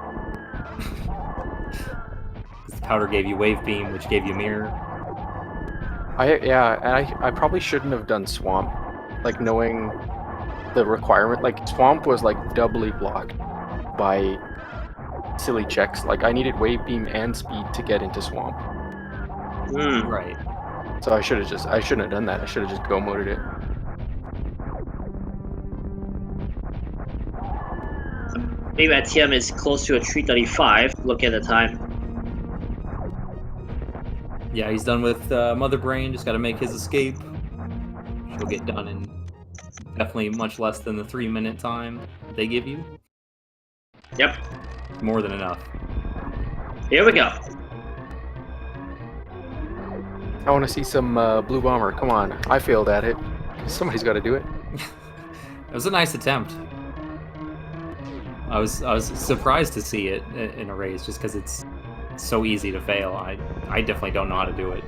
Speaker 1: Because the Powder gave you Wave Beam, which gave you mirror.
Speaker 3: I probably shouldn't have done Swamp. Like knowing the requirement, like Swamp was like doubly blocked by silly checks. Like I needed Wave Beam and Speed to get into Swamp.
Speaker 1: Right.
Speaker 3: So I shouldn't have done that. I should have just go moded it.
Speaker 2: Maybe etium is close to a 335. Look at the time.
Speaker 1: Yeah, he's done with Mother Brain. Just got to make his escape. She'll get done in definitely much less than the 3-minute time they give you.
Speaker 2: Yep.
Speaker 1: More than enough.
Speaker 2: Here we go.
Speaker 3: I want to see some blue bomber. Come on, I failed at it. Somebody's got to do it.
Speaker 1: It was a nice attempt. I was surprised to see it in a race just because it's so easy to fail. I definitely don't know how to do it.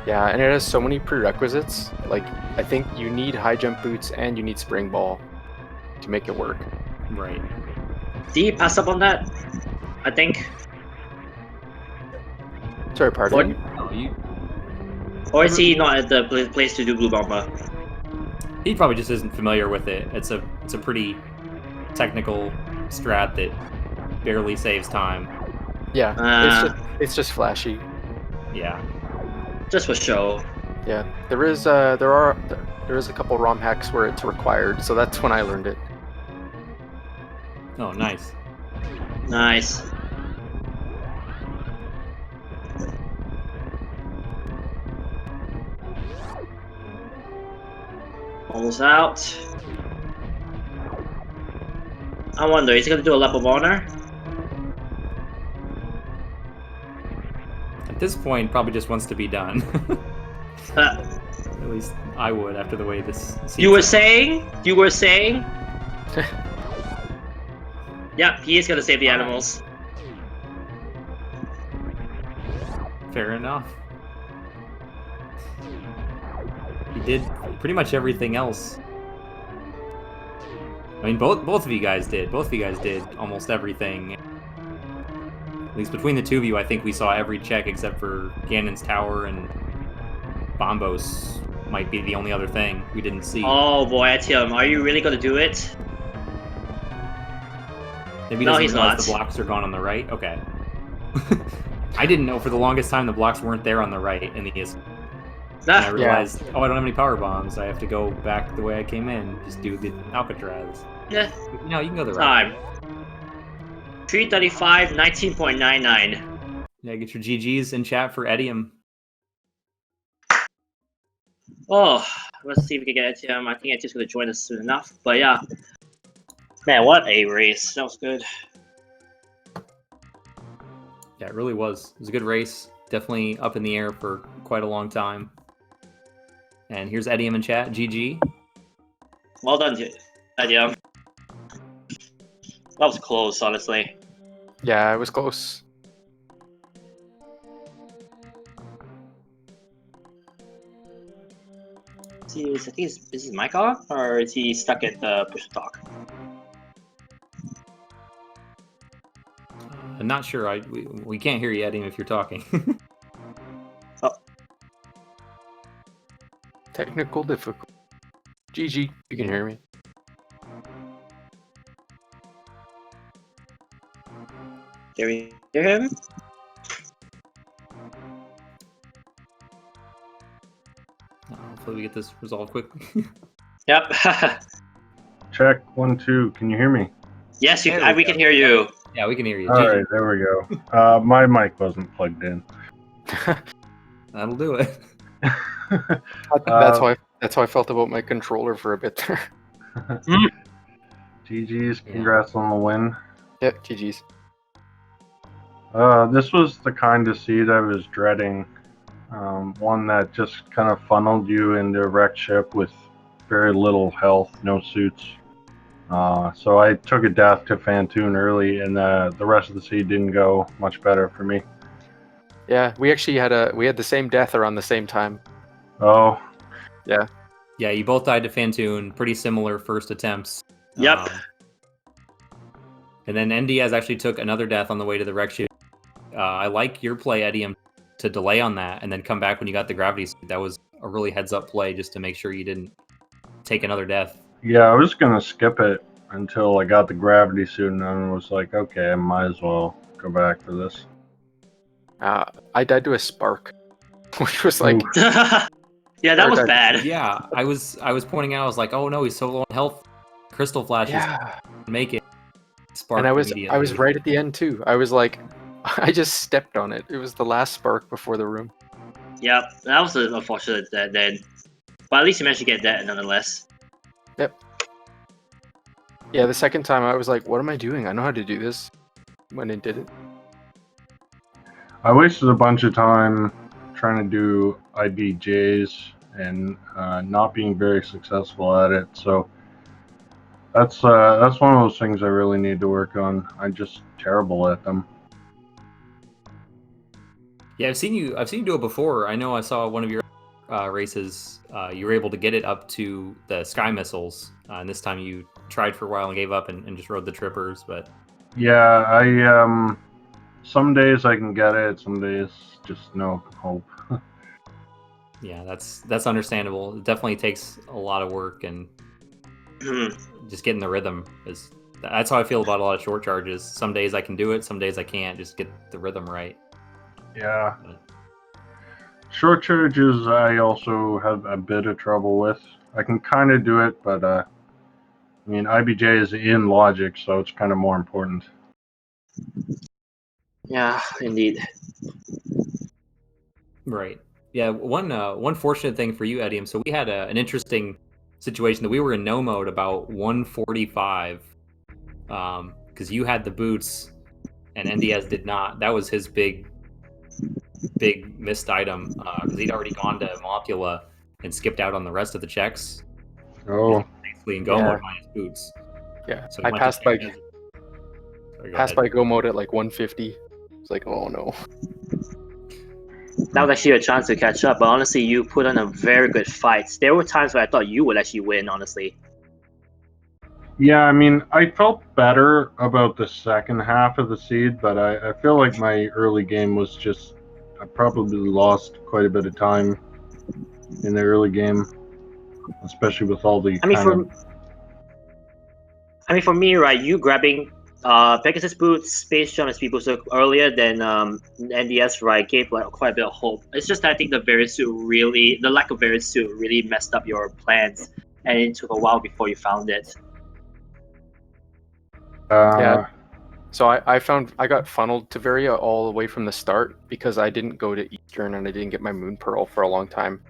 Speaker 3: Yeah, and it has so many prerequisites. Like, I think you need high jump boots and you need spring ball to make it work.
Speaker 1: Right.
Speaker 2: Did he pass up on that? I think.
Speaker 3: Sorry, pardon.
Speaker 2: Or is he not at the place to do blue bomber?
Speaker 1: He probably just isn't familiar with it. It's a pretty technical strat that barely saves time.
Speaker 3: Yeah, it's just flashy.
Speaker 1: Yeah.
Speaker 2: Just for show.
Speaker 3: Yeah, there is a couple ROM hacks where it's required, so that's when I learned it.
Speaker 1: Oh, nice.
Speaker 2: Nice. Almost out. I wonder, is he gonna do a lap of honor?
Speaker 1: At this point, probably just wants to be done.
Speaker 2: Uh,
Speaker 1: At least I would after the way this.
Speaker 2: you were saying? You were saying? Yep, he is gonna save the animals.
Speaker 1: Fair enough. He did pretty much everything else. I mean, both of you guys did. Both of you guys did almost everything. At least between the two of you, I think we saw every check except for Ganon's Tower, and Bombos might be the only other thing we didn't see.
Speaker 2: Oh boy, etium, are you really gonna do it?
Speaker 1: Maybe he
Speaker 2: No,
Speaker 1: doesn't
Speaker 2: he's
Speaker 1: realize
Speaker 2: not.
Speaker 1: the blocks are gone on the right? Okay. I didn't know for the longest time the blocks weren't there on the right in the and I realized, oh, I don't have any power bombs. I have to go back the way I came in. Just do the Alcatraz.
Speaker 2: Yeah.
Speaker 1: No, you can go the right.
Speaker 2: Time. 335, 19.99.
Speaker 1: Yeah, get your GGs in chat for etium.
Speaker 2: Oh, let's see if we can get etium. I think etium's gonna join us soon enough. But yeah. Man, what a race. That was good.
Speaker 1: Yeah, it really was. It was a good race. Definitely up in the air for quite a long time. And here's etium in chat. GG.
Speaker 2: Well done, etium. That was close, honestly.
Speaker 3: Yeah, it was close.
Speaker 2: I think is his mic on, or is he stuck at the push to talk?
Speaker 1: I'm not sure. We can't hear you, etium, if you're talking.
Speaker 2: Oh.
Speaker 3: Technical difficulty. GG, you can hear me.
Speaker 2: Can we hear him?
Speaker 1: Hopefully we get this resolved quickly.
Speaker 2: Yep.
Speaker 4: Check 1, 2. Can you hear me?
Speaker 2: Yes,
Speaker 1: There we
Speaker 2: we
Speaker 1: go.
Speaker 2: can hear you.
Speaker 1: Yeah, we can hear you.
Speaker 4: All
Speaker 1: GG.
Speaker 4: right, there we go. My mic wasn't plugged in.
Speaker 1: That'll do it.
Speaker 3: That's how I felt about my controller for a bit there.
Speaker 4: GG's, congrats on the win.
Speaker 3: Yeah, GG's.
Speaker 4: This was the kind of seed I was dreading. One that just kind of funneled you into a wrecked ship with very little health, no suits. So I took a death to Fantoon early, and the rest of the seed didn't go much better for me.
Speaker 3: Yeah, we actually had the same death around the same time.
Speaker 4: Oh,
Speaker 3: Yeah.
Speaker 1: Yeah, you both died to Fantoon. Pretty similar first attempts.
Speaker 2: Yep.
Speaker 1: And then NDIAZ actually took another death on the way to the wreck ship. I like your play, etium, to delay on that and then come back when you got the gravity suit. That was a really heads-up play just to make sure you didn't take another death.
Speaker 4: yeah, I was going to skip it until I got the gravity suit, and then was like, okay, I might as well go back for this.
Speaker 3: I died to a spark, which was like,
Speaker 2: Yeah, that was bad.
Speaker 1: Yeah, I was pointing out, I was like, oh no, he's so low on health. Crystal flashes.
Speaker 3: yeah,
Speaker 1: make it. Spark
Speaker 3: And I was
Speaker 1: immediately.
Speaker 3: right at the end too. I was like, I just stepped on it. It was the last spark before the room.
Speaker 2: Yep, that was unfortunate then. But at least you managed to get that nonetheless.
Speaker 3: Yep. Yeah, the second time I was like, what am I doing? I know how to do this. When it did it.
Speaker 4: I wasted a bunch of time trying to do IBJs and not being very successful at it. So that's one of those things I really need to work on. I'm just terrible at them.
Speaker 1: Yeah, I've seen you do it before. I know I saw one of your races. You were able to get it up to the sky missiles, and this time you tried for a while and gave up and just rode the trippers. But
Speaker 4: yeah, I some days I can get it, some days just no hope.
Speaker 1: yeah, that's understandable. It definitely takes a lot of work, and just getting the rhythm is. That's how I feel about a lot of short charges. Some days I can do it, some days I can't. Just get the rhythm right.
Speaker 4: Yeah. Short charges I also have a bit of trouble with. I can kind of do it, but I mean IBJ is in logic, so it's kind of more important.
Speaker 2: Yeah, indeed.
Speaker 1: Right. Yeah. One fortunate thing for you, Etium. So we had an interesting situation that we were in no mode about 145, because you had the boots and NDIAZ did not. That was his big missed item, because he'd already gone to Mopula and skipped out on the rest of the checks.
Speaker 4: Oh.
Speaker 1: Basically in go mode minus boots.
Speaker 3: Yeah.
Speaker 1: So
Speaker 3: I passed by go mode at like 150. It's like, oh no.
Speaker 2: That was actually a chance to catch up, but honestly, you put on a very good fight. There were times where I thought you would actually win, honestly.
Speaker 4: Yeah, I mean, I felt better about the second half of the seed, but I feel like my early game was just... I probably lost quite a bit of time in the early game, especially with all the
Speaker 2: for me, right, you grabbing Pegasus boots, space jump, and speed booster earlier than NDIAZ, right, gave like quite a bit of hope. It's just that I think the lack of variant really messed up your plans, and it took a while before you found it.
Speaker 3: Yeah. So I got funneled to Varia all the way from the start because I didn't go to Eastern and I didn't get my Moon Pearl for a long time.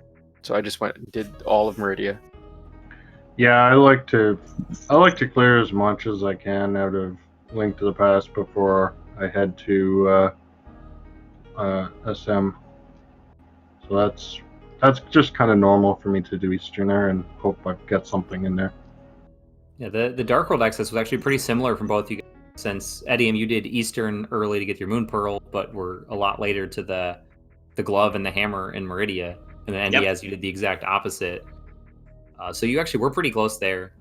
Speaker 3: So I just went and did all of Meridia.
Speaker 4: Yeah, I like to clear as much as I can out of Link to the Past before I head to SM. So that's just kind of normal for me to do Easterner and hope I get something in there.
Speaker 1: Yeah, the Dark World access was actually pretty similar from both you guys, since Etium, you did Eastern early to get your Moon Pearl, but were a lot later to the glove and the hammer in Meridia, and then NDIAZ, you did the exact opposite. So you actually were pretty close there.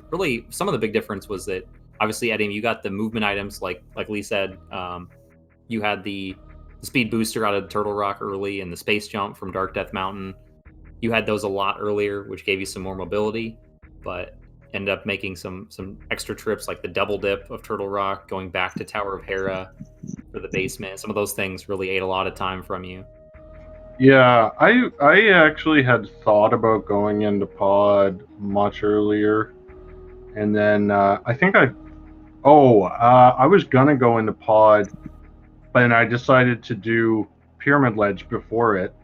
Speaker 1: Really, some of the big difference was that obviously, Etium, you got the movement items like Lee said. You had the speed booster out of Turtle Rock early and the space jump from Dark Death Mountain. You had those a lot earlier, which gave you some more mobility, but ended up making some extra trips like the double dip of Turtle Rock, going back to Tower of Hera for the basement. Some of those things really ate a lot of time from you.
Speaker 4: Yeah, I actually had thought about going into pod much earlier, and then I think I was gonna go into pod, but I decided to do Pyramid Ledge before it,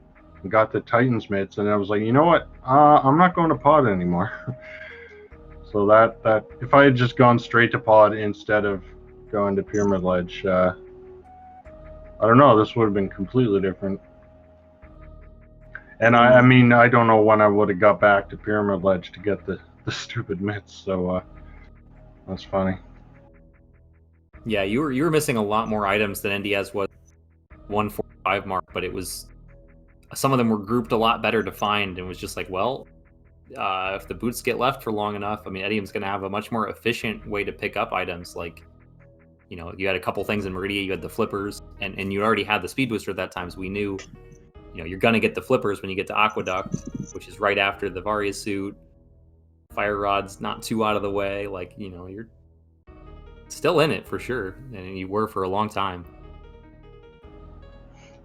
Speaker 4: and got the Titan's mitts, and I was like, you know what, I'm not going to pod anymore. So that if I had just gone straight to pod instead of going to Pyramid Ledge, I don't know, this would have been completely different. And I mean, I don't know when I would have got back to Pyramid Ledge to get the stupid mitts, so that's funny.
Speaker 1: Yeah, you were missing a lot more items than NDIAZ was 145 mark, but it was some of them were grouped a lot better to find, and was just like, well, if the boots get left for long enough, I mean, Etium's going to have a much more efficient way to pick up items. Like, you know, you had a couple things in Meridia, you had the flippers, and you already had the speed booster at that time, so we knew, you know, you're going to get the flippers when you get to Aqueduct, which is right after the Varia suit. Fire Rod's not too out of the way. Like, you know, you're still in it for sure, and you were for a long time.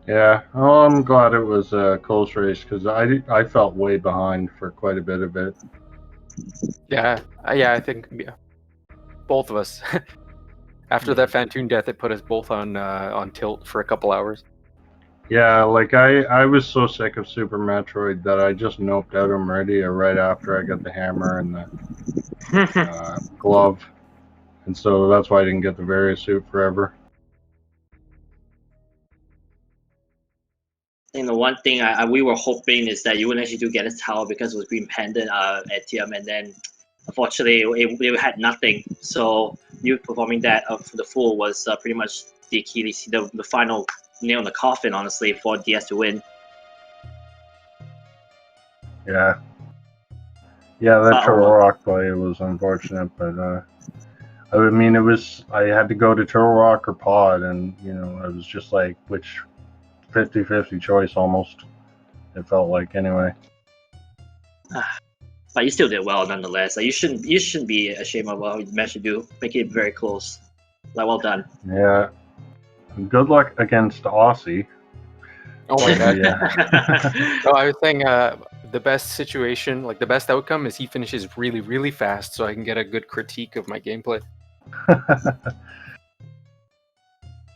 Speaker 4: Yeah, well, I'm glad it was a close race because I felt way behind for quite a bit of it.
Speaker 3: Yeah, I think both of us. After that Fantoon death, it put us both on tilt for a couple hours.
Speaker 4: Yeah, like I was so sick of Super Metroid that I just noped out him ready right after I got the hammer and the glove, and so that's why I didn't get the various suit forever.
Speaker 2: I think the one thing we were hoping is that you wouldn't actually do get a tower because it was Green Pendant etium, and then unfortunately it had nothing. So you performing that for the full was pretty much the Achilles, the final nail in the coffin, honestly, for DS to win.
Speaker 4: Yeah, that Turtle Rock play was unfortunate, but I mean I had to go to Turtle Rock or Pod, and it was just like which 50-50 choice almost. It felt like anyway.
Speaker 2: But you still did well nonetheless. Like you shouldn't be ashamed of what you managed to do. Make it very close. Like well done.
Speaker 4: Yeah. Good luck against Aussie.
Speaker 3: Oh my god.
Speaker 4: Yeah.
Speaker 3: No, I was saying the best situation, like the best outcome, is he finishes really, really fast, so I can get a good critique of my gameplay.
Speaker 2: I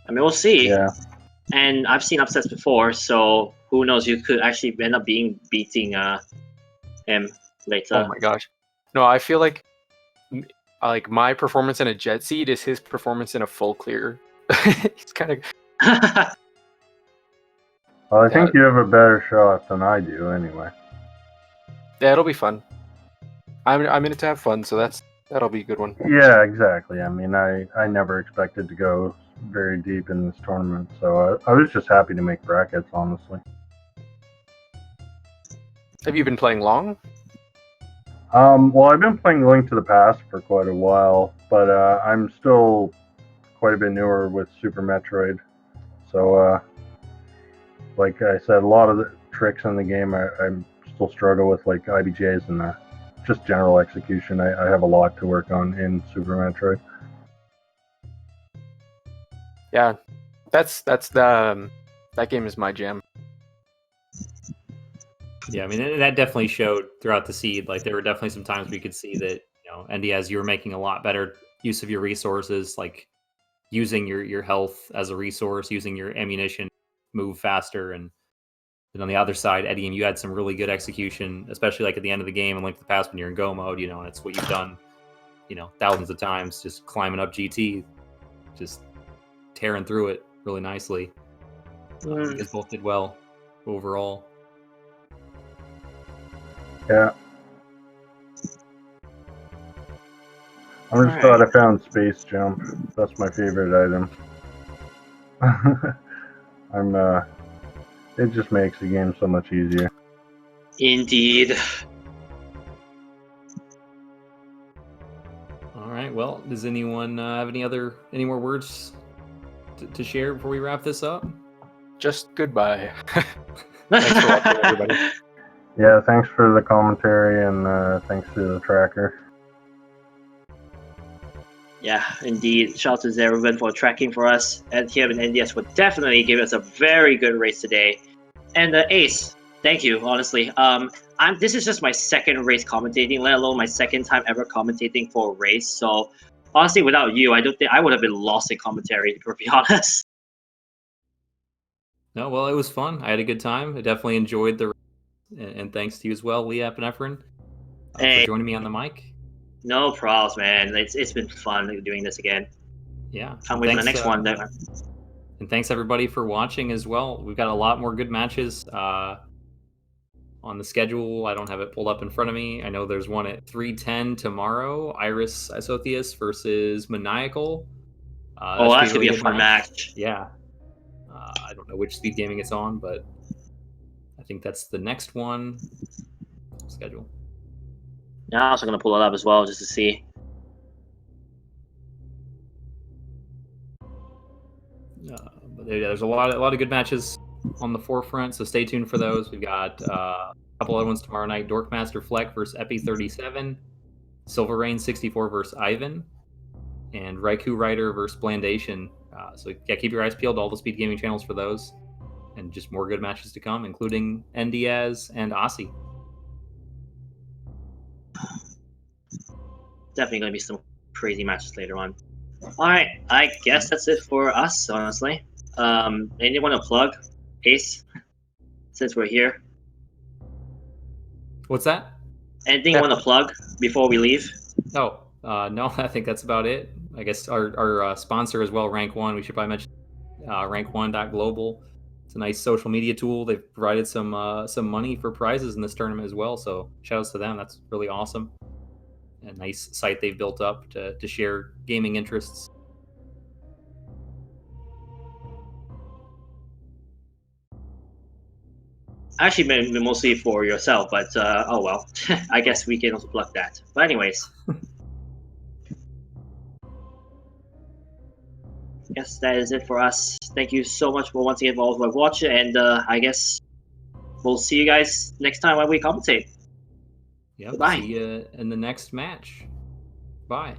Speaker 2: mean, we'll see.
Speaker 4: Yeah.
Speaker 2: And I've seen upsets before, so who knows? You could actually end up beating him later.
Speaker 3: Oh my gosh. No, I feel like my performance in a jet seat is his performance in a full clear. He's kind of.
Speaker 4: Well, I think you have a better shot than I do, anyway.
Speaker 3: Yeah, it'll be fun. I'm in it to have fun, so that'll be a good one.
Speaker 4: Yeah, exactly. I mean, I never expected to go very deep in this tournament, so I was just happy to make brackets, honestly.
Speaker 3: Have you been playing long?
Speaker 4: Well, I've been playing Link to the Past for quite a while, but I'm still quite a bit newer with Super Metroid. So, like I said, a lot of the tricks in the game I still struggle with, like IBJs and just general execution. I have a lot to work on in Super Metroid.
Speaker 3: Yeah, that game is my jam.
Speaker 1: Yeah, I mean that definitely showed throughout the seed. Like there were definitely some times we could see that NDIAZ, you were making a lot better use of your resources, like using your health as a resource, using your ammunition, move faster, and then on the other side, Eddie, and you had some really good execution, especially like at the end of the game and Link to the Past when you're in go mode. And it's what you've done, thousands of times, just climbing up GT, just tearing through it really nicely. You guys both did well overall.
Speaker 4: Yeah. I'm just glad I found Space Jump. That's my favorite item. It just makes the game so much easier.
Speaker 2: Indeed.
Speaker 1: All right. Well, does anyone have any more words to share before we wrap this up?
Speaker 3: Just goodbye. Thanks for watching, everybody.
Speaker 4: Yeah, thanks for the commentary and thanks to the tracker.
Speaker 2: Yeah, indeed. Shout out to Zeruben for tracking for us. And here in NDS would definitely give us a very good race today. And Ace, thank you, honestly. This is just my second race commentating, let alone my second time ever commentating for a race. So honestly, without you, I don't think I would have been lost in commentary, to be honest.
Speaker 1: No, well, it was fun. I had a good time. I definitely enjoyed the race. And thanks to you as well, Lee Epinephrine, for joining me on the mic.
Speaker 2: No problems, man. It's been fun doing this again.
Speaker 1: Yeah.
Speaker 2: Can't wait for the next one.
Speaker 1: And thanks everybody for watching as well. We've got a lot more good matches on the schedule. I don't have it pulled up in front of me. I know there's one at 3:10 tomorrow. Iris Isotheus versus Maniacal.
Speaker 2: That's gonna be a fun match.
Speaker 1: Yeah. I don't know which SpeedGaming it's on, but I think that's the next one. Schedule.
Speaker 2: Yeah, I'm also gonna pull it up as well just to see.
Speaker 1: But there's a lot of good matches on the forefront, so stay tuned for those. We've got a couple other ones tomorrow night: Dorkmaster Fleck versus Epi37, Silver Rain 64 versus Ivan, and Raikou Rider versus Blandation. So yeah, keep your eyes peeled to all the SpeedGaming channels for those, and just more good matches to come, including NDIAZ and Aussie.
Speaker 2: Definitely gonna be some crazy matches later on. All right, I guess that's it for us, honestly. Anyone want to plug, Ace, since we're here?
Speaker 1: What's that?
Speaker 2: Anything you want to plug before we leave?
Speaker 1: Oh, no, I think that's about it. I guess our sponsor as well, Rank One. We should probably mention rank1.global. It's a nice social media tool. They've provided some money for prizes in this tournament as well. So shout outs to them. That's really awesome. A nice site they've built up to share gaming interests.
Speaker 2: Actually, been mostly for yourself, but oh well. I guess we can also plug that. But anyways, yes, that is it for us. Thank you so much for once again for all who have watched it, and I guess we'll see you guys next time when we commentate.
Speaker 1: Yep.
Speaker 2: Goodbye.
Speaker 1: See you in the next match. Bye.